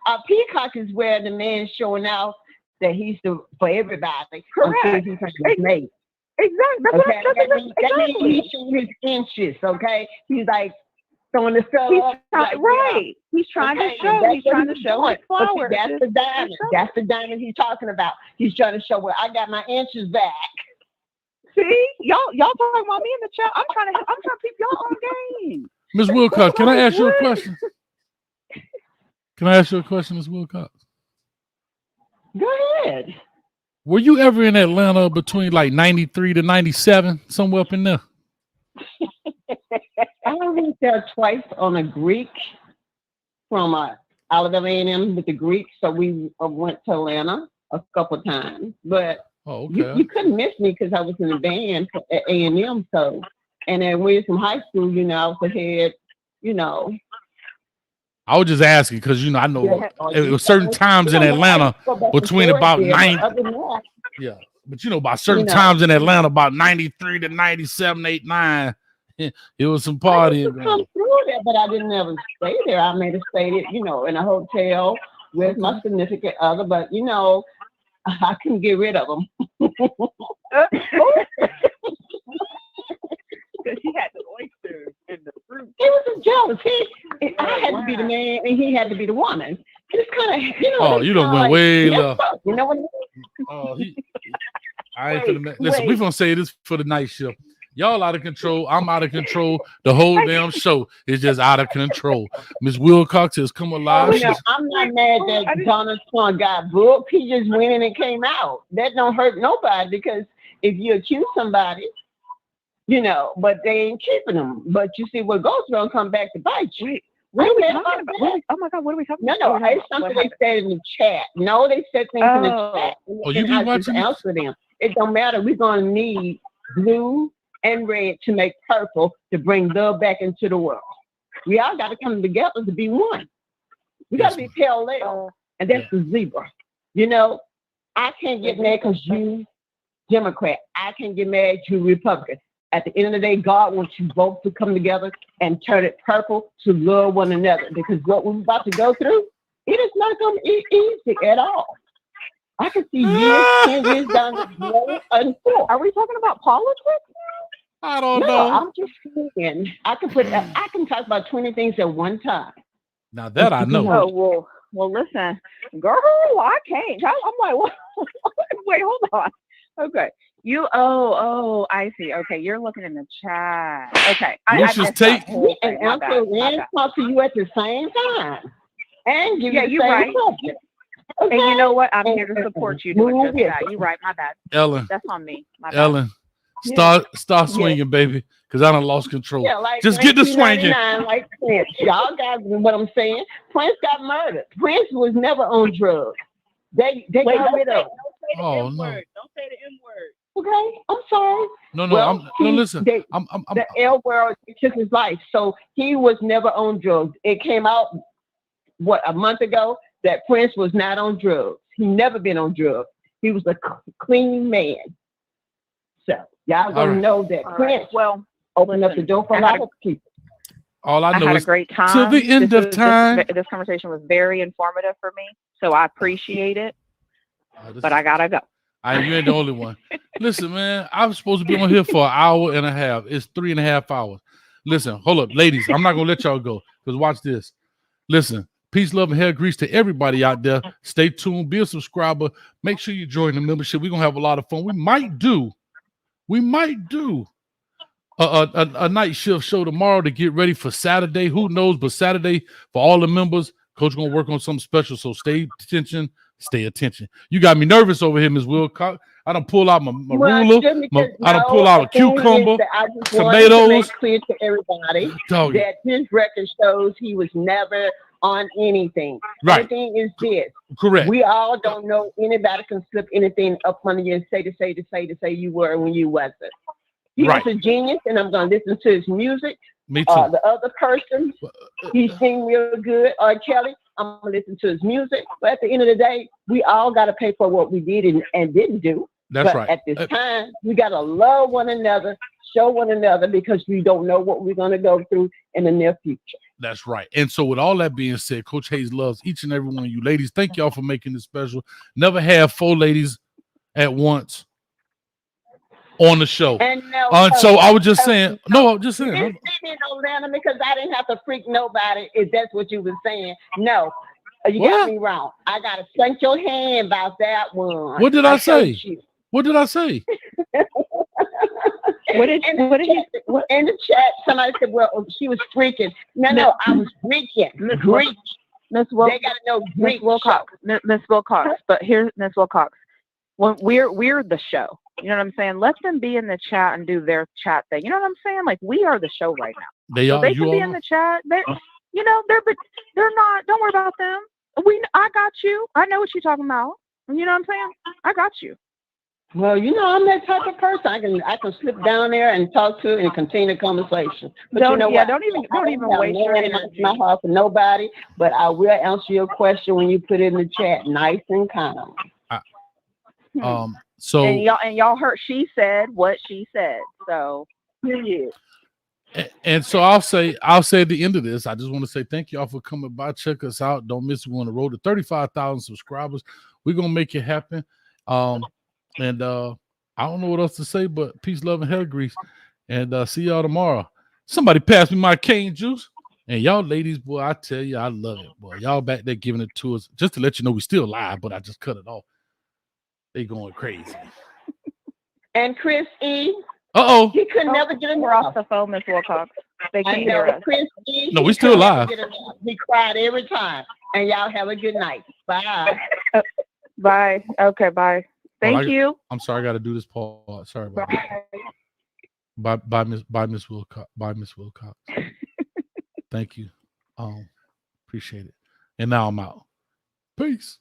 A peacock is where the man's showing out that he's for everybody. Correct. Exactly. Exactly. That means he's showing his inches. Okay. He's like throwing the show up. Right. He's trying to show. He's trying to show his flowers. That's the diamond. That's the diamond he's talking about. He's trying to show where I got my inches back. See, y'all talking about me in the chat. I'm trying to keep y'all on game. Ms. Wilcox, can I ask you a question? Can I ask you a question, Ms. Wilcox? Go ahead. Were you ever in Atlanta between like 93 to 97, somewhere up in there? I went there twice on a Greek from Alabama A&M with the Greek, so we went to Atlanta a couple times. But you couldn't miss me because I was in the band at A&M. So, and then we was from high school, I was ahead, I was just asking because I know it was certain times in Atlanta between about 9. Yeah, but about certain times in Atlanta, about 93 to 97, 8, 9, it was some partying. I come through there, but I didn't ever stay there. I may have stayed, in a hotel with my significant other, but I couldn't get rid of them. Because he had the oysters and the fruit. He was jealous. I had to be the man, and he had to be the woman. It's kind of, you done went way low. You know what I mean? I ain't finna listen. We're gonna say this for the night shift. Y'all out of control. I'm out of control. The whole damn show is just out of control. Ms. Wilcox has come alive. I'm not mad that Donald Trump got booked. He just went in and came out. That don't hurt nobody because if you accuse somebody, but they ain't keeping them. But you see what goes wrong come back to bite you. What are we talking about? Oh my God, what are we talking about? No, it's something they said in the chat. No, they said things in the chat. You be watching? Answer them. It don't matter. We're gonna need blue and red to make purple to bring love back into the world. We all got to come together to be one. We got to be parallel, and that's the zebra. I can't get mad because you Democrat. I can't get mad you Republican. At the end of the day, God wants you both to come together and turn it purple to love one another. Because what we're about to go through, it is not going to be easy at all. I can see years, 10 years down the road. Are we talking about politics? I don't No, know. I'm just saying. I can talk about 20 things at one time. Now that I know. Oh, well, listen, girl, I can't. I'm like, what? Wait, hold on. Okay. I see. Okay, you're looking in the chat. Okay. And talk to you at the same time. And give you you're right. Okay. And you know what? I'm here to support you doing just that. You're right. My bad. Ellen. That's on me. My bad. Ellen. Start swinging, baby, because I done lost control. Yeah, like just get the swinging. Like Prince. Y'all got what I'm saying. Prince got murdered. Prince was never on drugs. They got rid of him. Oh no! Don't say the M word. Okay, I'm sorry. No, listen. The L word took his life, so he was never on drugs. It came out a month ago that Prince was not on drugs. He never been on drugs. He was a clean man. So y'all gonna know that Prince opened up the door for a lot of people. All I know had is a great time. To the end of time. This conversation was very informative for me, so I appreciate it. But I gotta go. You ain't the only one. Listen, man, I'm supposed to be on here for an hour and a half. It's 3.5 hours. Listen, hold up, ladies. I'm not gonna let y'all go because watch this. Listen, peace, love, and hair grease to everybody out there. Stay tuned. Be a subscriber. Make sure you join the membership. We're gonna have a lot of fun. We might do a night shift show tomorrow to get ready for Saturday. Who knows? But Saturday for all the members, Coach gonna work on something special. So stay attention. You got me nervous over here, Ms. Wilcox. I done pull out my ruler. I done pull out a cucumber, I just tomatoes. To make clear to everybody that his record shows he was never on anything. Right. Everything is this. Correct. We all don't know anybody can slip anything up under you and say you were when you wasn't. He was a genius, and I'm gonna listen to his music. Me too. The other person, he sing real good. Kelly, I'm gonna listen to his music. But at the end of the day, we all got to pay for what we did and didn't do. That's but right. At this time, we got to love one another, show one another, because we don't know what we're gonna go through in the near future. That's right. And so with all that being said, Coach Hayes loves each and every one of you ladies. Thank y'all for making this special. Never have 4 ladies at once on the show. And so I was just saying, I'm just saying. me no random because I didn't have to freak nobody. If that's what you were saying, no, you What? got me wrong. I gotta shake your hand about that one. What did I say? told you. What did I say? What did in the chat, somebody said, "Well, she was freaking." No, I was freaking. Greek. Miss They gotta know Greek. Miss Wilcox. Miss Wilcox. But here's Miss Wilcox. When we're the show. You know what I'm saying? Let them be in the chat and do their chat thing. You know what I'm saying? Like we are the show right now. They so are. they You can be are? in the chat. They're not. Don't worry about them. I got you. I know what you're talking about. You know what I'm saying? I got you. Well, you know, I'm that type of person. I can slip down there and talk to and continue the conversation. But Don't you know what? don't even waste your energy. My heart for nobody. But I will answer your question when you put it in the chat, nice and calm. So and y'all heard she said what she said. So period. And so I'll say at the end of this, I just want to say thank y'all for coming by. Check us out. Don't miss. We're on the road to 35,000 subscribers. We're gonna make it happen. And I don't know what else to say, but peace, love, and hair grease. And see y'all tomorrow. Somebody pass me my cane juice. And y'all ladies, boy, I tell you, I love it, boy. Y'all back there giving it to us just to let you know we still live, but I just cut it off. They going crazy. And Chris E. Uh-oh. He could never get enough. We're off the phone, Miss Wilcox. They can't hear us. Chris E. No, we still live. He cried every time. And y'all have a good night. Bye. Bye. Okay, bye. Thank you. I'm sorry, I got to do this part. Sorry about that. Bye, Miss Wilcox. Bye, Miss Wilcox. Thank you. Appreciate it. And now I'm out. Peace.